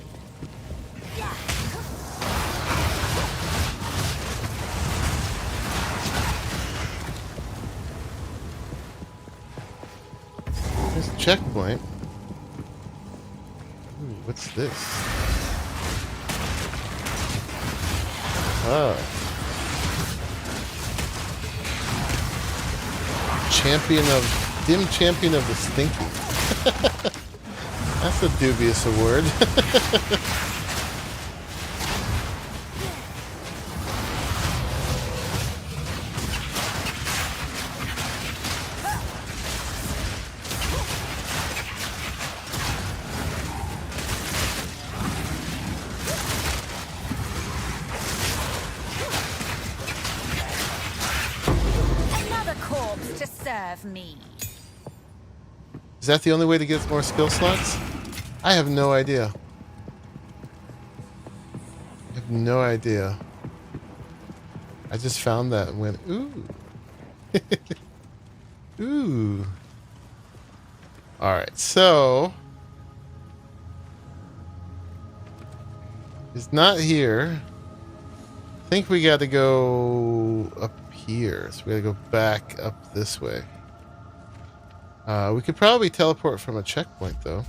There's a checkpoint. Ooh, what's this? Oh. Dim champion of the stinky. That's a dubious award. Another corpse to serve me. Is that the only way to get more skill slots? I have no idea. I have no idea. I just found that and went, ooh. Ooh. Alright, so it's not here. I think we got to go up here. So we got to go back up this way. We could probably teleport from a checkpoint, though.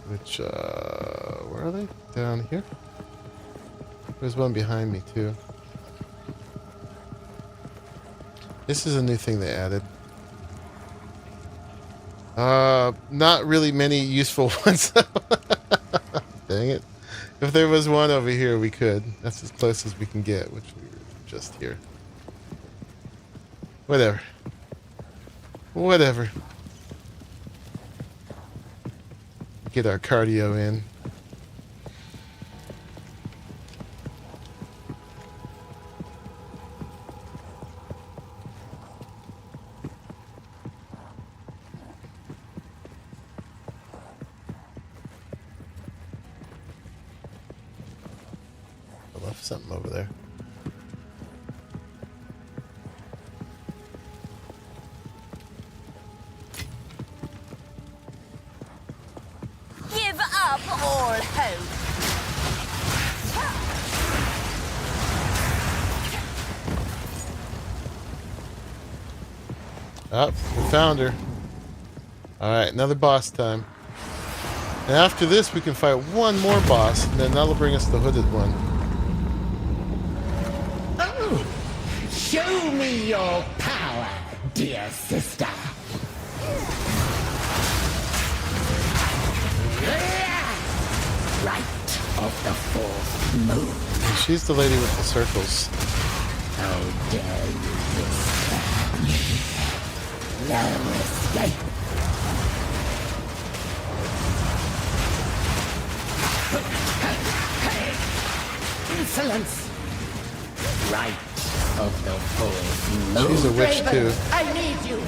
Which, where are they? Down here? There's one behind me, too. This is a new thing they added. Not really many useful ones. Dang it. If there was one over here, we could. That's as close as we can get, which we were just here. Whatever. Whatever. Get our cardio in. I left something over there. Give up all hope. Oh, we found her. Alright, another boss time. And after this, we can fight one more boss, and then that'll bring us the hooded one. Oh, show me your power, dear sister. Right of the fourth moon. And she's the lady with the circles. How dare you disturb me? No escape. Insolence! Right of the fourth moon. She's a witch too. I need you.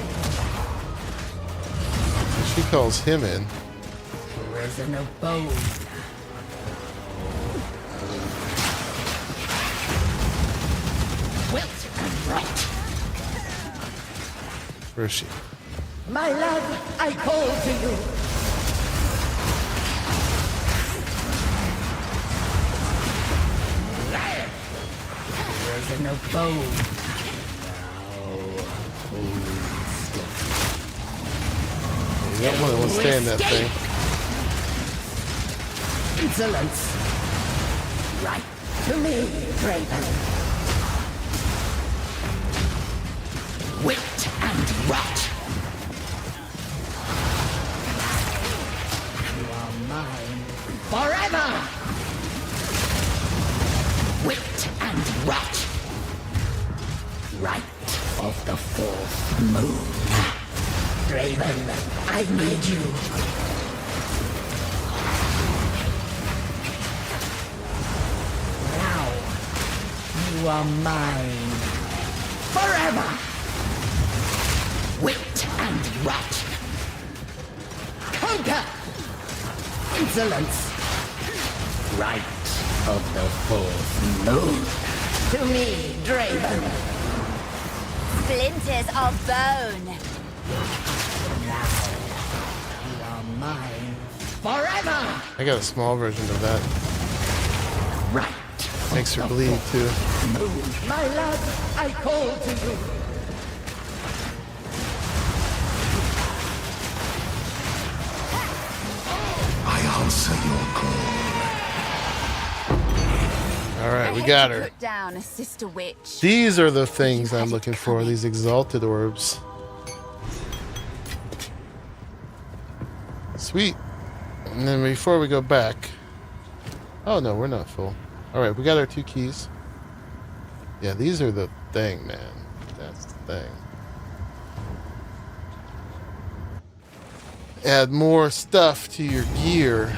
And she calls him in. Prisoner bone. Wilt and right. Where is she? My love, I call to you. There's no bone. You don't want to stay in that thing. Insolence. Right to me, Draven. Wit and rot. You are mine forever. Wit and rot. Right of the fourth moon. Draven, I need you. Now, you are mine. Forever! Wit and rot. Conquer! Insolence. Right of the fourth moon. To me, Draven. Splinters of bone. Now, you are mine. Forever! I got a small version of that. Right. Makes her bleed too. Moon, my love, I call to you. I answer your call. All right, I we hate got to her. Put down a sister witch. These are the things I'm looking for. These exalted orbs. Sweet. And then before we go back. Oh no, we're not full. All right, we got our 2 keys. Yeah, these are the thing, man. That's the thing. Add more stuff to your gear.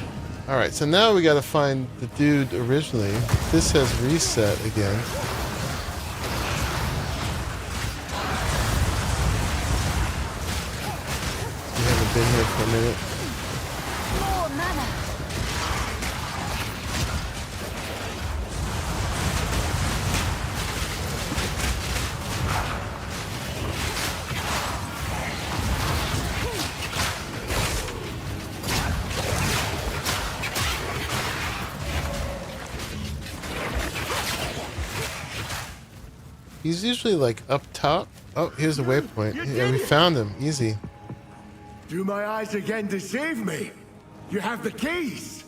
All right, so now we got to find the dude originally. This has reset again. We haven't been here for a minute. More mana. He's usually like up top. Oh, here's a waypoint. Yeah, we found him. Easy. Do my eyes again deceive me? You have the keys.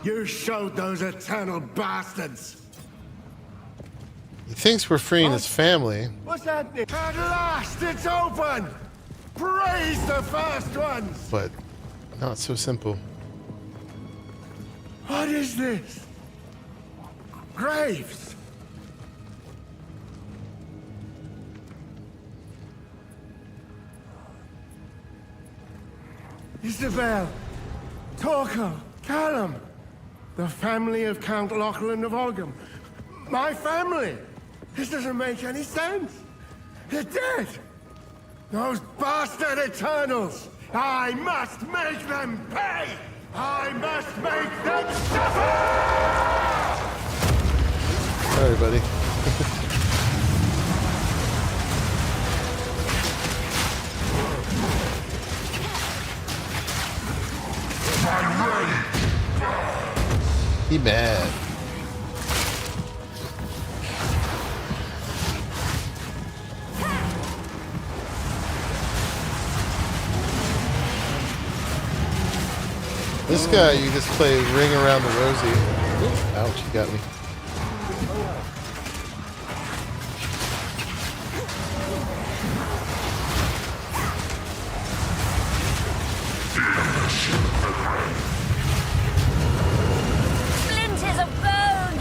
You showed those eternal bastards. He thinks we're freeing his family. What's happening? At last, it's open. Praise the first ones. But not so simple. What is this? Graves. Isabel, Torquil, Callum, the family of Count Lachlan of Ogham. My family! This doesn't make any sense. They're dead! Those bastard Eternals! I must make them pay! I must make them suffer! Sorry, buddy. He mad. This guy, you just play ring around the rosy. Ooh, ouch, he got me. Splinters of bone.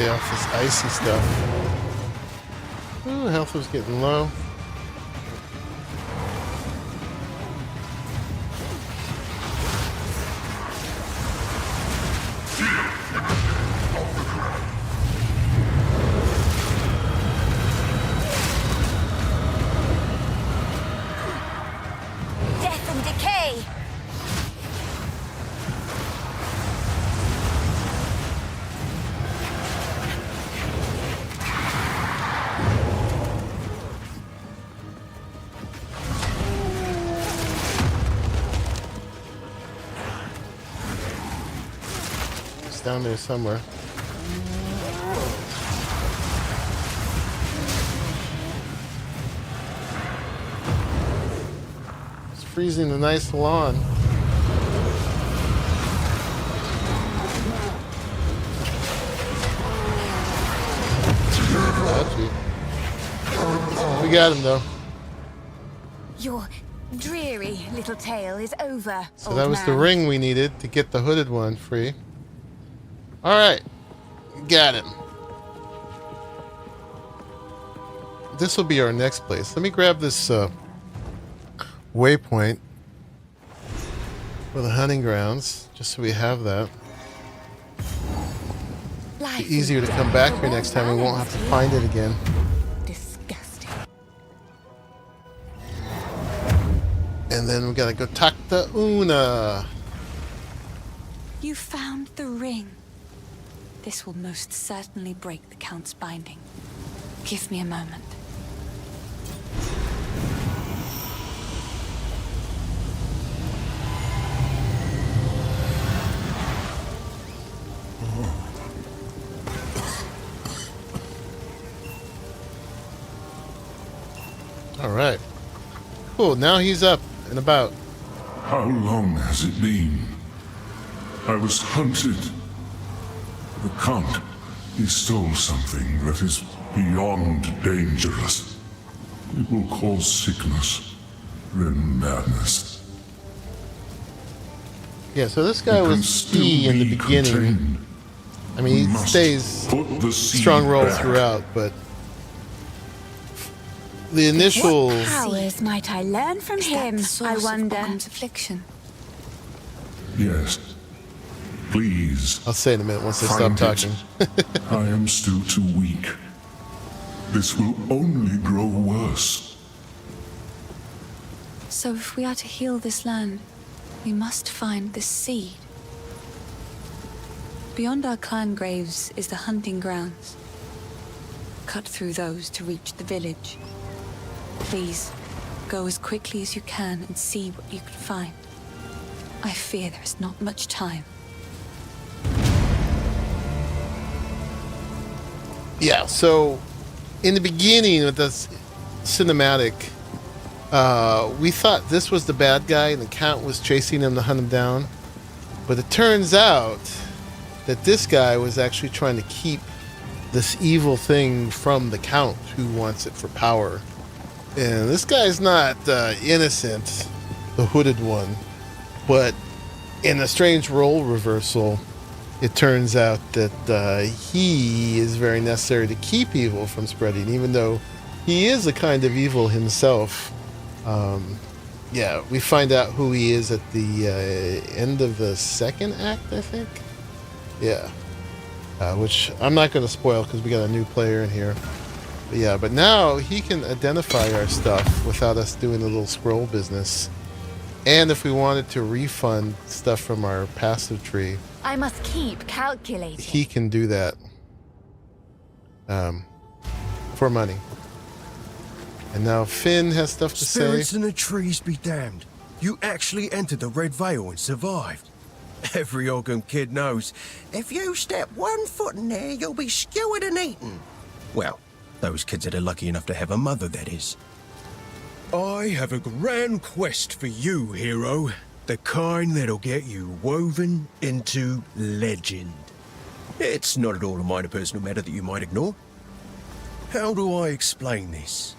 stay off this icy stuff. Ooh, health was getting low. Death and decay. It's down there somewhere. It's freezing the nice lawn. Gotcha. We got him though. Your dreary little tale is over. So that was the ring we needed to get the hooded one free. Alright. Got him. This will be our next place. Let me grab this waypoint for the hunting grounds, just so we have that. Be easier to come back here next time. We won't have to find it again. Disgusting. And then we gotta go talk to Una. You found the ring. This will most certainly break the Count's binding. Give me a moment. All right. Cool. Now he's up and about. How long has it been? I was hunted. The Count, he stole something that is beyond dangerous. It will cause sickness, then madness. Yeah, so this guy It can was still key in the be beginning. contained. I mean, he Must stays put the seed strong role back. throughout, but the initial... What powers might I learn from Is that him, the I source wonder? of Occam's affliction? Yes. Please. I'll say in a minute once I stop find talking. it. I am still too weak. This will only grow worse. So if we are to heal this land, we must find this seed. Beyond our clan graves is the hunting grounds. Cut through those to reach the village. Please, go as quickly as you can and see what you can find. I fear there is not much time. Yeah, so in the beginning with this cinematic, we thought this was the bad guy and the Count was chasing him to hunt him down. But it turns out that this guy was actually trying to keep this evil thing from the Count who wants it for power. And this guy's not innocent, the hooded one. But in a strange role reversal, it turns out that he is very necessary to keep evil from spreading, even though he is a kind of evil himself. Yeah, we find out who he is at the end of the second act, I think. Yeah. Which I'm not going to spoil because we got a new player in here. But yeah, but now he can identify our stuff without us doing a little scroll business. And if we wanted to refund stuff from our passive tree, I must keep calculating. he can do that for money. And now Finn has stuff to say. Spirits in the trees be damned. You actually entered the Red Veil and survived. Every Ogham kid knows, if you step 1 foot in there, you'll be skewered and eaten. Well, those kids that are lucky enough to have a mother, that is. I have a grand quest for you, hero. The kind that'll get you woven into legend. It's not at all a minor personal matter that you might ignore. How do I explain this?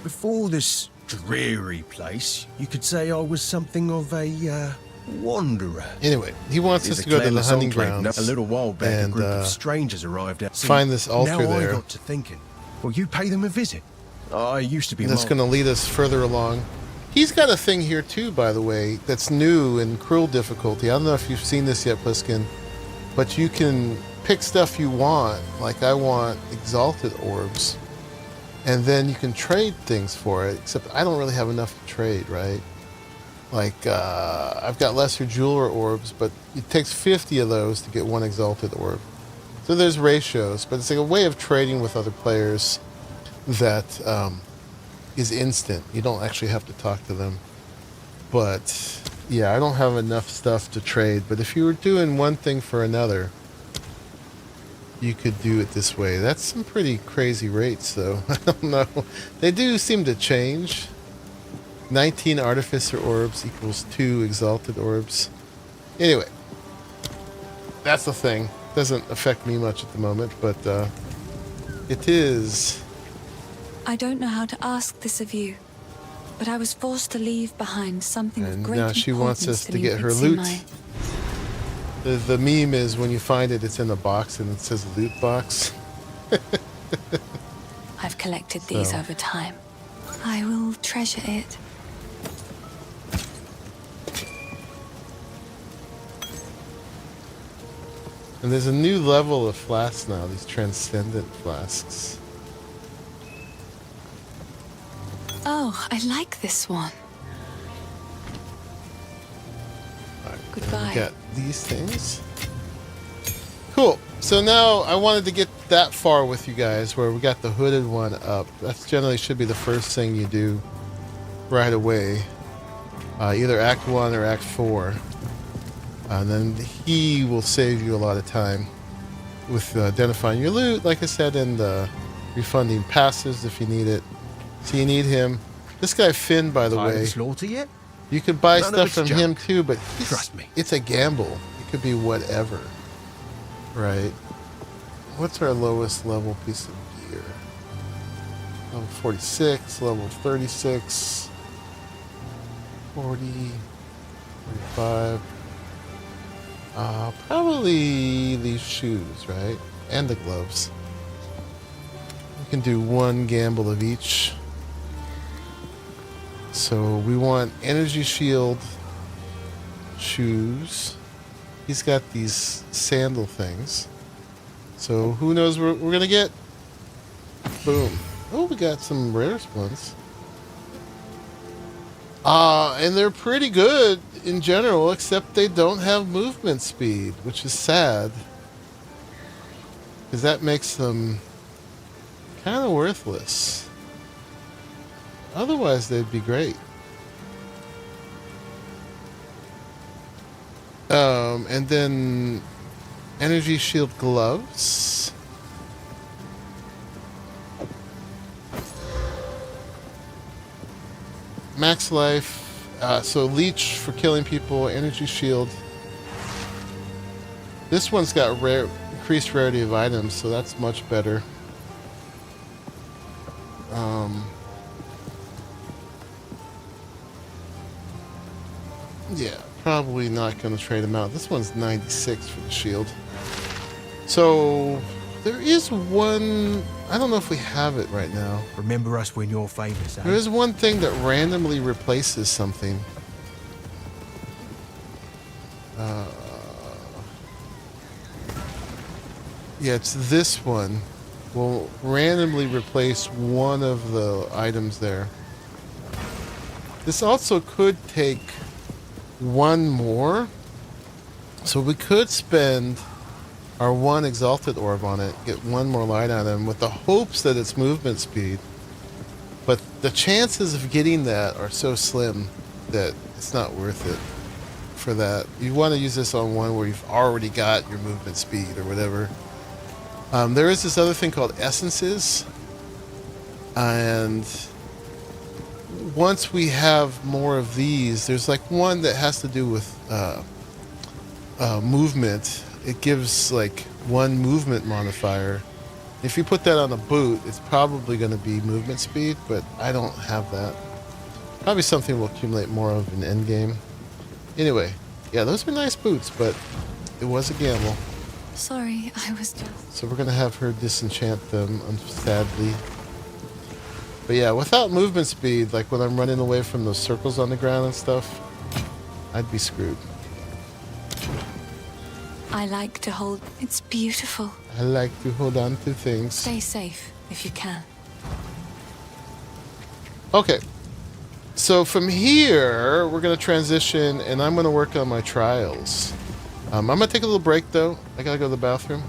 Before this dreary place, you could say I was something of a, Wanderer. Anyway, he wants us He's a to go to the careless hunting enclave. grounds. A little while back, and, a group of strangers arrived at. find this altar now there. I got to thinking. Well, you pay them a visit. I used to be. And that's going to lead us further along. He's got a thing here too, by the way, that's new in cruel difficulty. I don't know if you've seen this yet, Pliskin, but you can pick stuff you want. Like I want exalted orbs, and then you can trade things for it. Except I don't really have enough to trade, right? Like I've got lesser jeweler orbs, but it takes 50 of those to get one exalted orb. So there's ratios, but it's like a way of trading with other players that is instant. You don't actually have to talk to them. But yeah, I don't have enough stuff to trade. But if you were doing one thing for another, you could do it this way. That's some pretty crazy rates, though. I don't know. They do seem to change. 19 artificer orbs equals 2 exalted orbs. Anyway, that's the thing. Doesn't affect me much at the moment, but it is. I don't know how to ask this of you, but I was forced to leave behind something of And great now she wants importance us to me, get her Pixie loot. Mai. The meme is when you find it, it's in a box and it says loot box. I've collected these over time. I will treasure it. And there's a new level of flasks now, these transcendent flasks. Oh, I like this one. Right, Goodbye. we got these things. Cool. So now I wanted to get that far with you guys where we got the hooded one up. That's generally should be the first thing you do right away. Either Act 1 or Act 4. And then he will save you a lot of time with identifying your loot, like I said, and refunding passes if you need it. So you need him. This guy Finn, by the way, slaughter yet? you could buy None of stuff it's from junk. him too, but Trust me. it's a gamble. It could be whatever, right? What's our lowest level piece of gear? Level 46, level 36, 40, 45. Probably these shoes, right? And the gloves. We can do one gamble of each. So we want energy shield shoes. He's got these sandal things. So who knows what we're gonna get? Boom. Oh, we got some rare ones. And they're pretty good in general, except they don't have movement speed, which is sad. Because that makes them kind of worthless. Otherwise, they'd be great. And then energy shield gloves. Max life. So leech for killing people, energy shield. This one's got increased rarity of items, so that's much better. Yeah, probably not going to trade them out. This one's 96 for the shield. So there is one. I don't know if we have it right now. Remember us when you're famous, eh? There is one thing that randomly replaces something. Yeah, it's this one. Will randomly replace one of the items there. This also could take one more. So we could spend our one exalted orb on it, get one more light on him with the hopes that it's movement speed. But the chances of getting that are so slim that it's not worth it for that. You want to use this on one where you've already got your movement speed or whatever. There is this other thing called Essences. And once we have more of these, there's like one that has to do with movement. It gives like one movement modifier. If you put that on a boot, it's probably going to be movement speed, but I don't have that. Probably something we'll accumulate more of in endgame. Anyway, Yeah, those are nice boots, but it was a gamble. Sorry, I was just... So we're going to have her disenchant them, sadly. But yeah, without movement speed, like when I'm running away from those circles on the ground and stuff, I'd be screwed. I like to hold... It's beautiful. I like to hold on to things. Stay safe, if you can. Okay. So from here, we're going to transition, and I'm going to work on my trials. I'm going to take a little break, though. I got to go to the bathroom.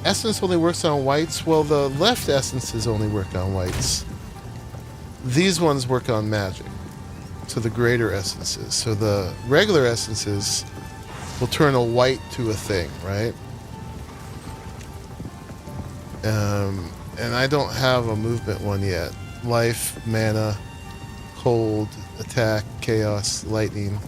Essence only works on whites. Well, the left essences only work on whites. These ones work on magic. So the greater essences. So the regular essences will turn a white to a thing, right? And I don't have a movement one yet. Life, mana, cold, attack, chaos, lightning.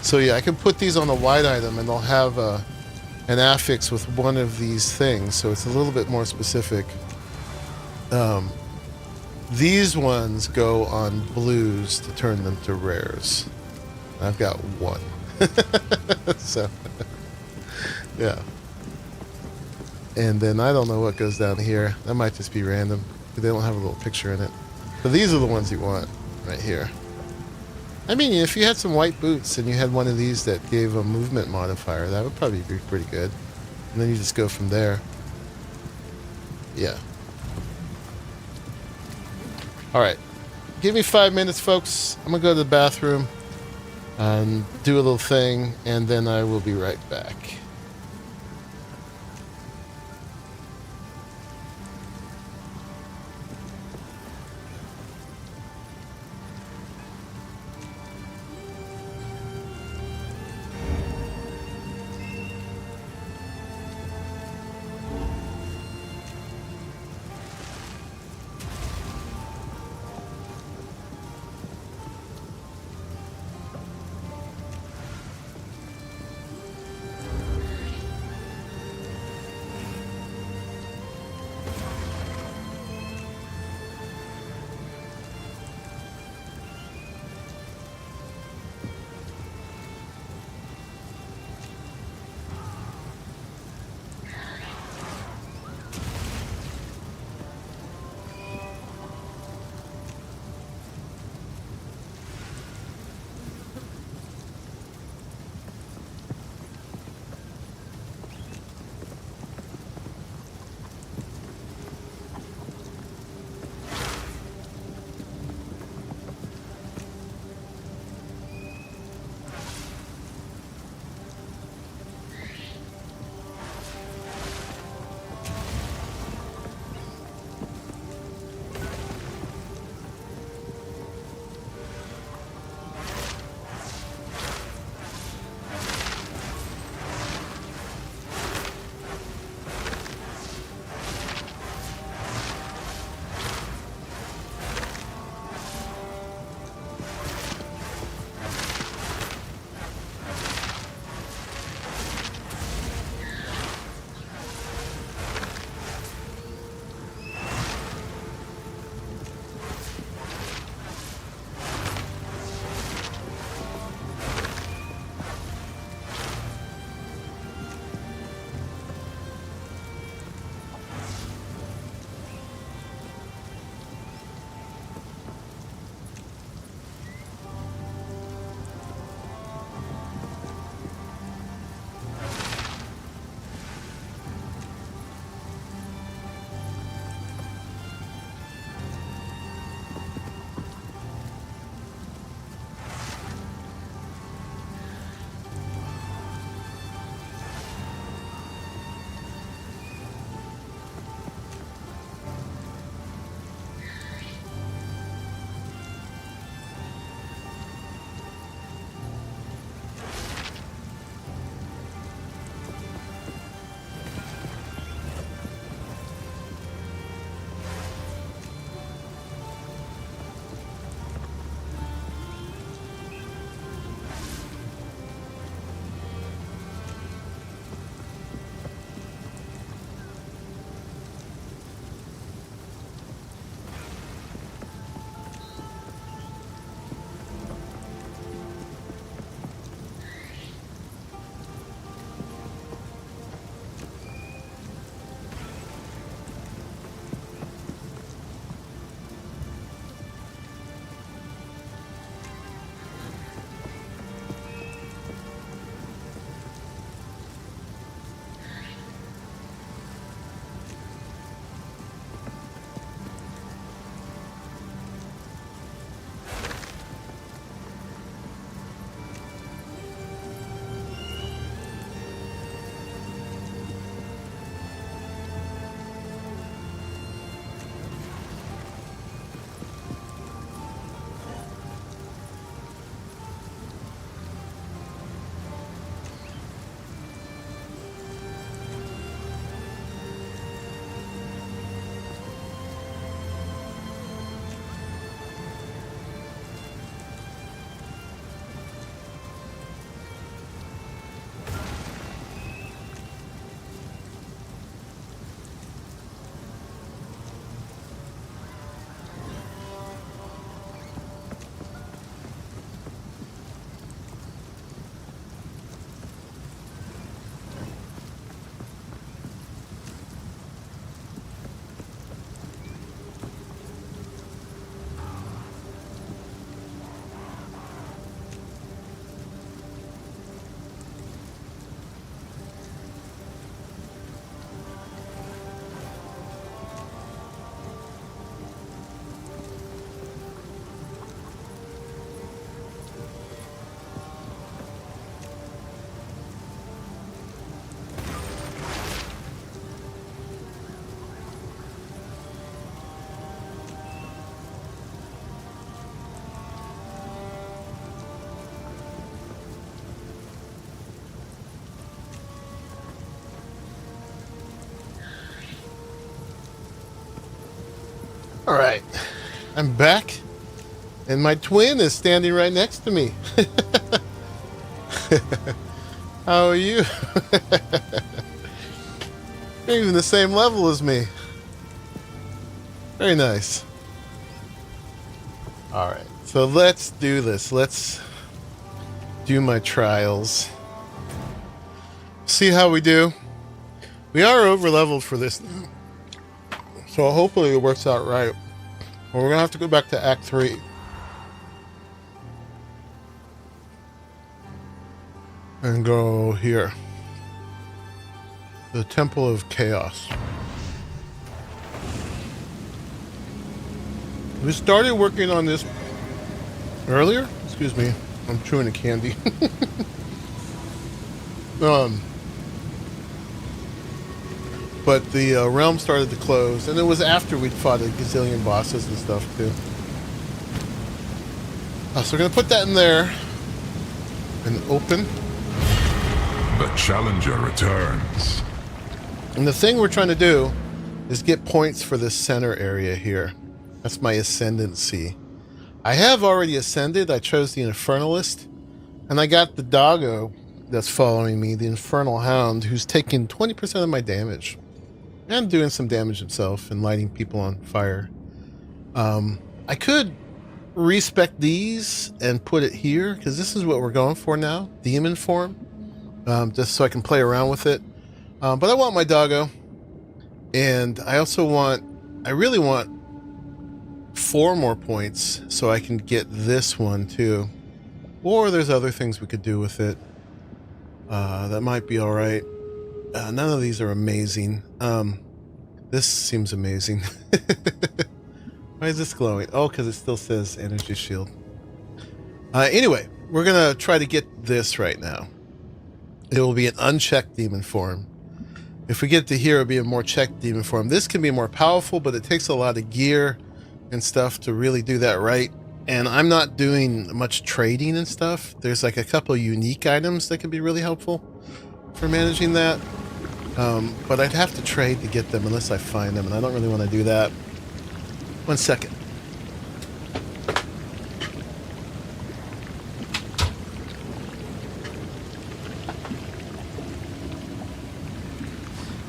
So yeah, I can put these on a white item and they'll have an affix with one of these things, so it's a little bit more specific. These ones go on blues to turn them to rares. I've got one. So, yeah. And then I don't know what goes down here. That might just be random. They don't have a little picture in it. But these are the ones you want right here. I mean, if you had some white boots and you had one of these that gave a movement modifier, that would probably be pretty good. And then you just go from there. Yeah. Alright. Give me 5 minutes, folks. I'm going to go to the bathroom and do a little thing, and then I will be right back. All right, I'm back, and my twin is standing right next to me. How are you? You're even the same level as me. Very nice. All right, so let's do this. Let's do my trials. See how we do. We are over leveled for this, so hopefully it works out right. Well, we're gonna have to go back to Act 3. And go here. The Temple of Chaos. We started working on this earlier. Excuse me, I'm chewing a candy. But the realm started to close, and it was after we'd fought a gazillion bosses and stuff too. So we're gonna put that in there and open. The challenger returns. And the thing we're trying to do is get points for this center area here. That's my ascendancy. I have already ascended. I chose the Infernalist, and I got the doggo that's following me, the Infernal Hound, who's taking 20% of my damage and doing some damage himself and lighting people on fire. I could respec these and put it here, because this is what we're going for now, demon form, just so I can play around with it. But I want my doggo, and I also want, I really want 4 more points so I can get this one too. Or there's other things we could do with it that might be all right. None of these are amazing. This seems amazing. Why is this glowing? Oh, because it still says energy shield. Anyway, we're gonna try to get this right now. It will be an unchecked demon form. If we get to here, it'll be a more checked demon form. This can be more powerful, but it takes a lot of gear and stuff to really do that right. And I'm not doing much trading and stuff. There's like a couple of unique items that can be really helpful for managing that. But I'd have to trade to get them unless I find them, and I don't really want to do that. 1 second.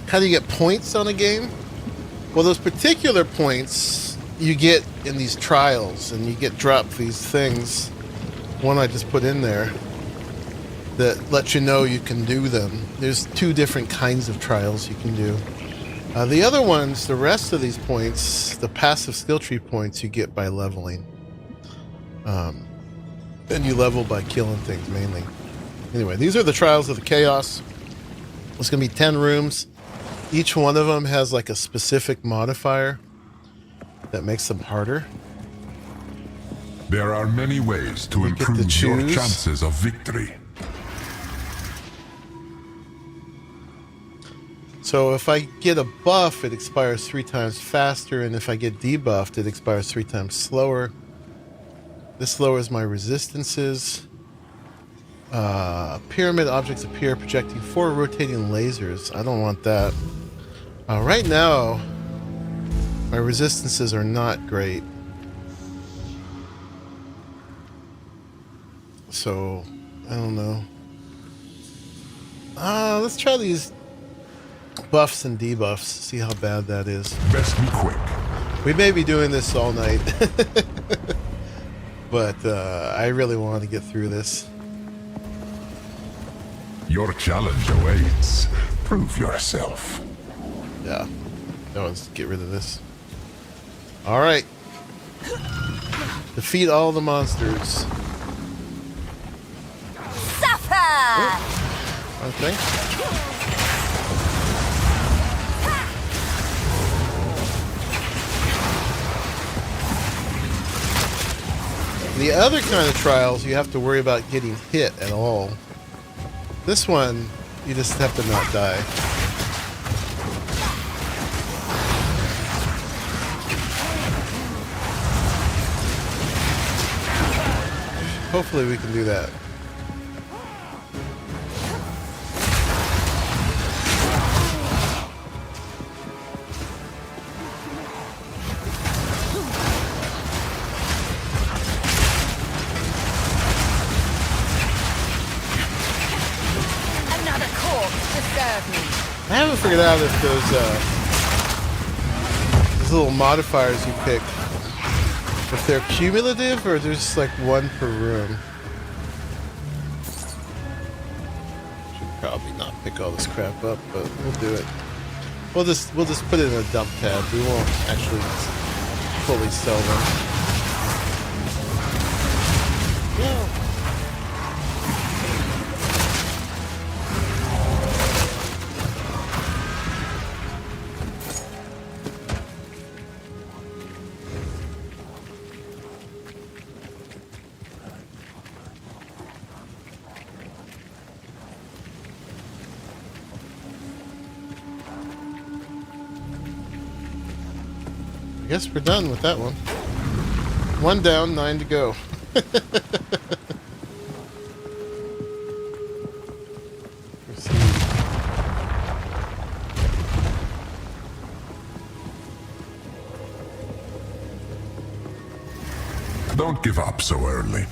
How do you get points on a game? Well, those particular points you get in these trials, and you get dropped these things. One I just put in there that lets you know you can do them. There's 2 different kinds of trials you can do. The other ones, the rest of these points, the passive skill tree points, you get by leveling. And you level by killing things mainly. Anyway, these are the trials of the chaos. There's going to be 10 rooms. Each one of them has like a specific modifier that makes them harder. There are many ways to improve your chances of victory. So if I get a buff, it expires 3 times faster, and if I get debuffed, it expires 3 times slower. This lowers my resistances. Pyramid objects appear projecting 4 rotating lasers. I don't want that. Right now, my resistances are not great. So, I don't know. Let's try these buffs and debuffs, see how bad that is. Best be quick. We may be doing this all night. But I really want to get through this. Your challenge awaits. Prove yourself. Yeah. No, let's get rid of this. Alright. Defeat all the monsters. Suffer! Okay. The other kind of trials, you have to worry about getting hit at all. This one, you just have to not die. Hopefully we can do that. I haven't figured out if those little modifiers you picked, if they're cumulative or there's just like one per room. Should probably not pick all this crap up, but we'll do it. We'll just put it in a dump tab. We won't actually fully sell them. Yeah. I guess we're done with that one. One down, 9 to go. Don't give up so early.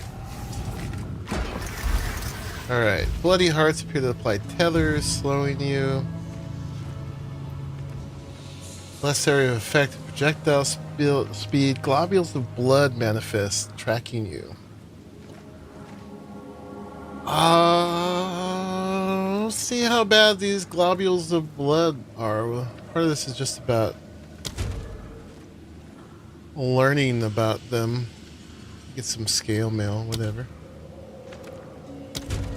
Alright, bloody hearts appear to apply tethers, slowing you. Less area of effect, projectile speed, globules of blood manifest, tracking you. Let's see how bad these globules of blood are. Part of this is just about learning about them. Get some scale mail, whatever.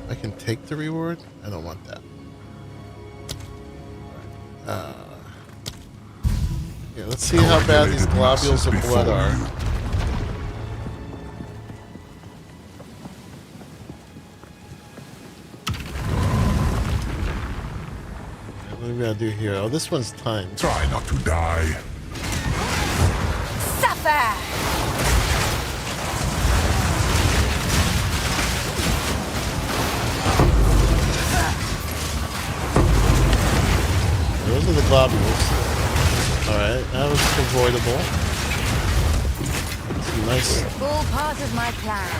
I can take the reward? I don't want that. Yeah, let's see how bad these globules of blood are. What do we gotta do here? Oh, this one's timed. Try not to die. Suffer! Those are the globules. Alright, that was avoidable. Some nice. All part of my plan.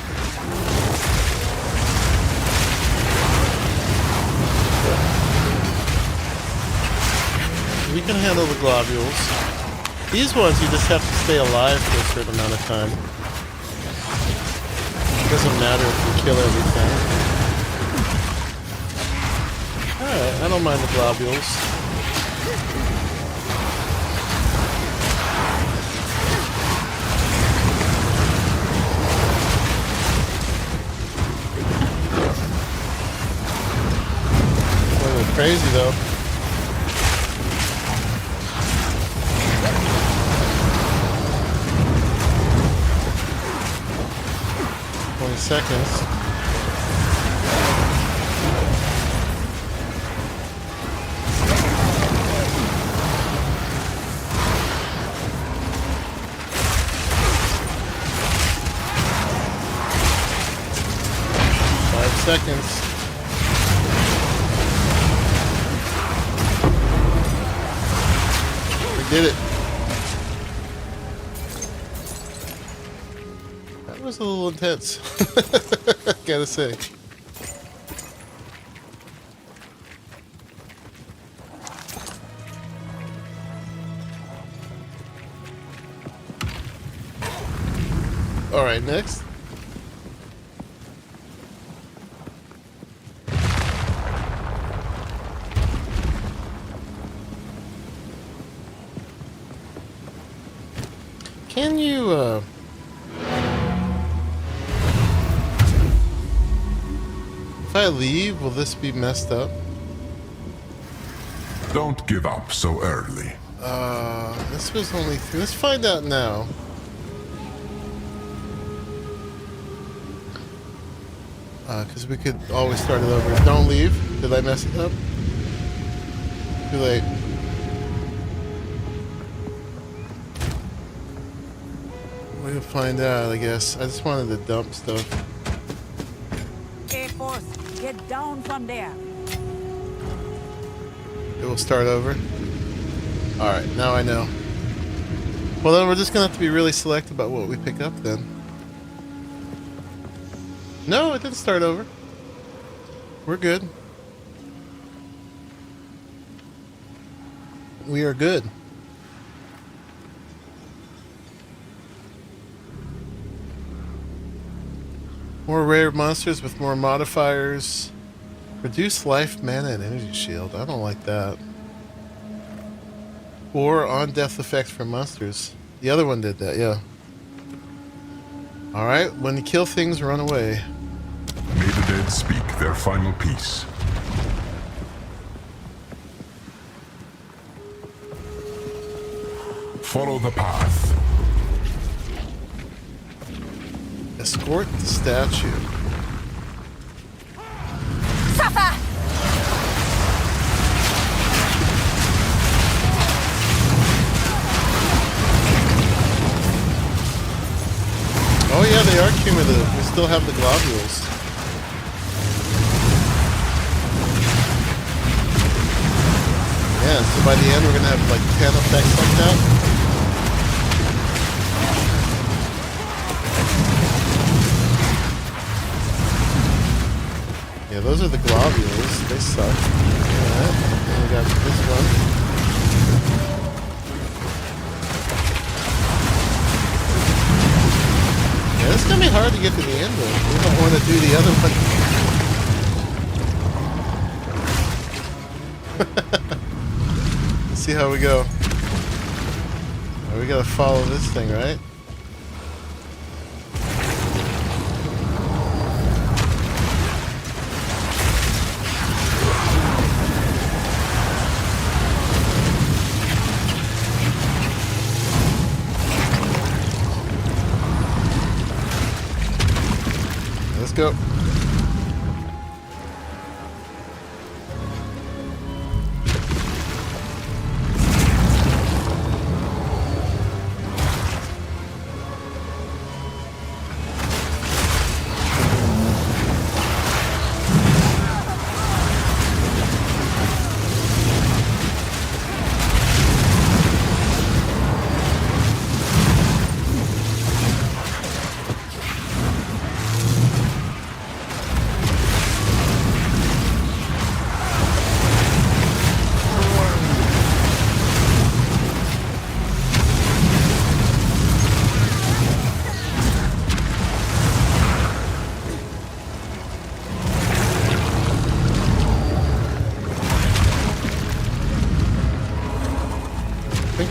We can handle the globules. These ones you just have to stay alive for a certain amount of time. It doesn't matter if you kill everything. Alright, I don't mind the globules. Crazy though. Seconds. Seconds. We did it. That was a little intense. Gotta say. All right, next. Can you, if I leave, will this be messed up? Don't give up so early. This was only 3. Let's find out now. Because we could always start it over. Don't leave. Did I mess it up? Too late. We'll find out, I guess. I just wanted to dump stuff. A-Force, get down from there. It will start over. Alright, now I know. Well, then we're just going to have to be really select about what we pick up then. No, it didn't start over. We're good. we are good. More rare monsters with more modifiers. Reduce life, mana, and energy shield. I don't like that. Or on-death effects for monsters. The other one did that, yeah. Alright, when you kill things, run away. May the dead speak their final piece. Follow the path. Escort the statue. Suffer! Oh yeah, they are cumulative. We still have the globules. Yeah, so by the end we're gonna have like 10 effects like that. Yeah, those are the globules. They suck. Alright, then we got this one. Yeah, this is gonna be hard to get to the end of. We don't want to do the other one. Let's see how we go. Oh, we gotta follow this thing, right? Let's go.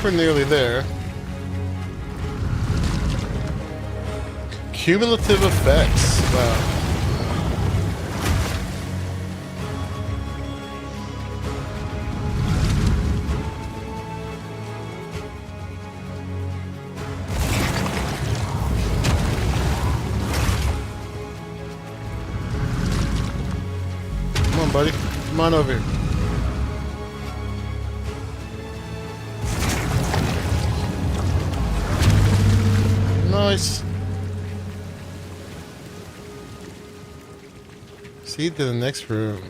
We're nearly there. Cumulative effects. Wow. Come on, buddy. Come on over here. Nice. See to the next room.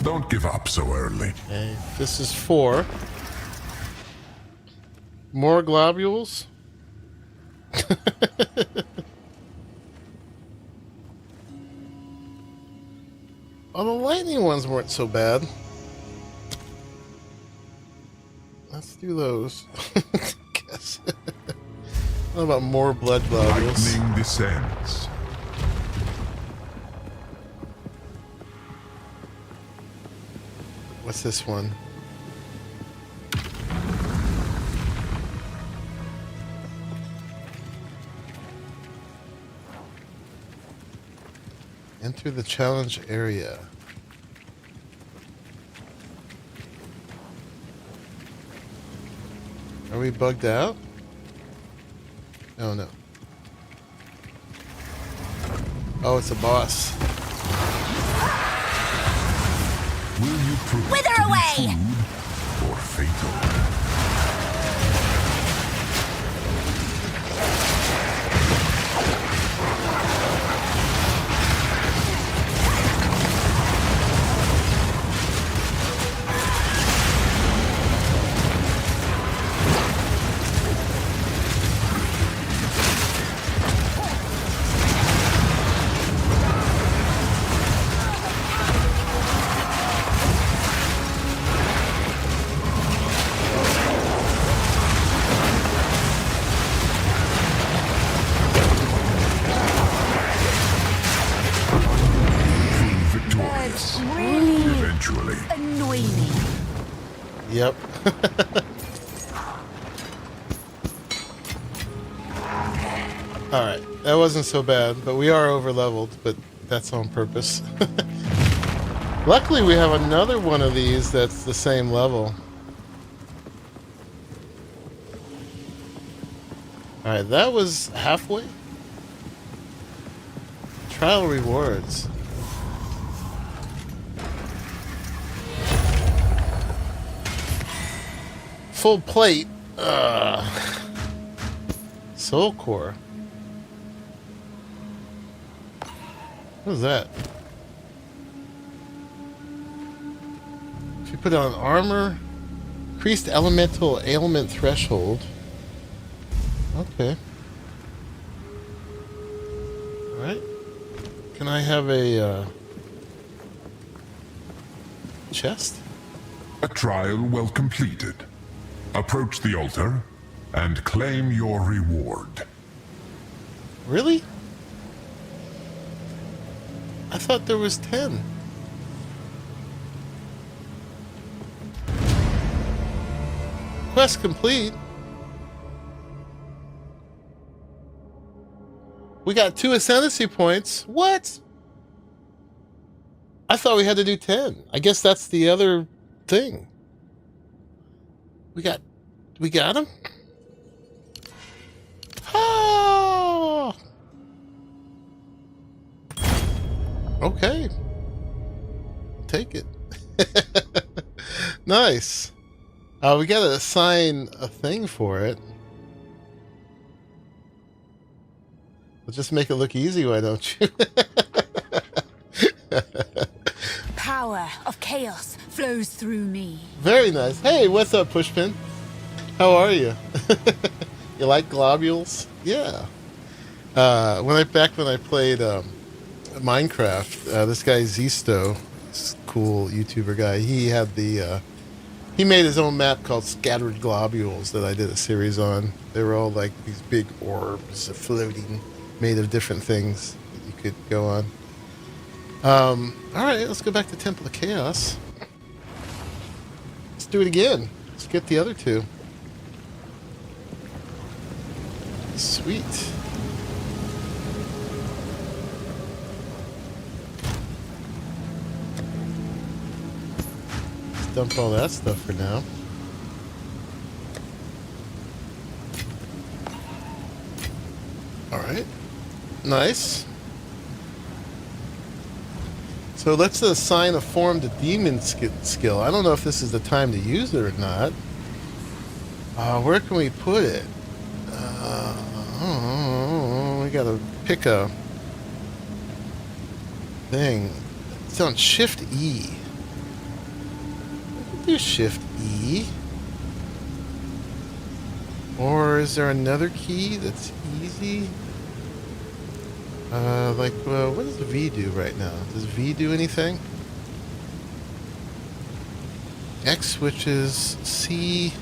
Don't give up so early. Okay, this is 4. More globules. Oh, the lightning ones weren't so bad. Let's do those. Guess. What about more blood globules? Lightning descends. What's this one? Enter the challenge area. Are we bugged out? Oh no. Oh, it's a boss. Will you prove Wither to be away! food or fatal? Eventually. Annoy me. Yep. Alright, that wasn't so bad, but we are over leveled, but that's on purpose. Luckily we have another one of these that's the same level. Alright, that was halfway. Trial rewards. Full plate. Soul core. What is that? If you put on armor, increased elemental ailment threshold. Okay. Alright. Can I have a chest? A trial well completed. Approach the altar and claim your reward. Really? I thought there was 10. Quest complete. We got 2 ascendancy points. What? I thought we had to do 10. I guess that's the other thing. We got him? Oh! Okay. Take it. Nice. We gotta assign a thing for it. We'll just make it look easy, why don't you? Power of chaos flows through me. Very nice. Hey, what's up, Pushpin? How are you? You like globules? Yeah. When I played Minecraft, this guy Zisto, this cool YouTuber guy, he had the he made his own map called Scattered Globules that I did a series on. They were all like these big orbs floating, made of different things that you could go on. All right, let's go back to Temple of Chaos. Let's do it again. Let's get the other 2. Sweet. Let's dump all that stuff for now. Alright. Nice. So let's assign a form to Demon Skill. I don't know if this is the time to use it or not. Where can we put it? We gotta pick a thing. It's on Shift E. Do Shift E. Or is there another key that's easy? What does V do right now? Does V do anything? X switches, C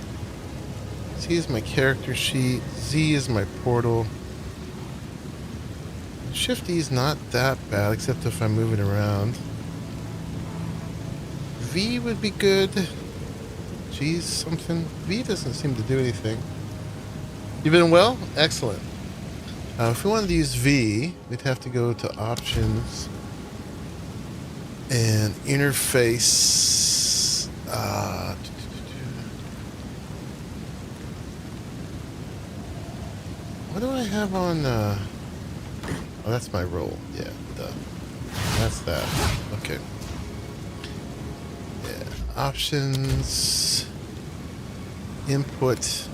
is my character sheet, Z is my portal. Shift E is not that bad, except if I'm moving around. V would be good. G's something. V doesn't seem to do anything. You been well? Excellent. If we wanted to use V, we'd have to go to Options and Interface. What do I have on? Oh, that's my roll. Yeah, duh. That's that. Okay. Options. Input.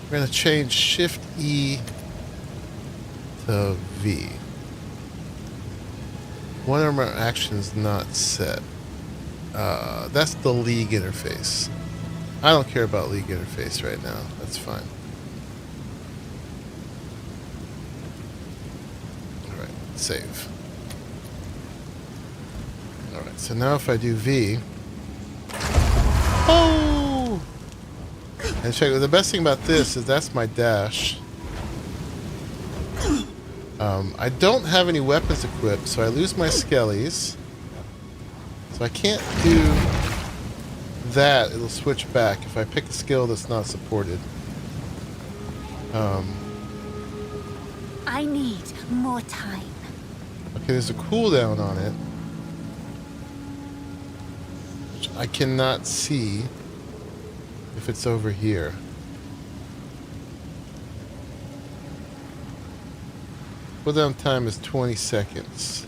We're going to change Shift E to V. One of our actions not set. That's the League interface. I don't care about League interface right now. That's fine. Alright, save. Alright, so now if I do V. Oh! And check, the best thing about this is that's my dash. I don't have any weapons equipped, so I lose my skellies. So I can't do that. It'll switch back if I pick a skill that's not supported. I need more time. Okay, there's a cooldown on it, which I cannot see if it's over here. Cooldown time is 20 seconds.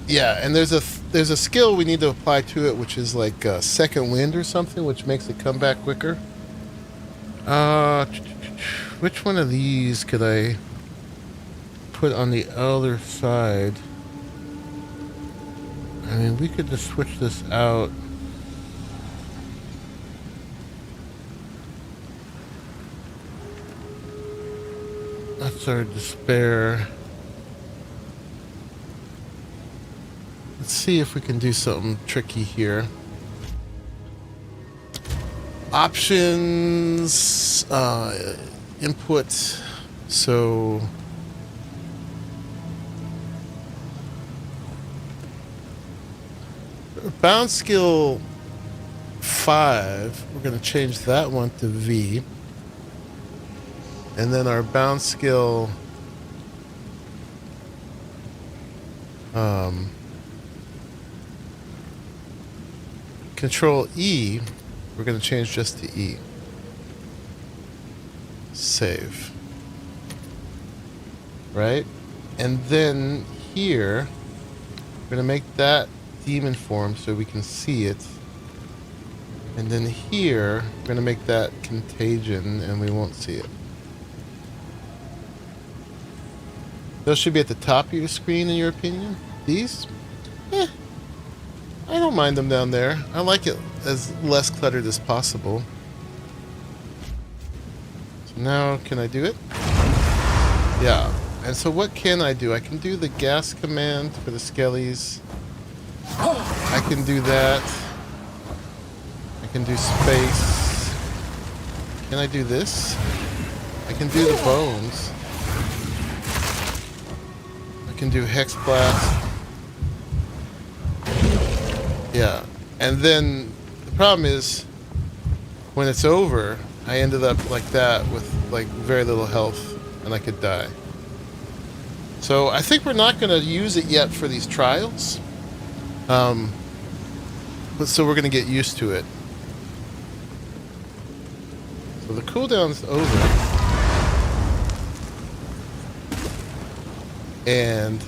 Yeah, and there's a skill we need to apply to it, which is like second wind or something, which makes it come back quicker. Which one of these could I put on the other side? I mean, we could just switch this out. That's our despair. Let's see if we can do something tricky here. Options, input. So bound skill 5, we're going to change that one to V. And then our bound skill Control E, we're going to change just to E. Save. Right? And then here, we're going to make that demon form so we can see it. And then here, we're going to make that contagion and we won't see it. Those should be at the top of your screen, in your opinion? These? I don't mind them down there. I like it as less cluttered as possible. So now, can I do it? Yeah. And so what can I do? I can do the gas command for the skellies. I can do that. I can do space. Can I do this? I can do the bones. I can do hex blast. Yeah, and then the problem is when it's over, I ended up like that with like very little health and I could die. So I think we're not going to use it yet for these trials. But so we're going to get used to it. So the cooldown's over. And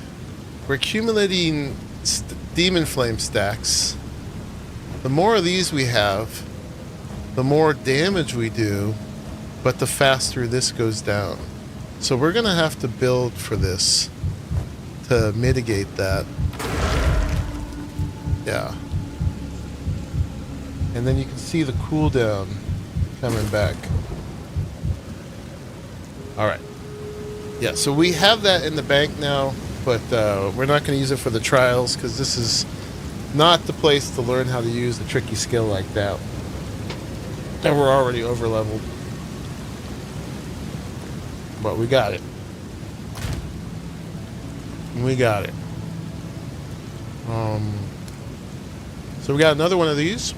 we're accumulating demon flame stacks. The more of these we have, the more damage we do, but the faster this goes down. So we're going to have to build for this to mitigate that. Yeah. And then you can see the cooldown coming back. Alright. Yeah, so we have that in the bank now, but we're not going to use it for the trials because this is not the place to learn how to use a tricky skill like that. And we're already over leveled. But we got it. We got it. So we got another one of these.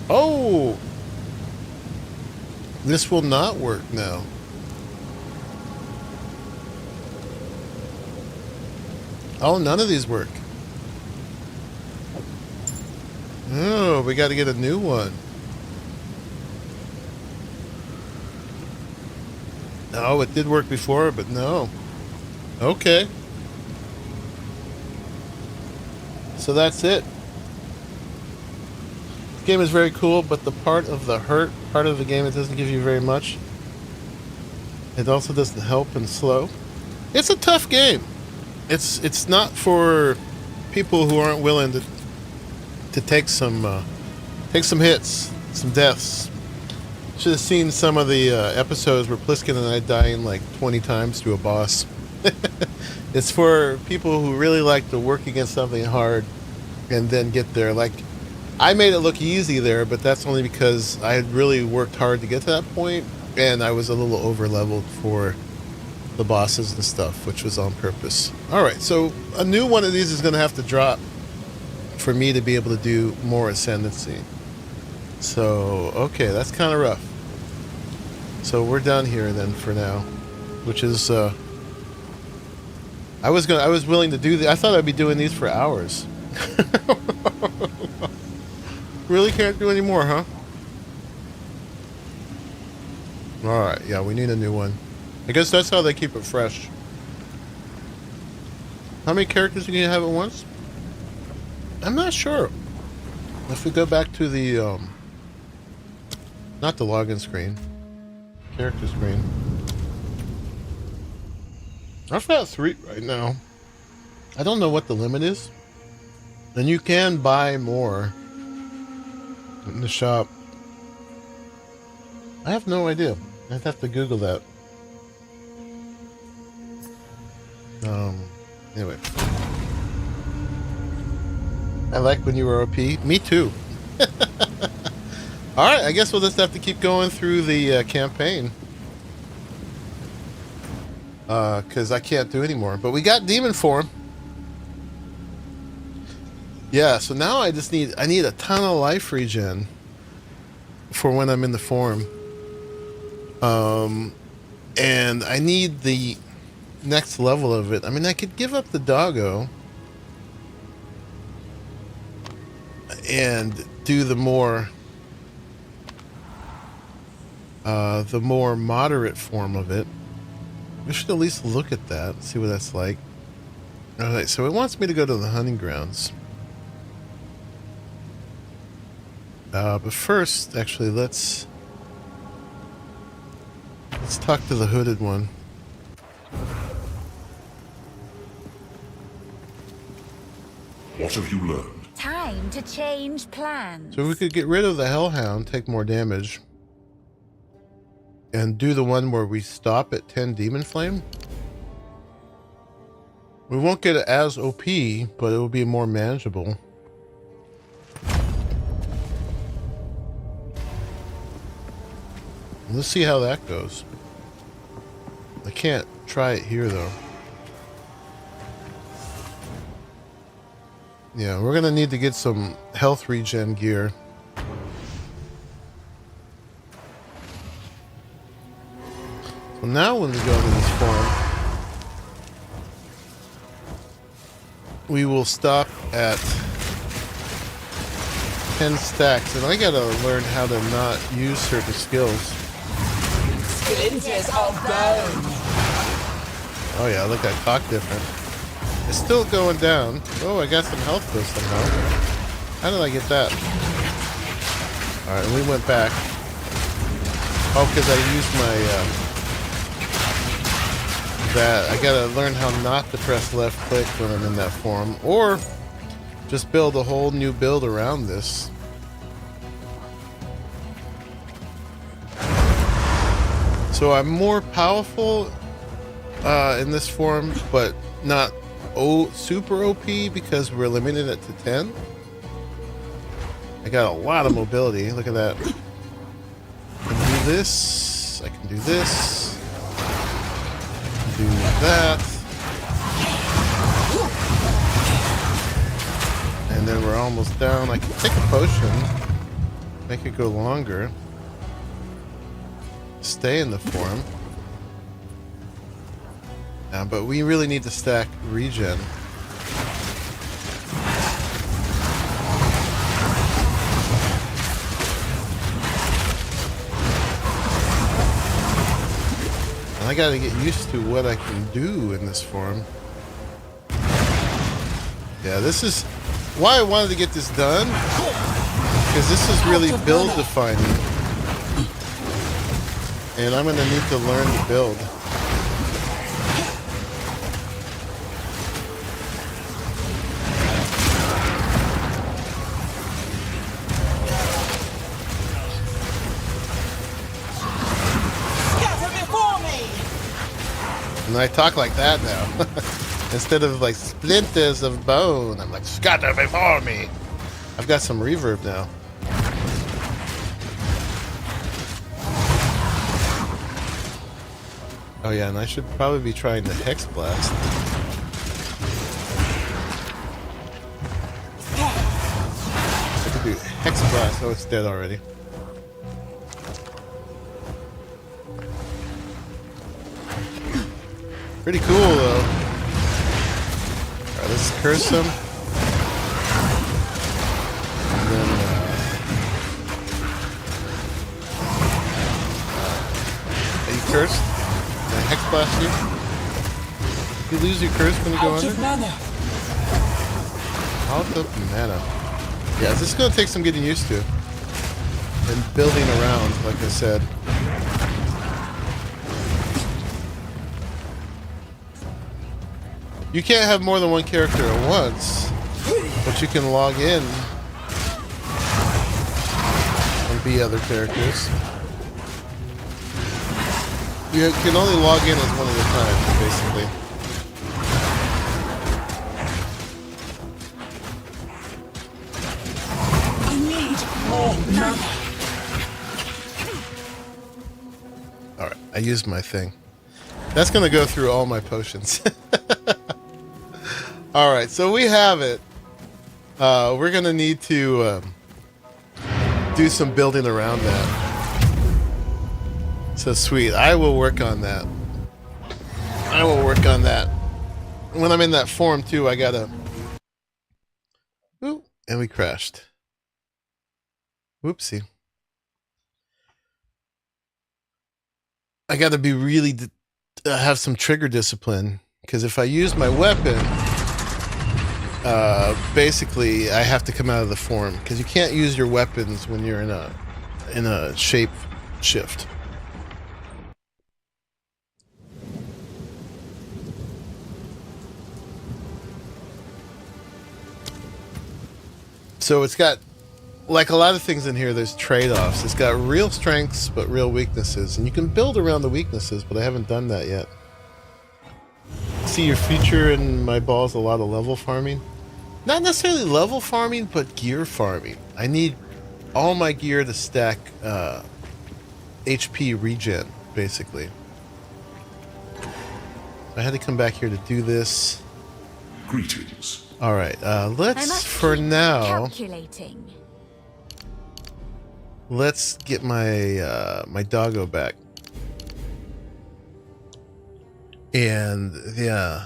Oh! This will not work now. Oh, none of these work. Oh, we got to get a new one. Oh, it did work before, but no. Okay. so that's it. The game is very cool, but the part of the hurt part of the game, it doesn't give you very much. It also doesn't help and slow. It's a tough game. It's not for people who aren't willing to take some hits, some deaths. Should have seen some of the episodes where Pliskin and I dying like 20 times to a boss. It's for people who really like to work against something hard and then get there. Like, I made it look easy there, but that's only because I had really worked hard to get to that point, and I was a little over-leveled for the bosses and stuff, which was on purpose. Alright, so a new one of these is going to have to drop for me to be able to do more Ascendancy. So, okay, that's kind of rough. So we're done here then for now, which is, I was willing to do I thought I'd be doing these for hours. Really can't do any more, huh? Alright, yeah, we need a new one. I guess that's how they keep it fresh. How many characters can you have at once? I'm not sure. If we go back to the, not the login screen. Character screen. I've got 3 right now. I don't know what the limit is. And you can buy more in the shop. I have no idea. I'd have to Google that. Anyway. I like when you were OP. Me too. Alright, I guess we'll just have to keep going through the campaign. Because I can't do anymore. But we got demon form. Yeah, so now I need a ton of life regen for when I'm in the form. And I need the next level of it. I mean, I could give up the doggo and do the more moderate form of it. We should at least look at that, see what that's like. Alright, so it wants me to go to the hunting grounds. But first, actually, let's talk to the hooded one. What have you learned? Time to change plans. So we could get rid of the Hellhound, take more damage, and do the one where we stop at 10 Demon Flame. We won't get it as OP, but it will be more manageable. Let's see how that goes. I can't try it here though. Yeah, we're gonna need to get some health regen gear. So now when we go into this form, we will stop at 10 stacks, and I gotta learn how to not use certain skills. Splinters of bone. Oh yeah, look, I talk different. It's still going down. Oh, I got some health though somehow. How did I get that? Alright, and we went back. Oh, because I used my, that. I gotta learn how not to press left click when I'm in that form. Or just build a whole new build around this. So I'm more powerful in this form, but not super OP because we're limited it to 10. I got a lot of mobility. Look at that. I can do this. I can do this. I can do that. And then we're almost down. I can take a potion, make it go longer. Stay in the form. But we really need to stack regen. And I gotta get used to what I can do in this form. Yeah, this is why I wanted to get this done, because this is really build defining, and I'm gonna need to learn to build. And I talk like that now. Instead of like splinters of bone, I'm like, scatter before me. I've got some reverb now. Oh yeah, and I should probably be trying the Hex Blast. I could do Hex Blast. Oh, it's dead already. Pretty cool though. Alright, let's curse him. And then, are you cursed? Can I Hex Blast you? You lose your curse when you go under? Out of mana. Yeah, this is gonna take some getting used to. And building around, like I said. You can't have more than one character at once, but you can log in and be other characters. You can only log in as one at a time, basically. I need more mana. Alright, I used my thing. That's gonna go through all my potions. Alright, so we have it. We're gonna need to do some building around that. So sweet. I will work on that. I will work on that. When I'm in that form too, I gotta... Ooh, and we crashed. Whoopsie. I gotta be really... have some trigger discipline. Because if I use my weapon... basically, I have to come out of the form because you can't use your weapons when you're in a shape shift. So it's got, like a lot of things in here, there's trade-offs. It's got real strengths but real weaknesses, and you can build around the weaknesses, but I haven't done that yet. See, your feature in my ball is a lot of level farming. Not necessarily level farming, but gear farming. I need all my gear to stack HP regen, basically. I had to come back here to do this. Greetings. Alright, let's, for now... Calculating. Let's get my, my doggo back. And, yeah.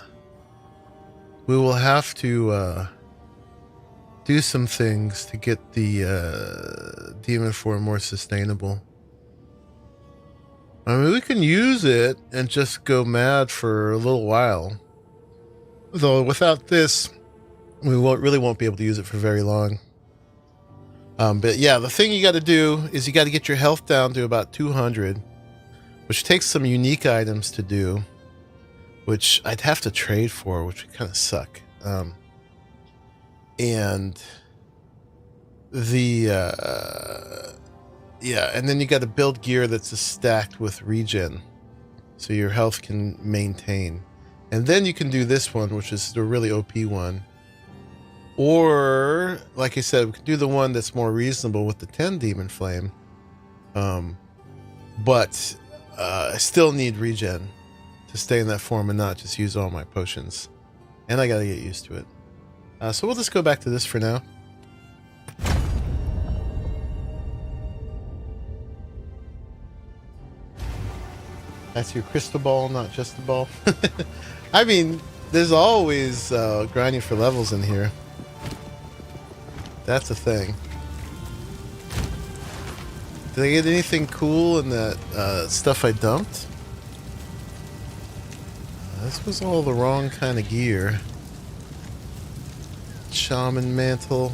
We will have to, do some things to get the demon form more sustainable. I mean, we can use it and just go mad for a little while. Though without this, we really won't be able to use it for very long. But yeah, the thing you got to do is you got to get your health down to about 200, which takes some unique items to do, which I'd have to trade for, which would kind of suck. And the yeah, and then you got to build gear that's stacked with regen, so your health can maintain. And then you can do this one, which is the really OP one. Or, like I said, we can do the one that's more reasonable with the 10 Demon Flame. But I still need regen to stay in that form and not just use all my potions. And I gotta get used to it. So we'll just go back to this for now. That's your crystal ball, not just the ball. I mean, there's always grinding for levels in here. That's a thing. Did I get anything cool in that stuff I dumped? This was all the wrong kind of gear. Shaman Mantle.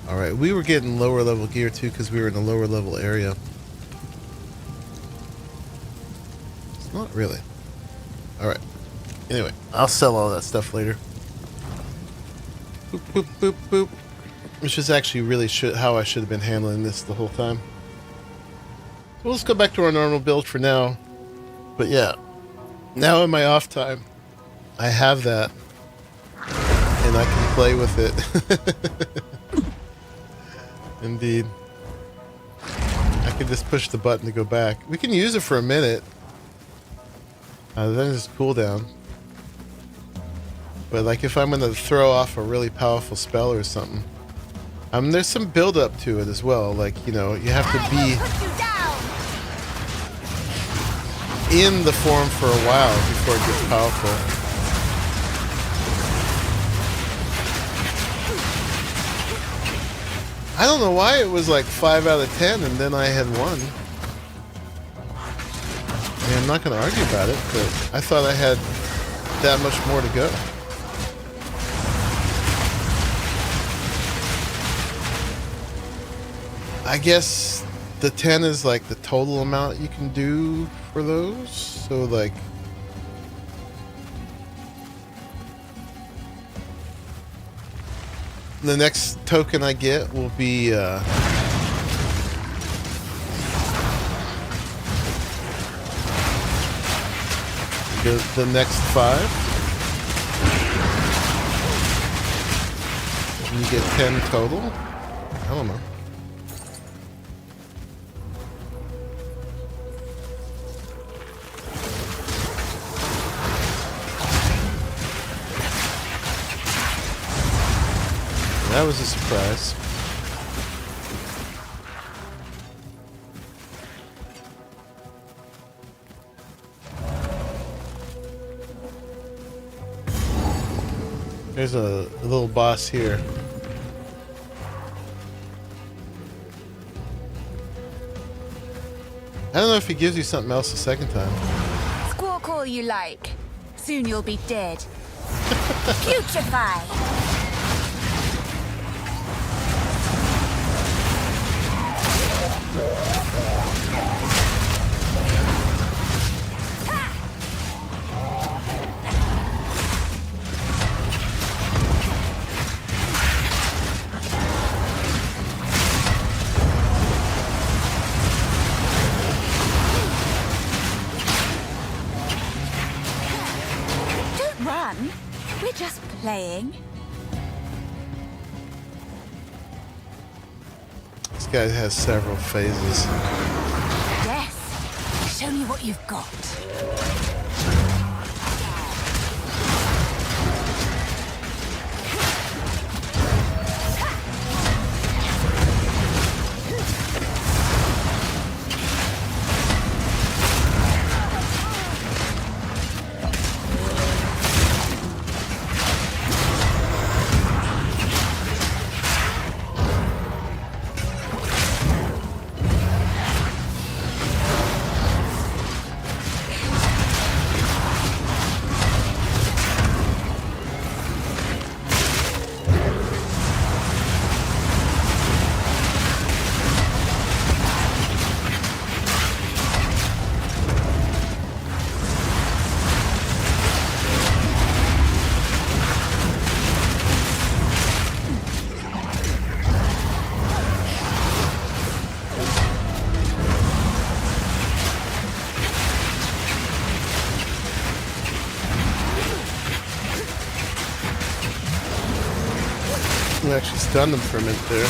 Alright, we were getting lower level gear too because we were in a lower level area. It's not really. Alright. Anyway, I'll sell all that stuff later. Boop, boop, boop, boop. Which is actually really how I should have been handling this the whole time. So let's go back to our normal build for now. But yeah, now in my off time, I have that. And I can play with it. Indeed. I can just push the button to go back. We can use it for a minute. Then it's cooldown. But like if I'm going to throw off a really powerful spell or something. There's some build up to it as well. Like, you know, you have to be in the form for a while before it gets powerful. I don't know why it was like 5 out of 10 and then I had 1. I mean, I'm not going to argue about it, but I thought I had that much more to go. I guess the 10 is like the total amount you can do for those. So like the next token I get will be the next 5. And you get 10 total. I don't know. That was a surprise. There's a little boss here. I don't know if he gives you something else the second time. Squawk all you like. Soon you'll be dead. Putrefy! Don't run. We're just playing. This guy has several phases. Yes. Show me what you've got. We actually stunned him for a minute there.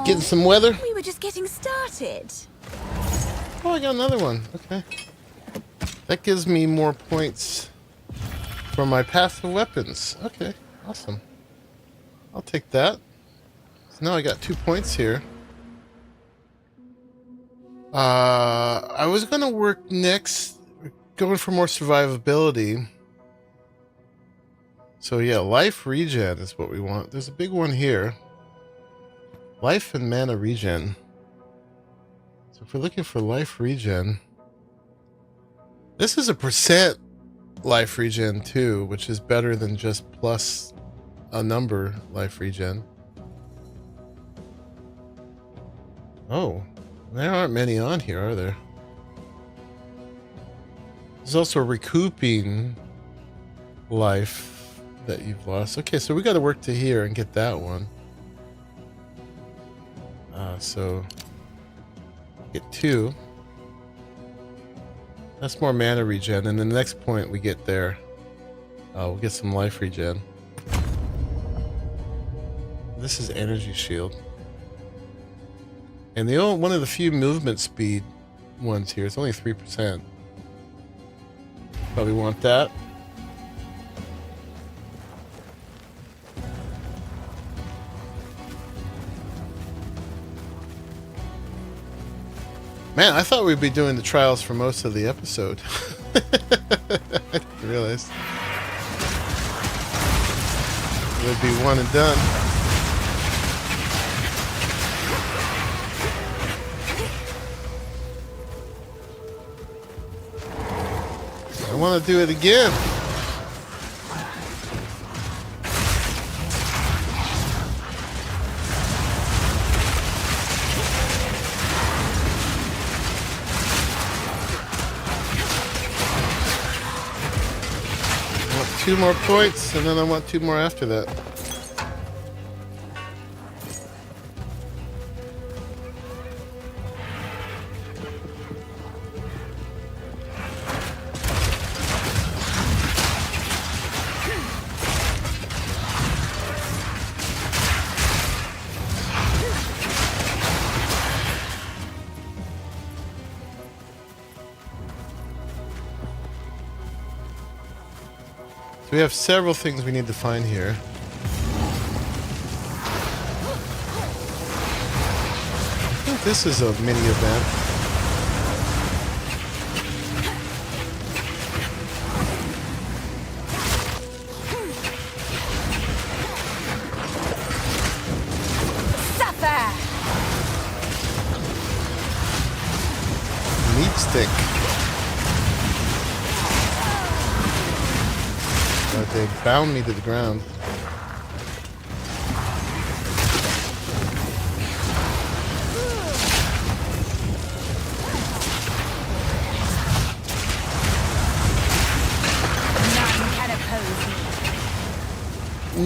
Getting some weather. We were just getting started. Oh, I got another one. Okay. That gives me more points for my passive weapons. Okay, awesome. I'll take that. So now I got 2 points here. I was going to work next, going for more survivability. So yeah, life regen is what we want. There's a big one here. Life and mana regen. So if we're looking for life regen, this is a % life regen too, which is better than just plus a number life regen. Oh, there aren't many on here, are there? There's also recouping life that you've lost. Okay, so we got to work to here and get that one. So get 2. That's more mana regen, and the next point we get there, we'll get some life regen. This is energy shield, and the one of the few movement speed ones here. It's only 3%. Probably want that. Man, I thought we'd be doing the trials for most of the episode. I didn't realize. It would be one and done. I want to do it again. I want 2 more points, and then I want 2 more after that. So we have several things we need to find here. I think this is a mini event. Suffer! Meat stick. They bound me to the ground.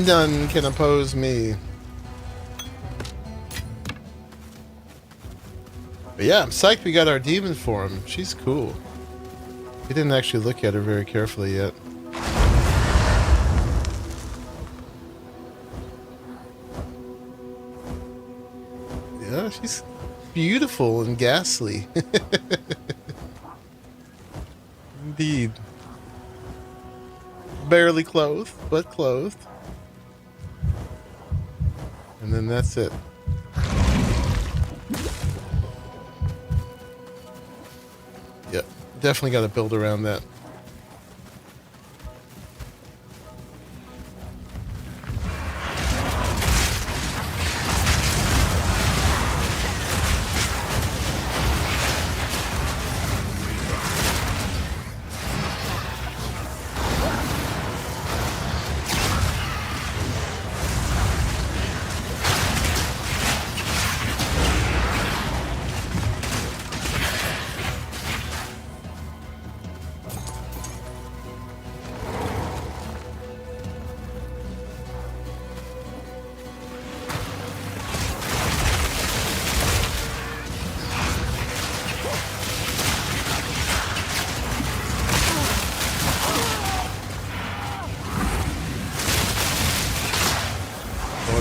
None can oppose me. But yeah, I'm psyched we got our demon form. She's cool. We didn't actually look at her very carefully yet. Yeah, she's beautiful and ghastly. Indeed. Barely clothed, but clothed. And then that's it. Yep, definitely got to build around that.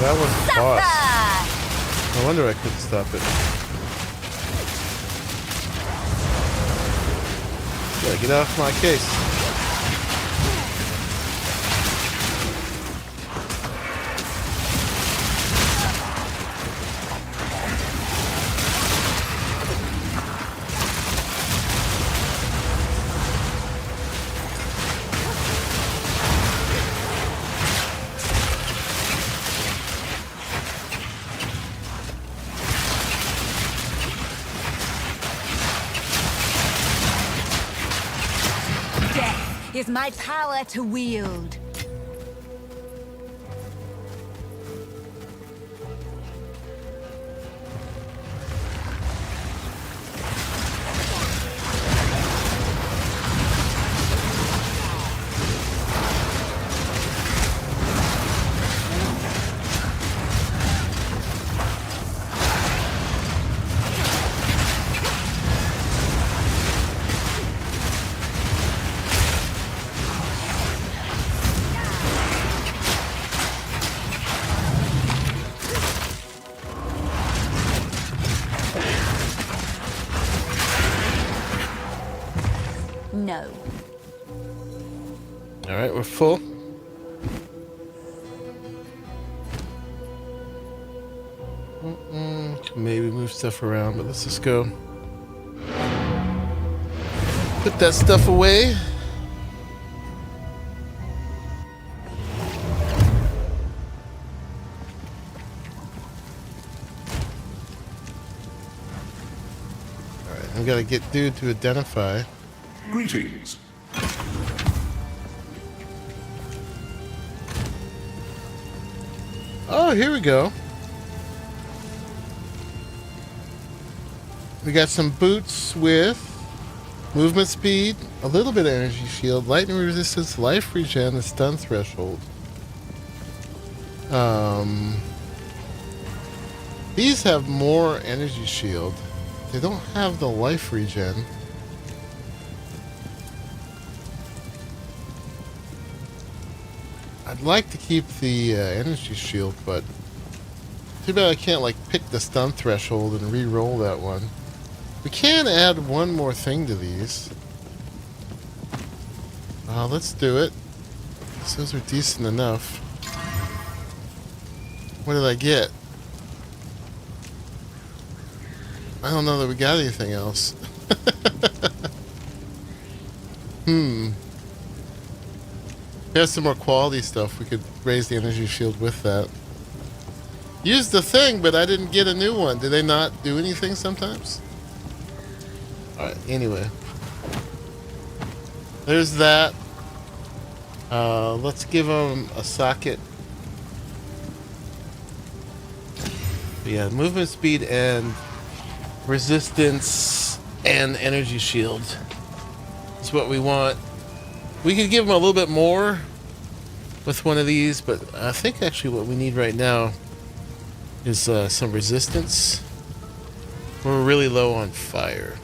That was the boss. No wonder I couldn't stop it. Yeah, get off my case. Is my power to wield. No. All right, we're full. Maybe move stuff around, but let's just go. Put that stuff away. All right, I'm gonna get dude to identify. Greetings. Oh, here we go. We got some boots with movement speed, a little bit of energy shield, lightning resistance, life regen, and stun threshold. These have more energy shield. They don't have the life regen. I'd like to keep the energy shield, but too bad I can't like pick the stun threshold and re-roll that one. We can add one more thing to these. Let's do it. Those are decent enough. What did I get? I don't know that we got anything else. Here's some more quality stuff. We could raise the energy shield with that. Use the thing, but I didn't get a new one. Do they not do anything sometimes? Alright, anyway. There's that. Let's give them a socket. Yeah, movement speed and resistance and energy shield. That's what we want. We could give them a little bit more with one of these, but I think actually what we need right now is some resistance. We're really low on fire.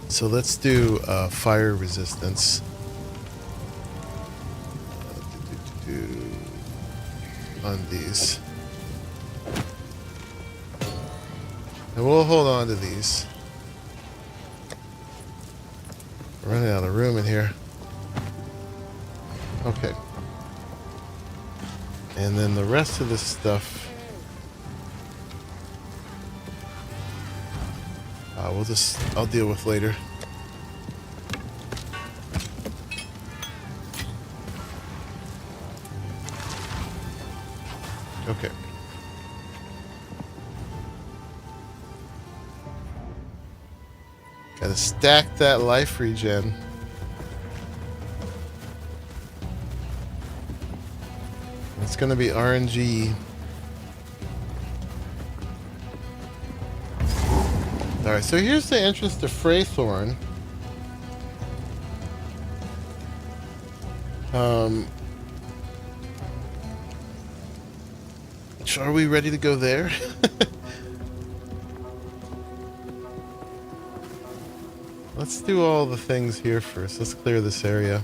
So let's do fire resistance. On these. And we'll hold on to these. We're running out of room in here. Okay. And then the rest of this stuff, I'll deal with later. Okay. Gotta stack that life regen. It's gonna be RNG. Alright, so here's the entrance to Freythorn. Are we ready to go there? Let's do all the things here first. Let's clear this area.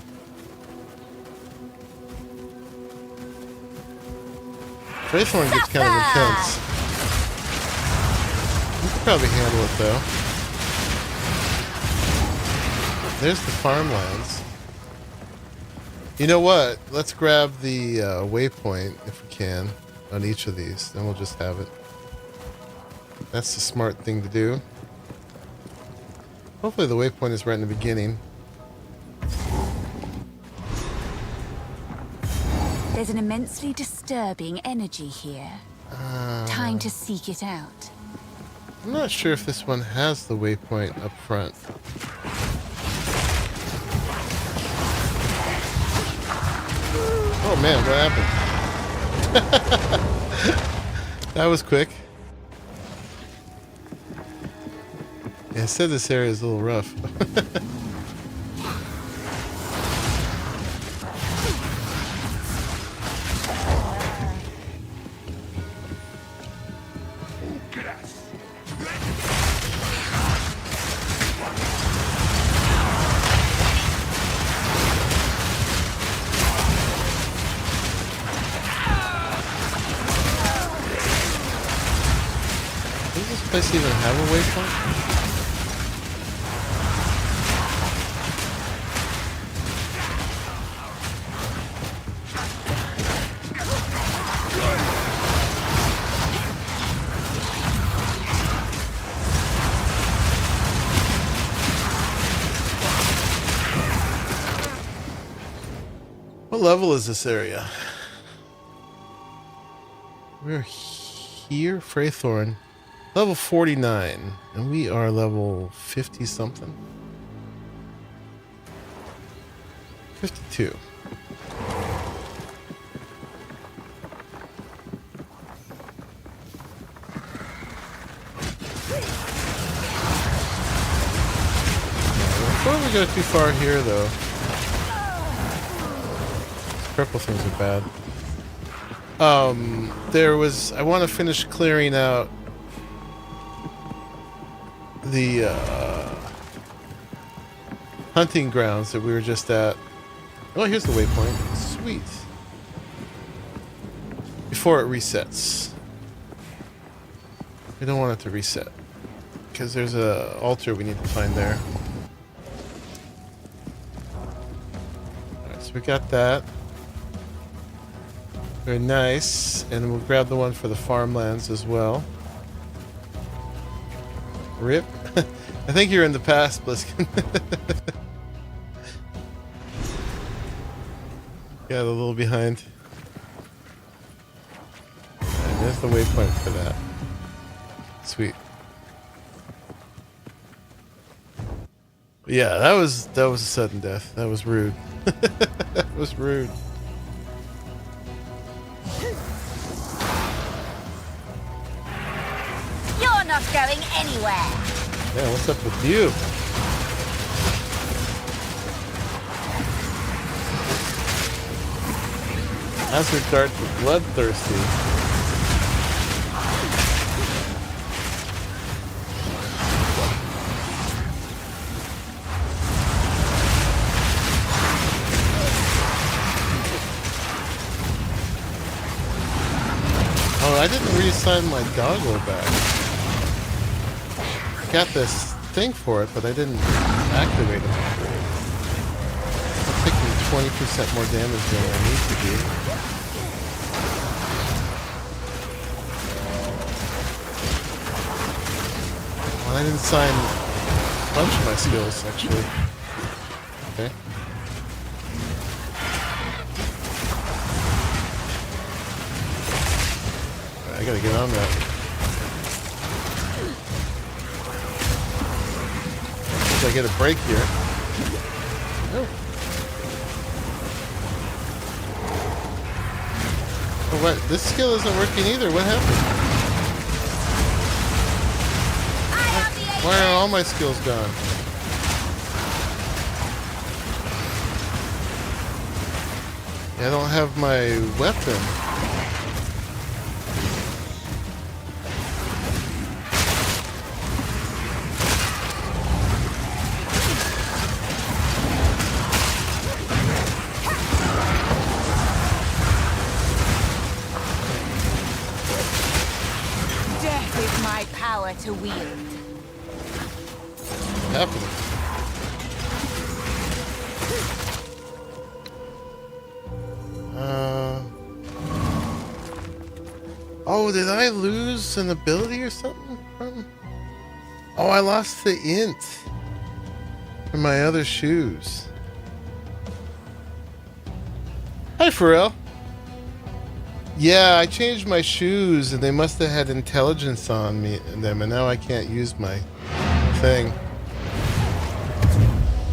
Freythorn gets kind of intense. probably handle it though. There's the farmlands. You know what? Let's grab the waypoint if we can on each of these. Then we'll just have it. That's the smart thing to do. Hopefully the waypoint is right in the beginning. There's an immensely disturbing energy here. Time to seek it out. I'm not sure if this one has the waypoint up front. Oh man, what happened? That was quick. Yeah, I said this area is a little rough. Does this place even have a waypoint? What level is this area? We're here, Freythorn. Level 49. And we are level 50 something. 52. Before we go too far here though. Purple things are bad. I want to finish clearing out the hunting grounds that we were just at. Oh, here's the waypoint. Sweet. Before it resets. We don't want it to reset because there's a altar we need to find there. Alright, so we got that. Very nice. And we'll grab the one for the farmlands as well. Rip. I think you're in the past, Bluesky. Got a little behind. And there's the waypoint for that. Sweet. Yeah, that was a sudden death. That was rude. That was rude. You're not going anywhere. Yeah, what's up with you? Hazard darts are bloodthirsty. Oh, I didn't reassign my doggo back. I got this thing for it, but I didn't activate it. I'm taking 20% more damage than I need to do. Well, I didn't sign a bunch of my skills, actually. Okay. I gotta get on that. I get a break here. Oh. Oh, what? This skill isn't working either. What happened? Why are all my skills gone? I don't have my weapon. to wield. What's happening? Oh, did I lose an ability or something? Oh, I lost the int from my other shoes. Hi, Pharrell. Yeah, I changed my shoes and they must have had intelligence on them, and now I can't use my thing.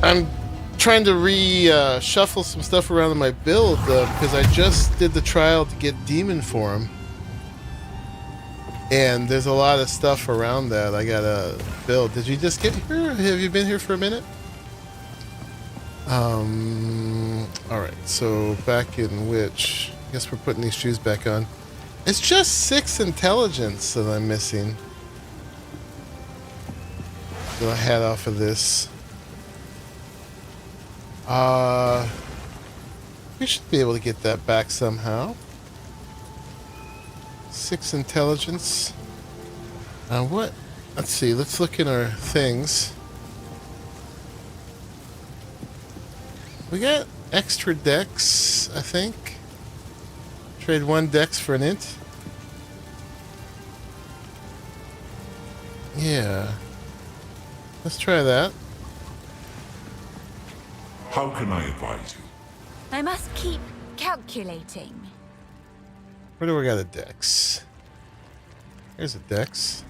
I'm trying to shuffle some stuff around in my build because I just did the trial to get Demon Form. And there's a lot of stuff around that I gotta build. Did you just get here? Have you been here for a minute? Alright, so back in which... I guess we're putting these shoes back on. It's just 6 intelligence that I'm missing. Get a hat off of this. We should be able to get that back somehow. 6 intelligence. What? Let's see. Let's look in our things. We got extra dex, I think. Trade 1 dex for an int. Yeah. Let's try that. How can I advise you? I must keep calculating. Where do we got a dex? Here's a dex.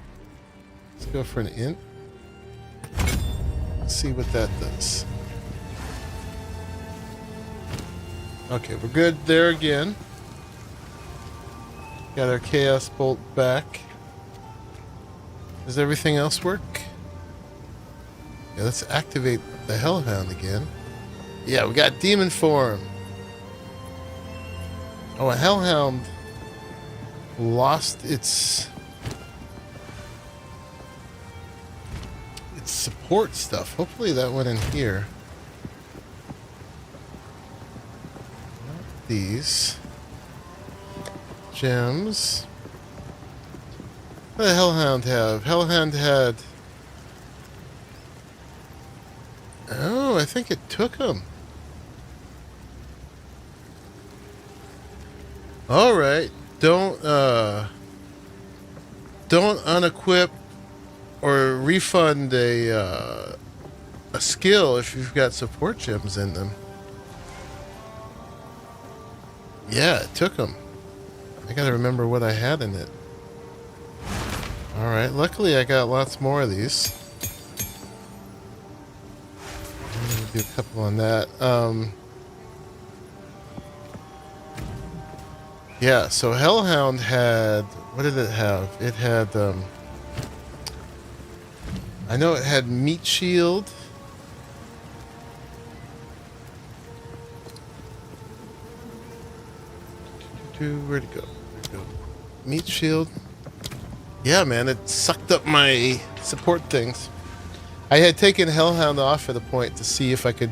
Let's go for an int. Let's see what that does. Okay, we're good there again. Got our Chaos Bolt back. Does everything else work? Yeah, let's activate the Hellhound again. Yeah, we got Demon Form. Oh, a Hellhound lost its support stuff. Hopefully that went in here. Not these gems. What did Hellhound have? Hellhound had... Oh, I think it took them. Alright. Don't unequip or refund a skill if you've got support gems in them. Yeah, it took them. I gotta remember what I had in it. Alright, luckily I got lots more of these. I'm gonna do a couple on that. Yeah, so Hellhound had... What did it have? It had... I know it had Meat Shield. Where'd it go? Where'd it go? Meat Shield. Yeah, man, it sucked up my support things. I had taken Hellhound off at a point to see if I could...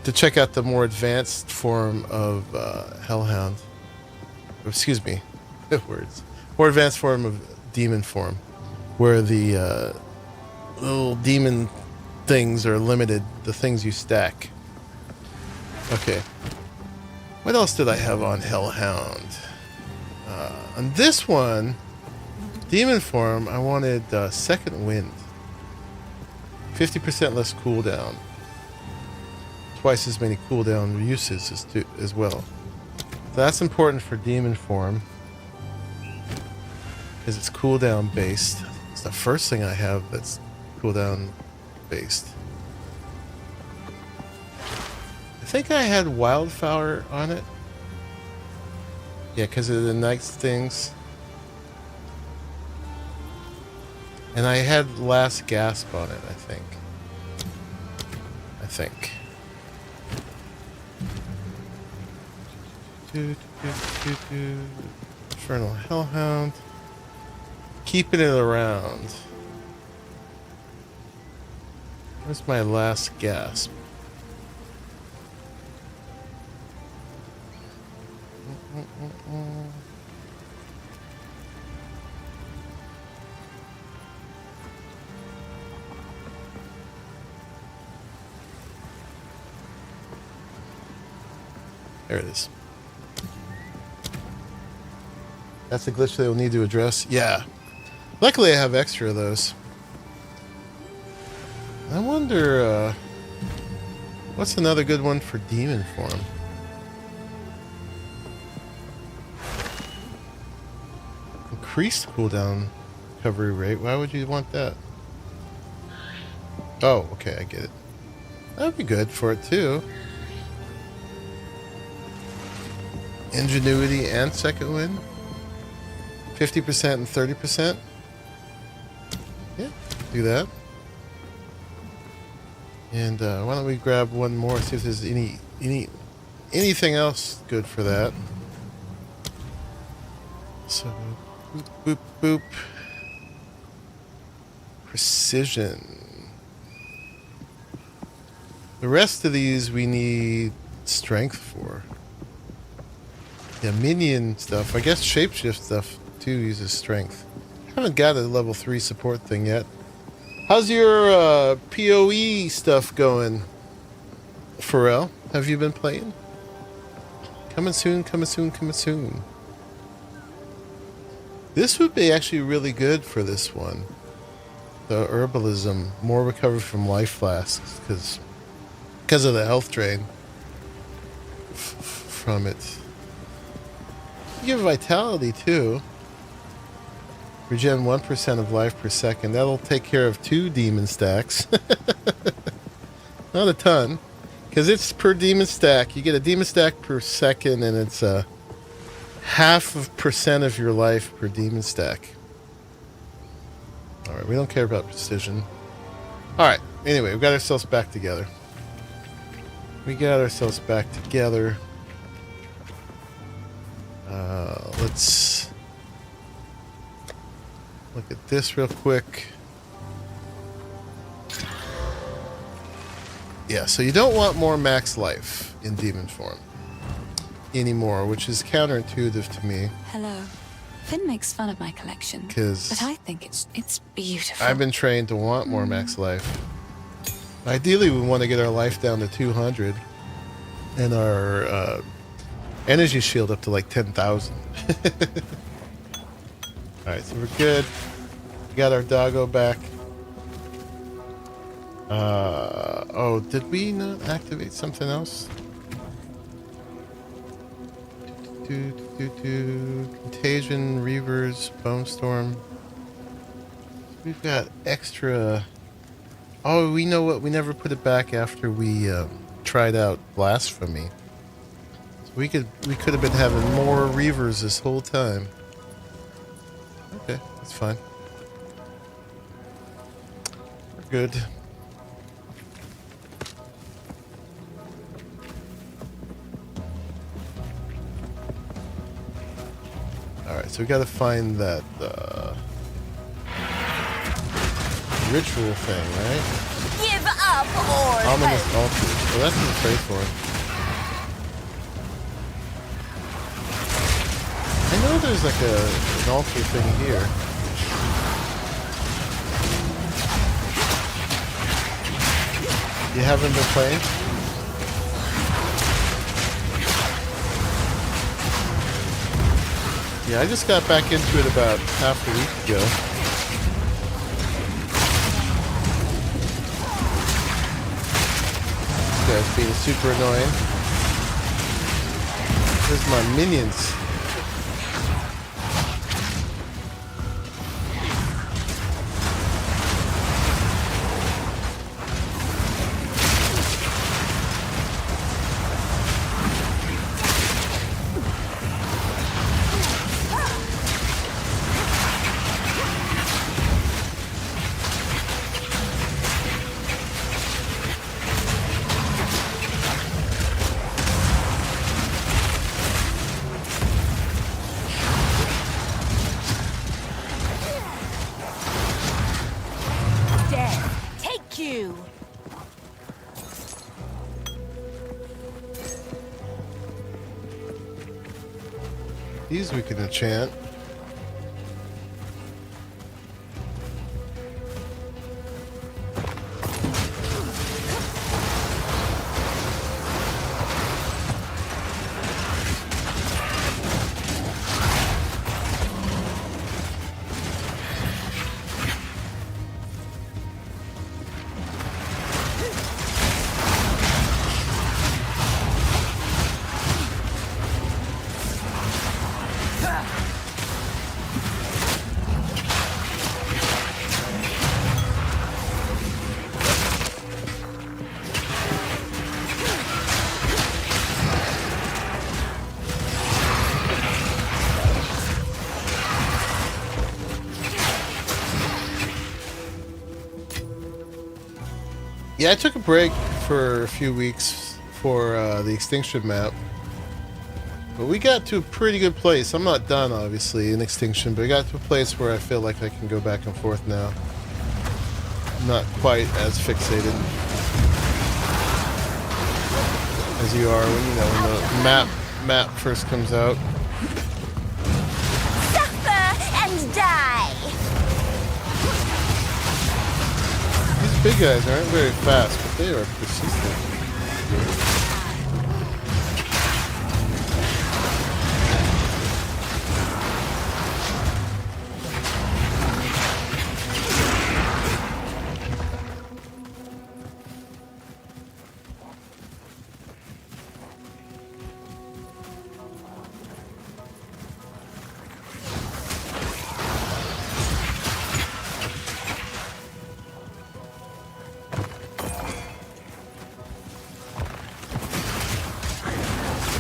to check out the more advanced form of Hellhound. Excuse me. Words. More advanced form of Demon Form. Where the little demon things are limited. The things you stack. Okay. What else did I have on Hellhound? On this one, Demon Form, I wanted Second Wind. 50% less cooldown. Twice as many cooldown uses as well. So that's important for Demon Form. Because it's cooldown based. It's the first thing I have that's cooldown based. I think I had Wildfire on it. Yeah, because of the nice things. And I had Last Gasp on it, I think. Infernal Hellhound. Keeping it around. Where's my Last Gasp? There it is. That's a glitch they'll need to address. Yeah. Luckily I have extra of those. I wonder, what's another good one for demon form? Increased cooldown recovery rate. Why would you want that? Oh, okay, I get it. That'd be good for it too. Ingenuity and second wind. 50% and 30%. Yeah, do that. And why don't we grab one more, see if there's anything else good for that. So boop boop boop. Precision. The rest of these we need strength for. Yeah, minion stuff. I guess shapeshift stuff too uses strength. I haven't got a level 3 support thing yet. How's your PoE stuff going, Pharrell? Have you been playing? Coming soon, coming soon, coming soon. This would be actually really good for this one. The herbalism, more recovery from life flasks, because of the health drain from it. You give vitality too. Regen 1% of life per second. That'll take care of 2 demon stacks. Not a ton. Because it's per demon stack. You get a demon stack per second, and it's a 0.5% of your life per demon stack. Alright, we don't care about precision. Alright, anyway, we got ourselves back together. Let's look at this real quick. Yeah, so you don't want more max life in demon form anymore, which is counterintuitive to me. Hello. Finn makes fun of my collection, Because but I think it's beautiful. I've been trained to want more max life. Ideally, we want to get our life down to 200 and our energy shield up to like 10,000. Alright, so we're good. We got our doggo back. Oh, did we not activate something else? Contagion, Reavers, Bone Storm. We've got extra. Oh, we know what? We never put it back after we tried out Blasphemy. So we could have been having more Reavers this whole time. Okay, that's fine. We're good. Alright, so we gotta find that ritual thing, right? Give up or Ominous altar. Well, that's what to pray for. I know there's like an altar thing here. You haven't been playing? Yeah, I just got back into it about half a week ago. This guy's being super annoying. There's my minions. These we can enchant. Yeah, I took a break for a few weeks for the Extinction map. But we got to a pretty good place. I'm not done, obviously, in Extinction, but I got to a place where I feel like I can go back and forth now. I'm not quite as fixated as you are when, you know, when the map first comes out. Suffer and die! These big guys aren't very fast, but they are persistent.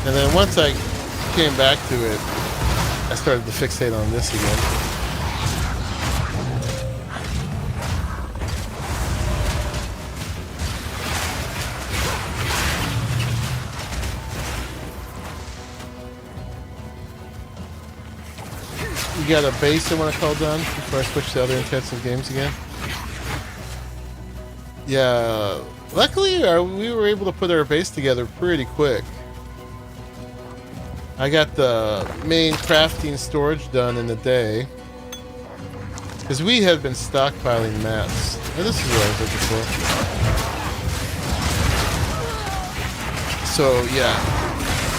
And then once I came back to it, I started to fixate on this again. You got a base I want to call done before I switch to other intensive games again? Yeah, luckily we were able to put our base together pretty quick. I got the main crafting storage done in a day. Because we had been stockpiling mats. Oh, this is what I was looking for. So, yeah.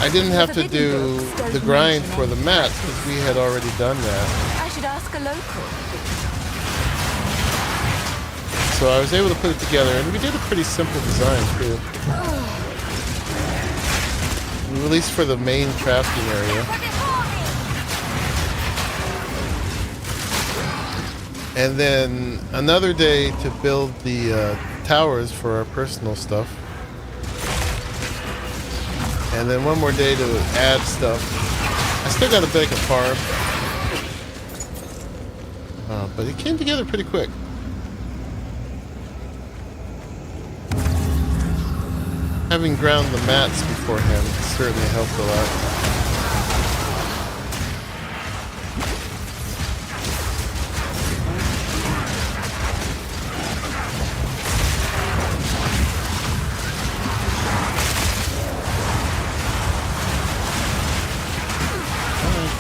I didn't have to do the grind for the mats because we had already done that. I should ask a local. So I was able to put it together, and we did a pretty simple design, too. At least for the main crafting area. And then another day to build the towers for our personal stuff. And then one more day to add stuff. I still got to make a farm. But it came together pretty quick. Having ground the mats beforehand certainly helped a lot.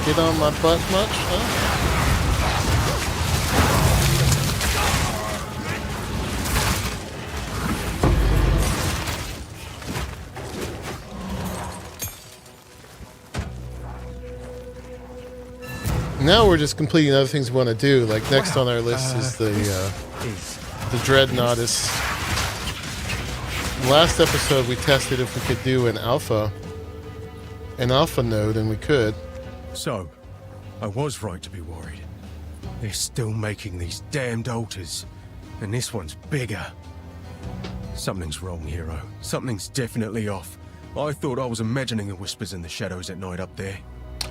Get on my butt much, huh? Now we're just completing other things we want to do. Like next on our list is the Dreadnoughtus. Last episode we tested if we could do an alpha node, and we could. So, I was right to be worried. They're still making these damned altars, and this one's bigger. Something's wrong, Hero. Something's definitely off. I thought I was imagining the whispers in the shadows at night up there.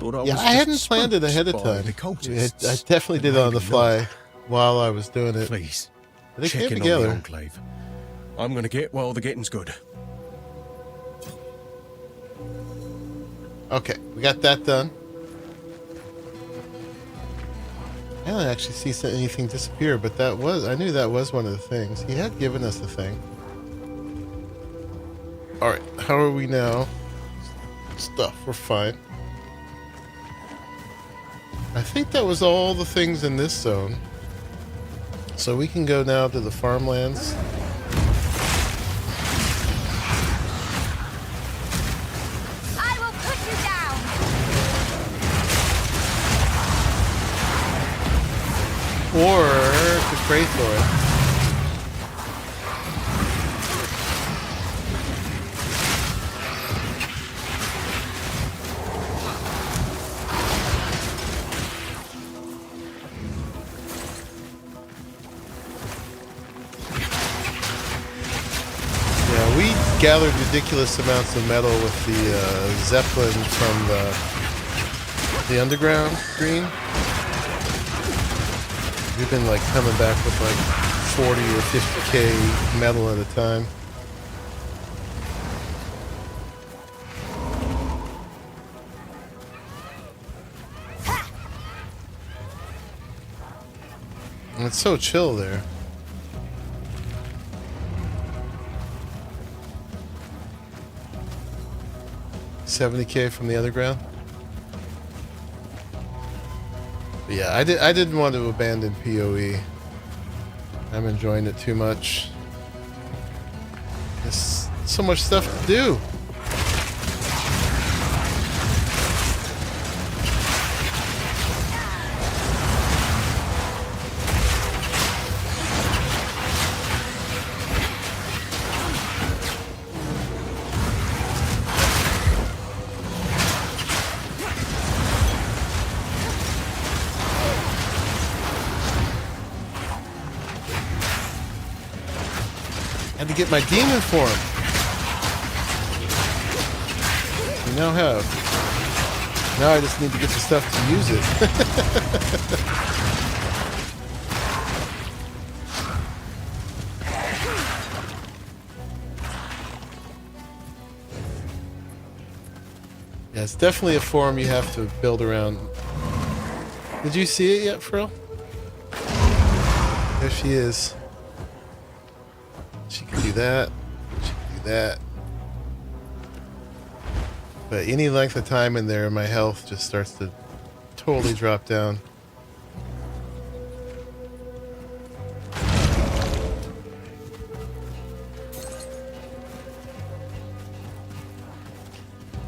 Yeah, I hadn't planned it ahead of time. I definitely did it on the fly while I was doing it. Please, they check came in together. On the Enclave. I'm gonna get while the getting's good. Okay, we got that done. I don't actually see anything disappear, but I knew that was one of the things. He had given us the thing. Alright, how are we now? Stuff, we're fine. I think that was all the things in this zone. So we can go now to the farmlands. I will put you down. Or to Fractal. Gathered ridiculous amounts of metal with the Zeppelin from the underground green. We've been like coming back with like 40 or 50k metal at a time. And it's so chill there. $70k from the other ground. But yeah, I didn't want to abandon PoE. I'm enjoying it too much. There's so much stuff to do. Had to get my demon form. We now have. Now I just need to get the stuff to use it. Yeah, it's definitely a form you have to build around. Did you see it yet, Frill? There she is. She can do that. She can do that. But any length of time in there, my health just starts to totally drop down.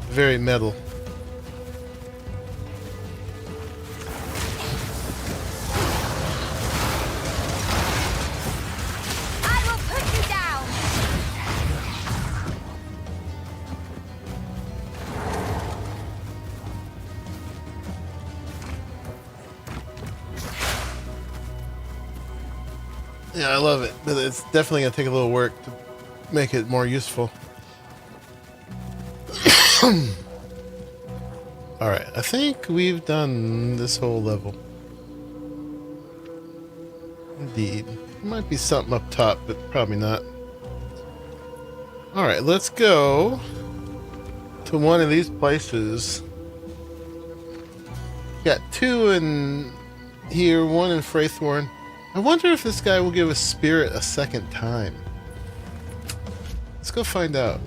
Very metal. Yeah, I love it, but it's definitely going to take a little work to make it more useful. Alright, I think we've done this whole level. Indeed. There might be something up top, but probably not. Alright, let's go to one of these places. Got two in here, one in Fraythorn. I wonder if this guy will give us spirit a second time. Let's go find out.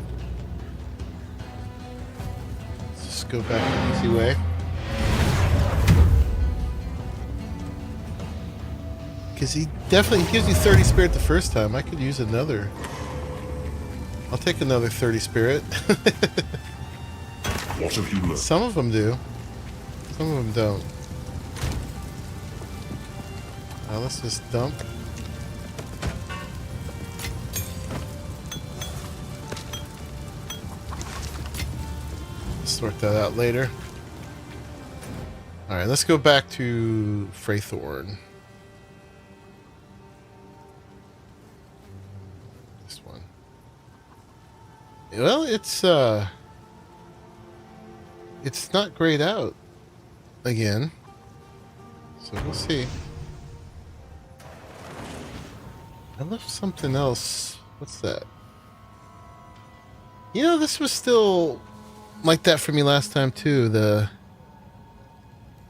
Let's just go back the easy way. Because he definitely gives you 30 spirit the first time. I could use another. I'll take another 30 spirit. What have you learned? Some of them do. Some of them don't. Now let's just dump. Sort that out later. Alright, let's go back to Fraythorn. This one. Well, it's not grayed out again. So we'll see. I left something else. What's that? You know, this was still like that for me last time too. The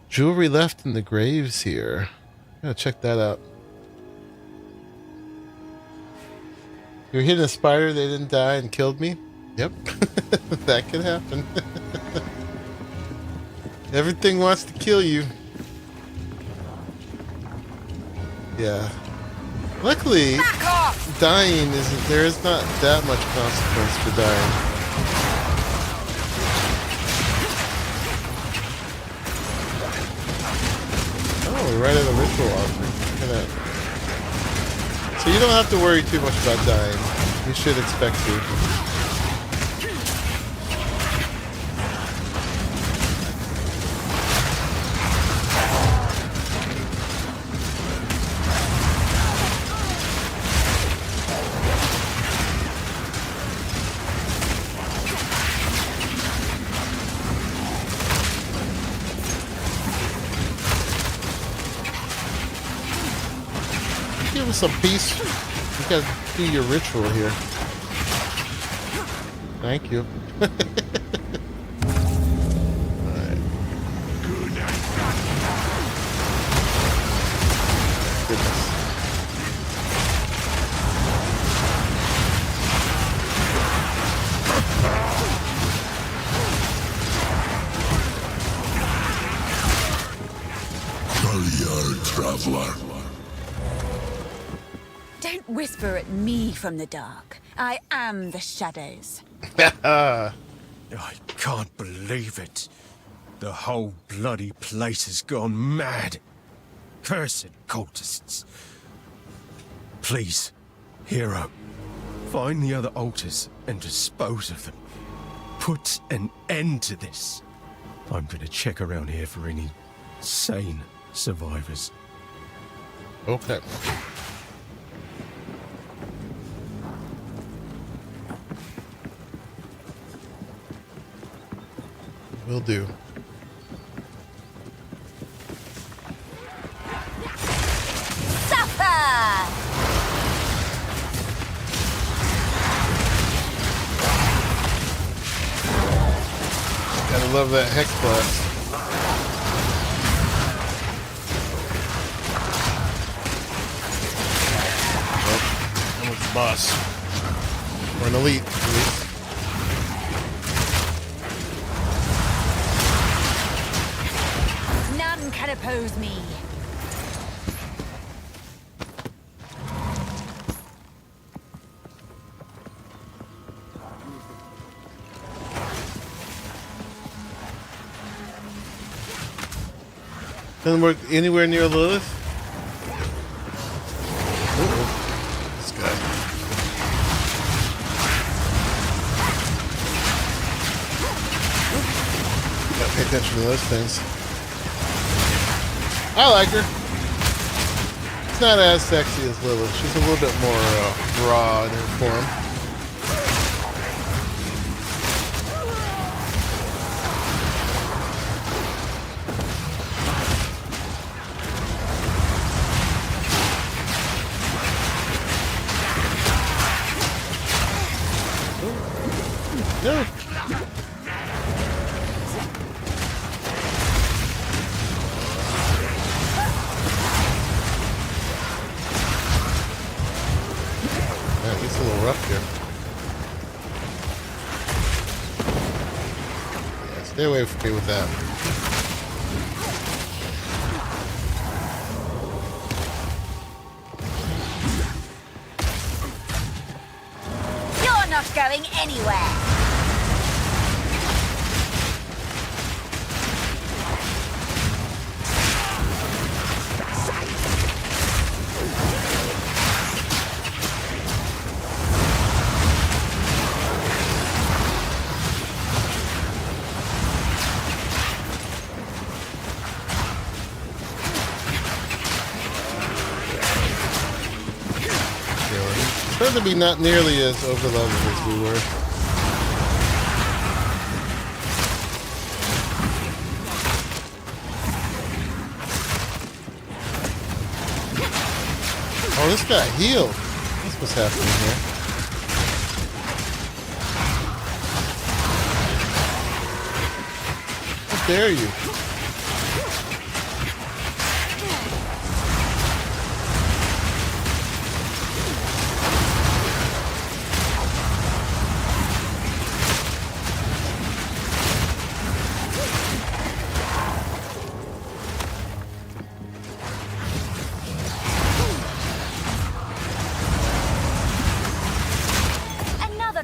jewelry left in the graves here. Gotta check that out. You were hitting a spider, they didn't die and killed me? Yep. That could happen. Everything wants to kill you. Yeah. Luckily, dying there is not that much consequence for dying. Oh, we're right at a ritual offering. Look at that. So you don't have to worry too much about dying. You should expect to. What's up, Peace? You gotta do your ritual here. Thank you. Alright. Goodness. Traveler. Don't whisper at me from the dark. I am the shadows. I can't believe it. The whole bloody place has gone mad. Cursed cultists. Please, hero, find the other altars and dispose of them. Put an end to this. I'm gonna check around here for any sane survivors. Okay. Will do. Suffer! Gotta love that hex blast. Boss. Or an elite, at least. None can oppose me. Doesn't work anywhere near Lilith? This guy. Gotta pay attention to those things. I like her. It's not as sexy as Lilith. She's a little bit more raw in her form. No. Yeah, it gets a little rough here. Yeah, stay away from me with that. You're not going anywhere. Trying to be not nearly as overleveled as we were. Oh, this guy healed. That's what's happening here. How dare you?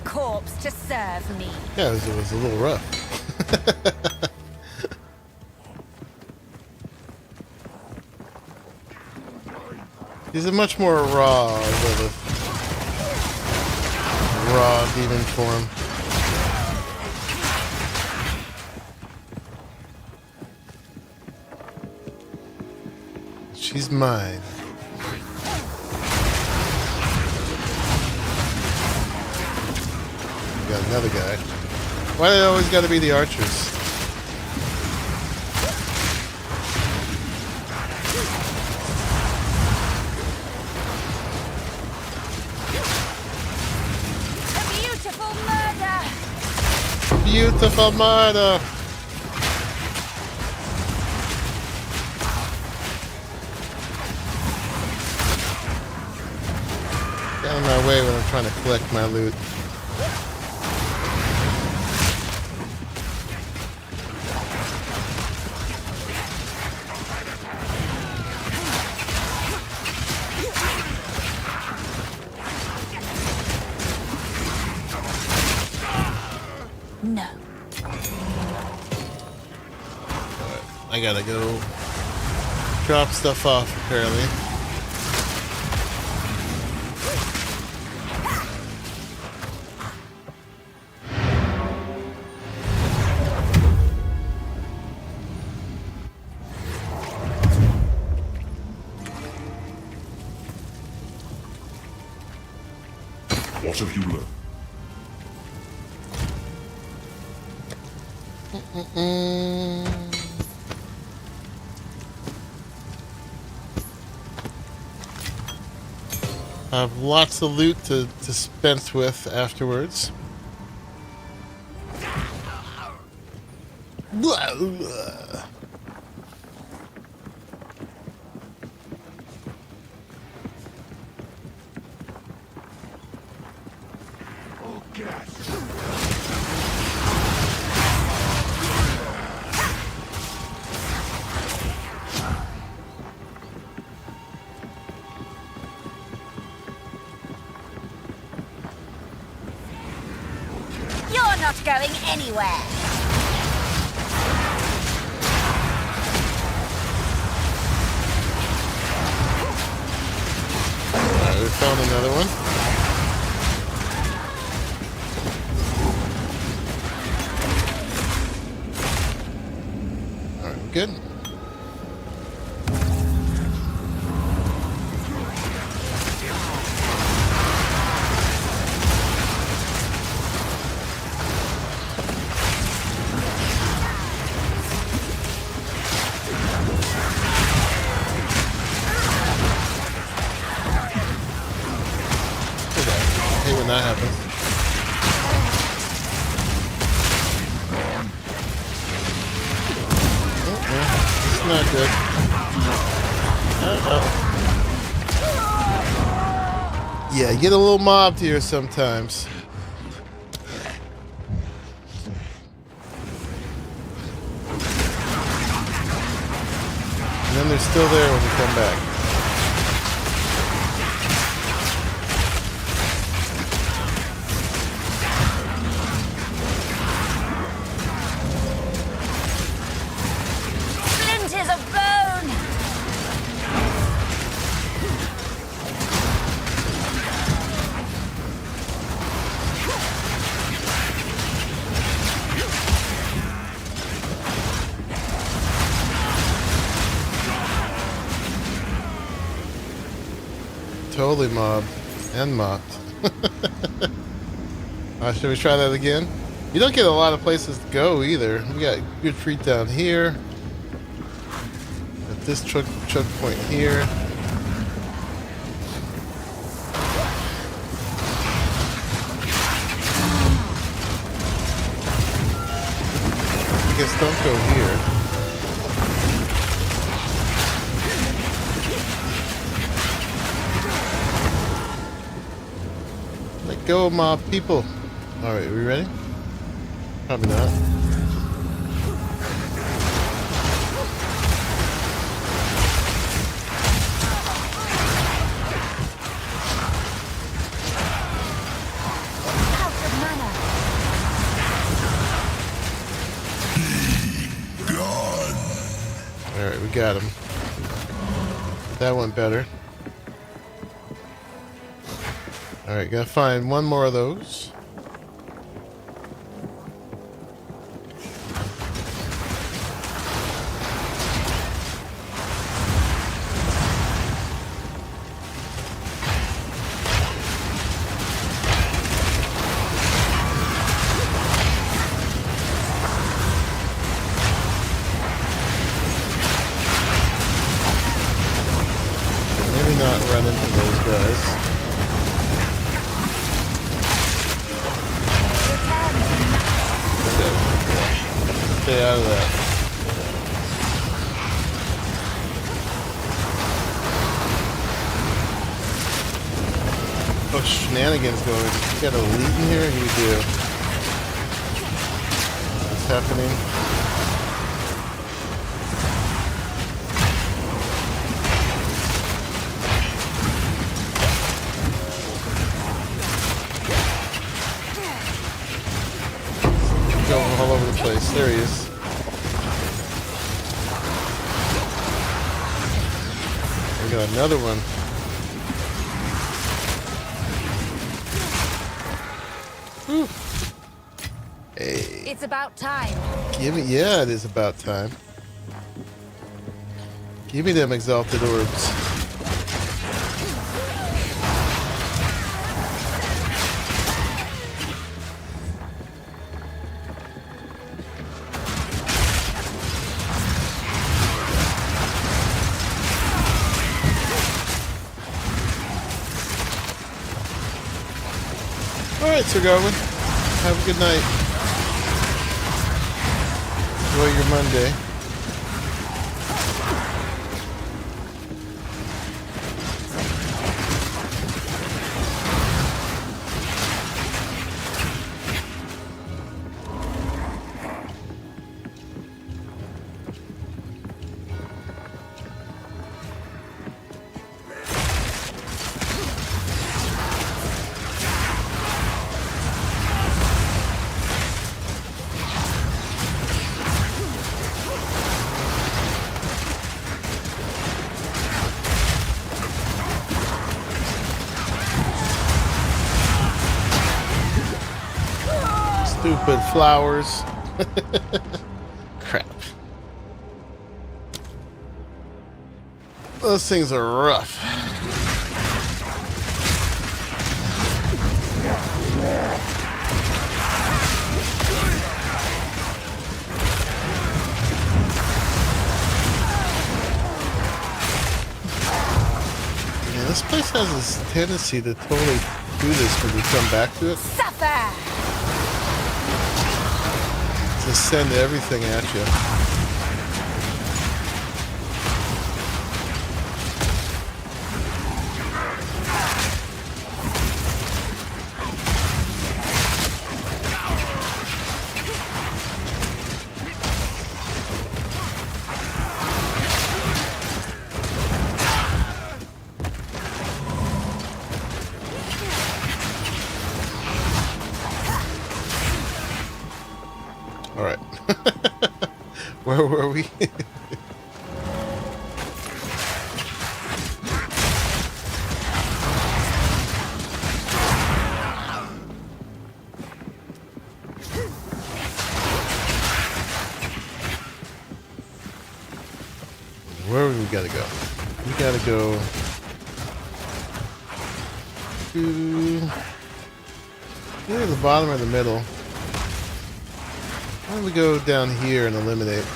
Corpse to serve me. Yeah, it was a little rough. He's a much more raw Lilith. Raw demon form. She's mine. Got another guy. Why do they always got to be the archers? Beautiful murder. Get out of my way when I'm trying to collect my loot. No. I gotta go drop stuff off, apparently. What have you learned? I have lots of loot to dispense with afterwards. You're not going anywhere. Alright, we found another one. Alright, good. I hate when that happens. It's not good. Yeah, you get a little mobbed here sometimes. And then they're still there when you come back. Splinters of bone. Totally mobbed and mopped. Should we try that again? You don't get a lot of places to go either. We got good fruit down here. At this choke point here. I guess don't go here. Let go of my people. Alright, are we ready? Probably not. Alright, we got him. That went better. Alright, gotta find one more of those. Maybe not run into those guys. Stay out of that. Oh, shenanigans going. You got a lead in here? You do. What's happening? Going all over the place. There he is. We got another one. Whew. Hey. It's about time. Give me, yeah, it is about time. Give me them exalted orbs. Alright, Sir Garwin. Have a good night. Enjoy your Monday. Stupid flowers. Crap. Those things are rough. Yeah, this place has this tendency to totally do this when you come back to it. Suffer! Just send everything at you. All right. Where were we? Where do we gotta go? We gotta go to either the bottom or the middle. Why don't we go down here and eliminate?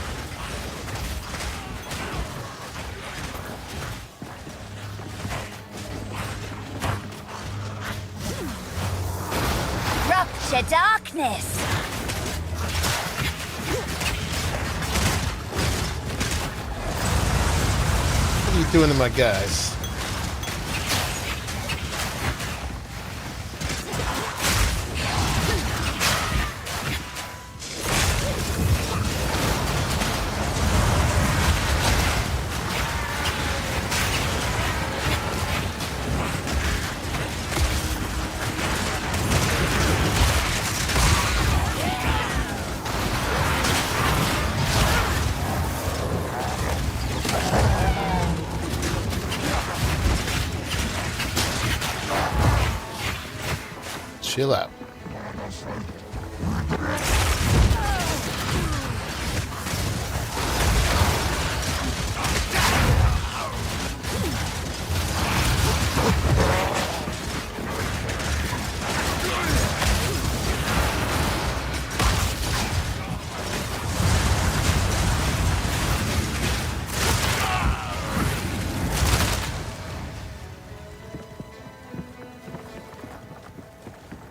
Rupture darkness! What are you doing to my guys? Chill out.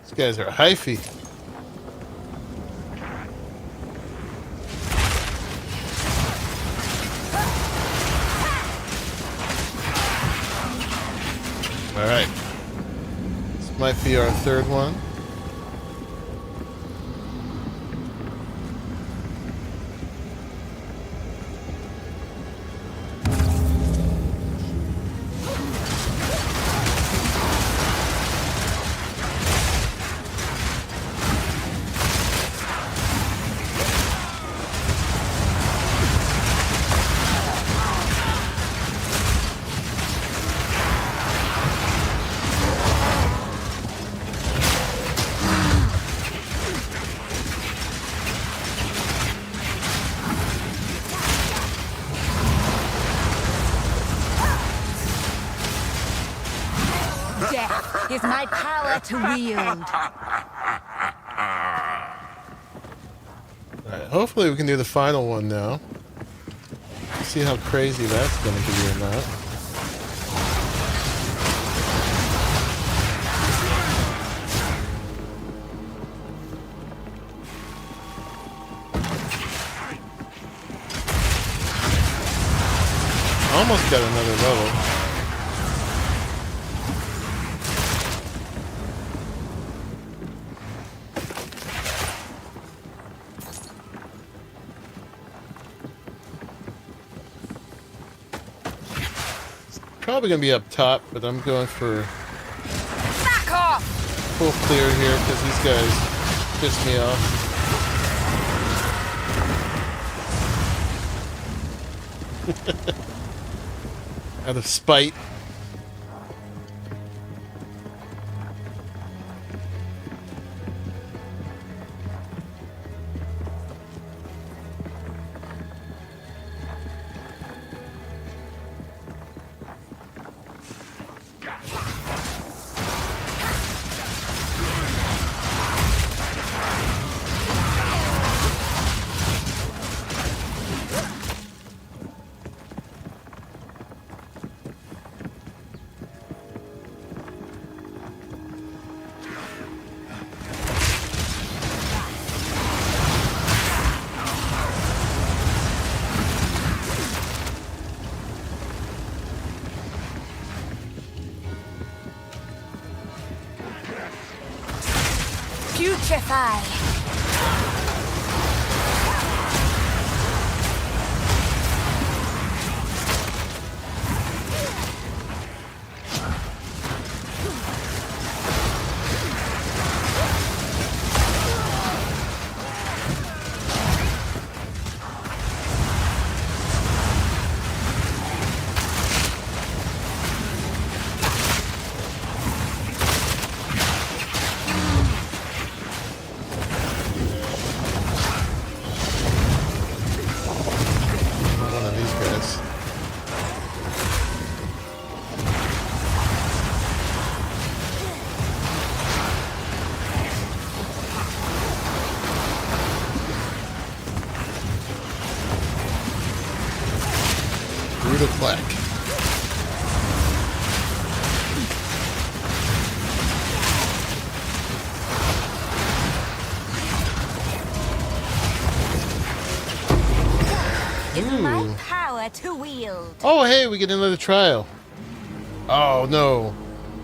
These guys are hyphy. Alright. This might be our third one. Death is my power to wield. Alright, hopefully we can do the final one now. See how crazy that's going to be or not. Almost got another level. Probably gonna be up top, but I'm going for Back off! full clear here because these guys piss me off. Out of spite. Putrefy! Brutal clack. It's my power to wield. Oh, hey, we get another trial. Oh, no.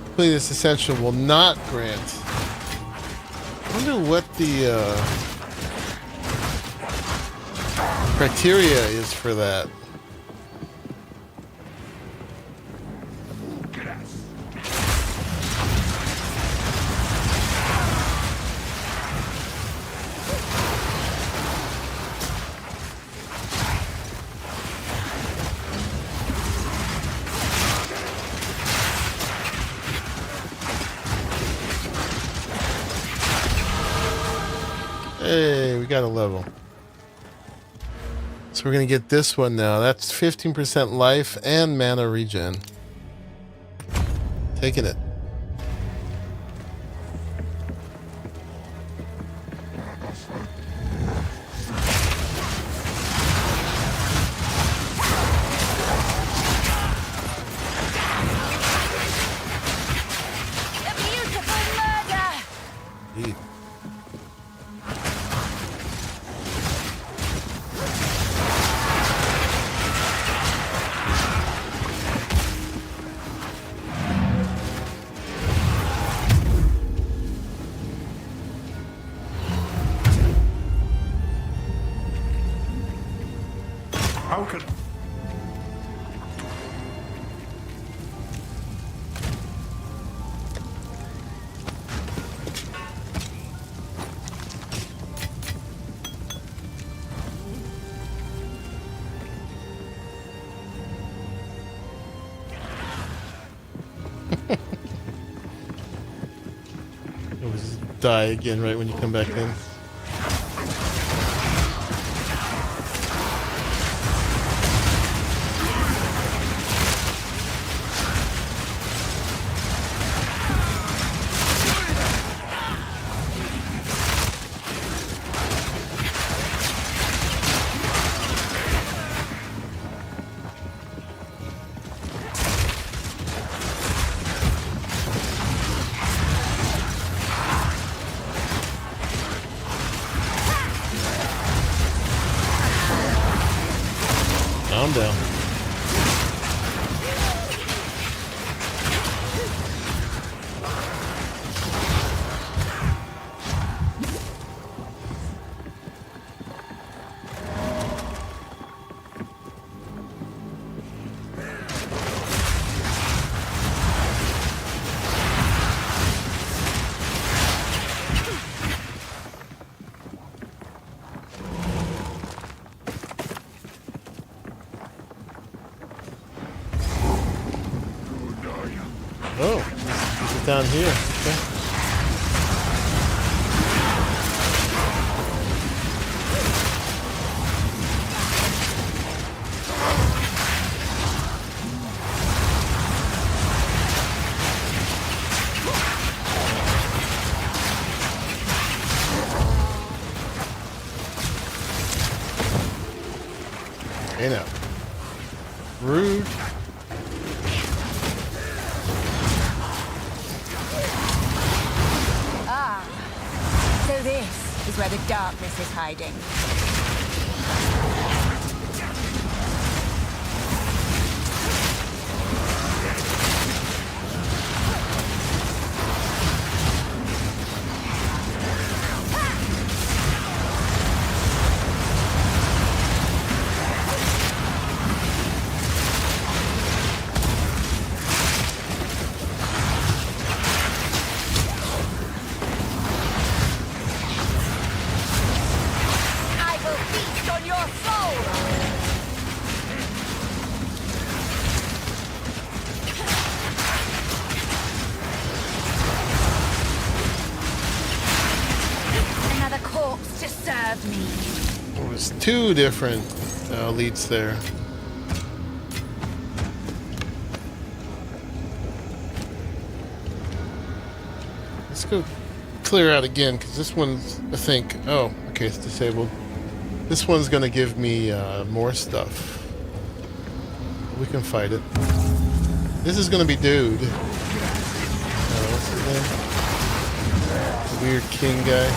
Complete this essential will not grant. I wonder what the criteria is for that. Hey, we got a level. So we're going to get this one now. That's 15% life and mana regen. Taking it. A beautiful murder! Indeed. How can... Always die again right when you come back in. Calm down. Oh, this is down here. Okay. Hey now. Rude. So this is where the darkness is hiding. There was two different leads there. Let's go clear out again, because this one's, I think, oh, okay, it's disabled. This one's going to give me more stuff. We can fight it. This is going to be Dude. What's his name? The weird king guy.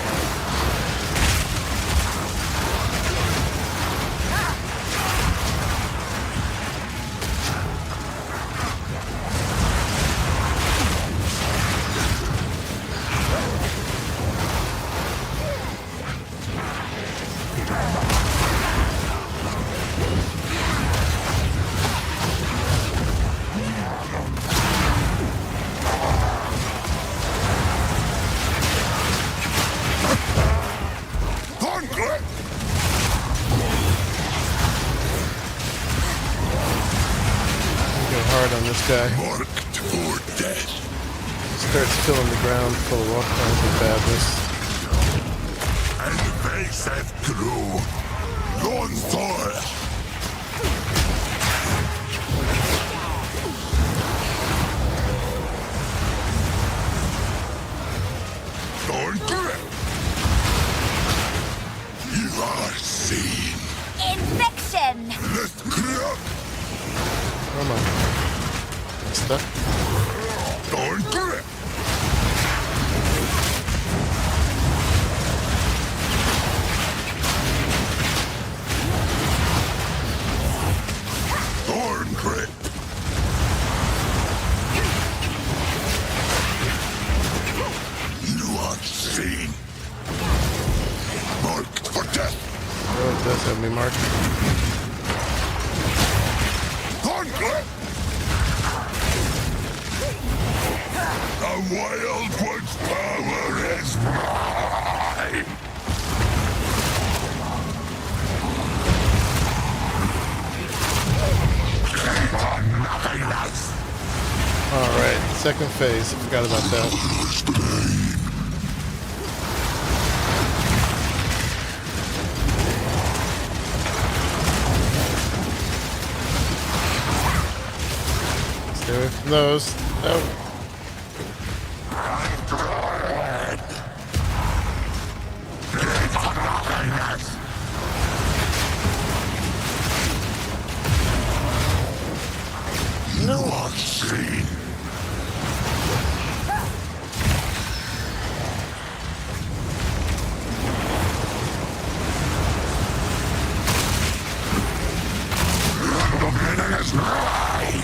On this guy. Marked for death. Starts filling the ground full of all kinds of badness. And they said through. Gone fire. Don't grip. You are seen. Infection! Let's grip. Come on. Stuck. Don't grip. Thorn grip. You are seen. Marked for death. Oh, it does have me marked. The Wildwood's power is mine! Alright, second phase. I forgot about that. Stay away from those. Oh. Not seen. The beginning is nigh.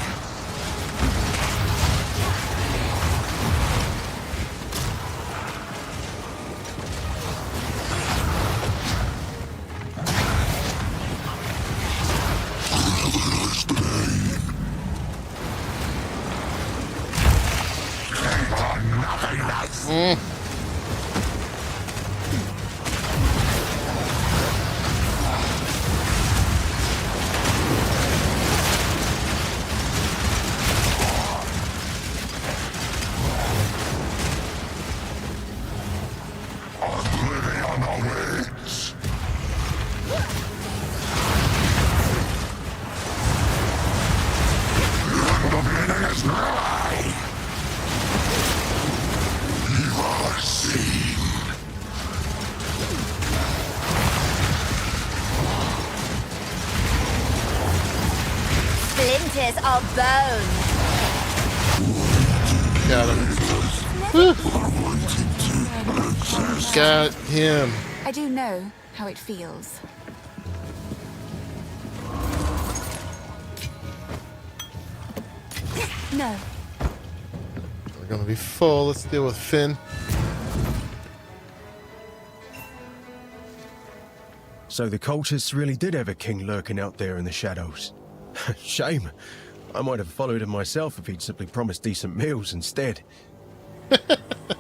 Oblivion awaits. The beginning is nigh. You are seen. Splinters of bone. Got him. Woo. Got him. I do know how it feels. No. We're gonna be full. Let's deal with Finn. So the cultists really did have a king lurking out there in the shadows. Shame. I might have followed him myself if he'd simply promised decent meals instead.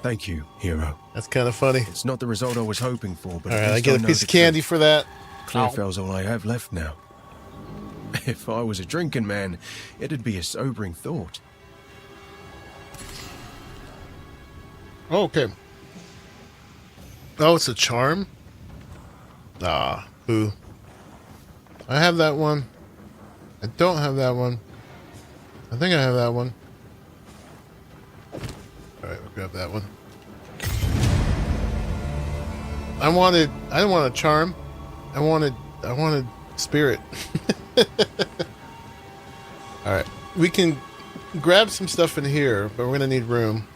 Thank you, hero. That's kind of funny. It's not the result I was hoping for, but Alright, I get a piece of candy for that. Clearfell's all I have left now. If I was a drinking man, it'd be a sobering thought. Oh, okay. Oh, it's a charm? Ah, boo. I have that one. I don't have that one. I think I have that one. Alright, we'll grab that one. I didn't want a charm. I wanted spirit. Alright. We can grab some stuff in here, but we're gonna need room.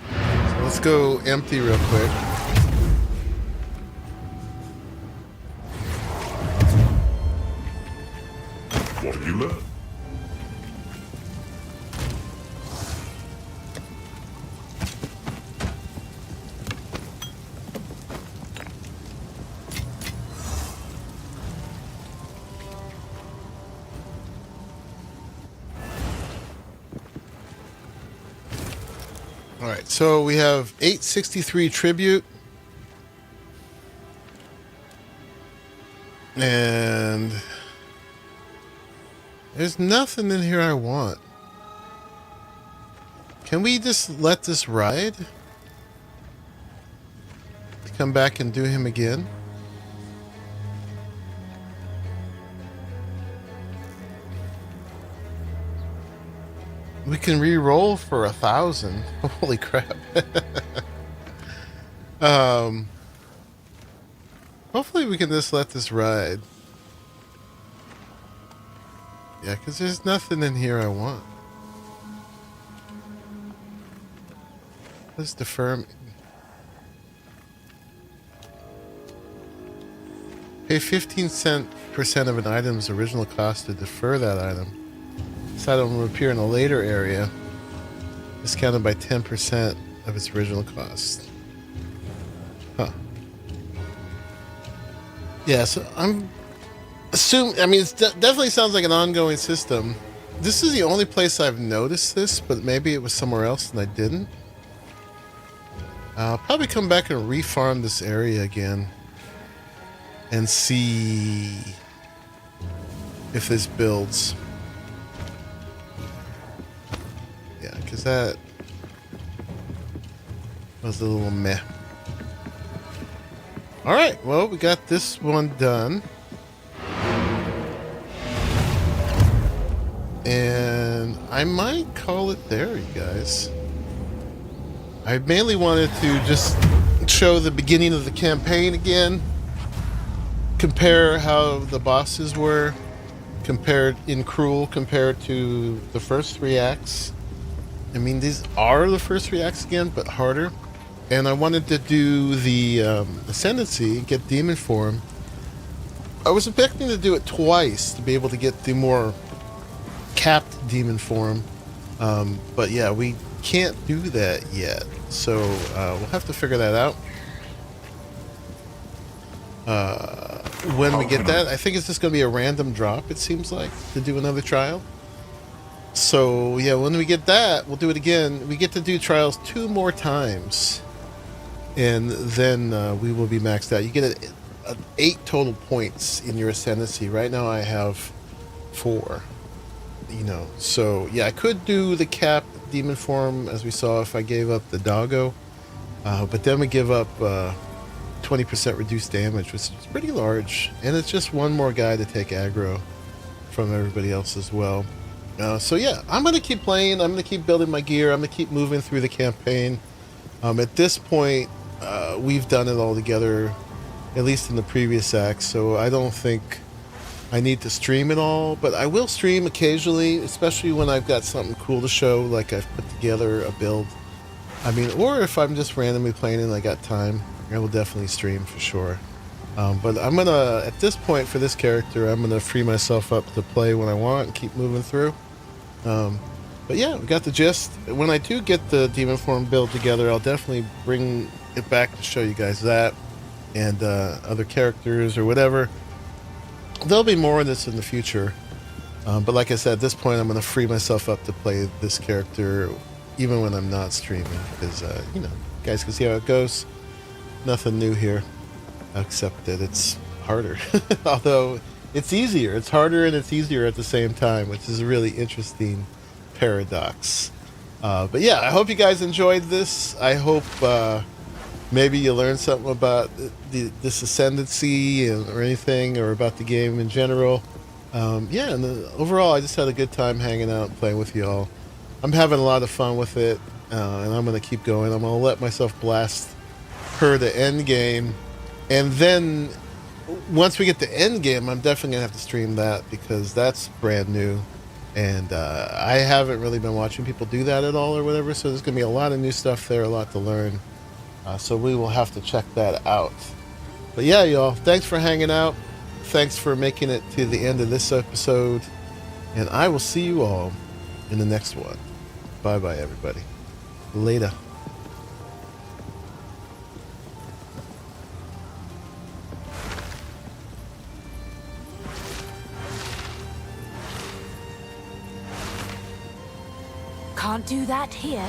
So let's go empty real quick. What have you learned? Alright, so we have 863 tribute. And there's nothing in here I want. Can we just let this ride? Come back and do him again? We can re-roll for 1,000. Holy crap. Hopefully we can just let this ride. Yeah, because there's nothing in here I want. Let's defer. Pay 15% of an item's original cost to defer that item. This item will appear in a later area, discounted by 10% of its original cost. Huh. Yeah, so I'm I mean, it definitely sounds like an ongoing system. This is the only place I've noticed this, but maybe it was somewhere else and I didn't. I'll probably come back and refarm this area again and see if this builds. Yeah, because that was a little meh. Alright, well, we got this one done. And I might call it there, you guys. I mainly wanted to just show the beginning of the campaign again. Compare how the bosses were compared in Cruel compared to the first 3 acts. I mean, these are the first 3 acts again, but harder. And I wanted to do the Ascendancy, get Demon Form. I was expecting to do it twice to be able to get the more capped Demon Form. But yeah, we can't do that yet. So we'll have to figure that out. When we get that, I think it's just going to be a random drop, it seems like, to do another trial. So yeah, when we get that, we'll do it again. We get to do trials 2 more times. And then we will be maxed out. You get 8 total points in your Ascendancy. Right now I have 4. You know, so yeah, I could do the cap Demon Form as we saw if I gave up the Doggo. But then we give up 20% reduced damage, which is pretty large. And it's just one more guy to take aggro from everybody else as well. So yeah, I'm going to keep playing. I'm going to keep building my gear. I'm going to keep moving through the campaign. At this point, we've done it all together, at least in the previous acts, so I don't think I need to stream it all, but I will stream occasionally, especially when I've got something cool to show, like I've put together a build. I mean, or if I'm just randomly playing and I got time, I will definitely stream for sure. But I'm gonna, at this point for this character, I'm gonna free myself up to play when I want and keep moving through. But yeah, we got the gist. When I do get the Demon Form build together, I'll definitely bring it back to show you guys that and other characters or whatever. There'll be more of this in the future. But like I said, at this point, I'm going to free myself up to play this character even when I'm not streaming. Because, you know, you guys can see how it goes. Nothing new here, except that it's harder. Although, it's easier. It's harder and it's easier at the same time, which is a really interesting paradox. But yeah, I hope you guys enjoyed this. I hope maybe you learned something about this Ascendancy or anything, or about the game in general. Yeah, and overall, I just had a good time hanging out and playing with you all. I'm having a lot of fun with it, and I'm going to keep going. I'm going to let myself blast her to end game, and then once we get to end game, I'm definitely going to have to stream that, because that's brand new. And I haven't really been watching people do that at all or whatever, so there's going to be a lot of new stuff there, a lot to learn. So we will have to check that out. But yeah, y'all, thanks for hanging out. Thanks for making it to the end of this episode. And I will see you all in the next one. Bye-bye, everybody. Later. Can't do that here.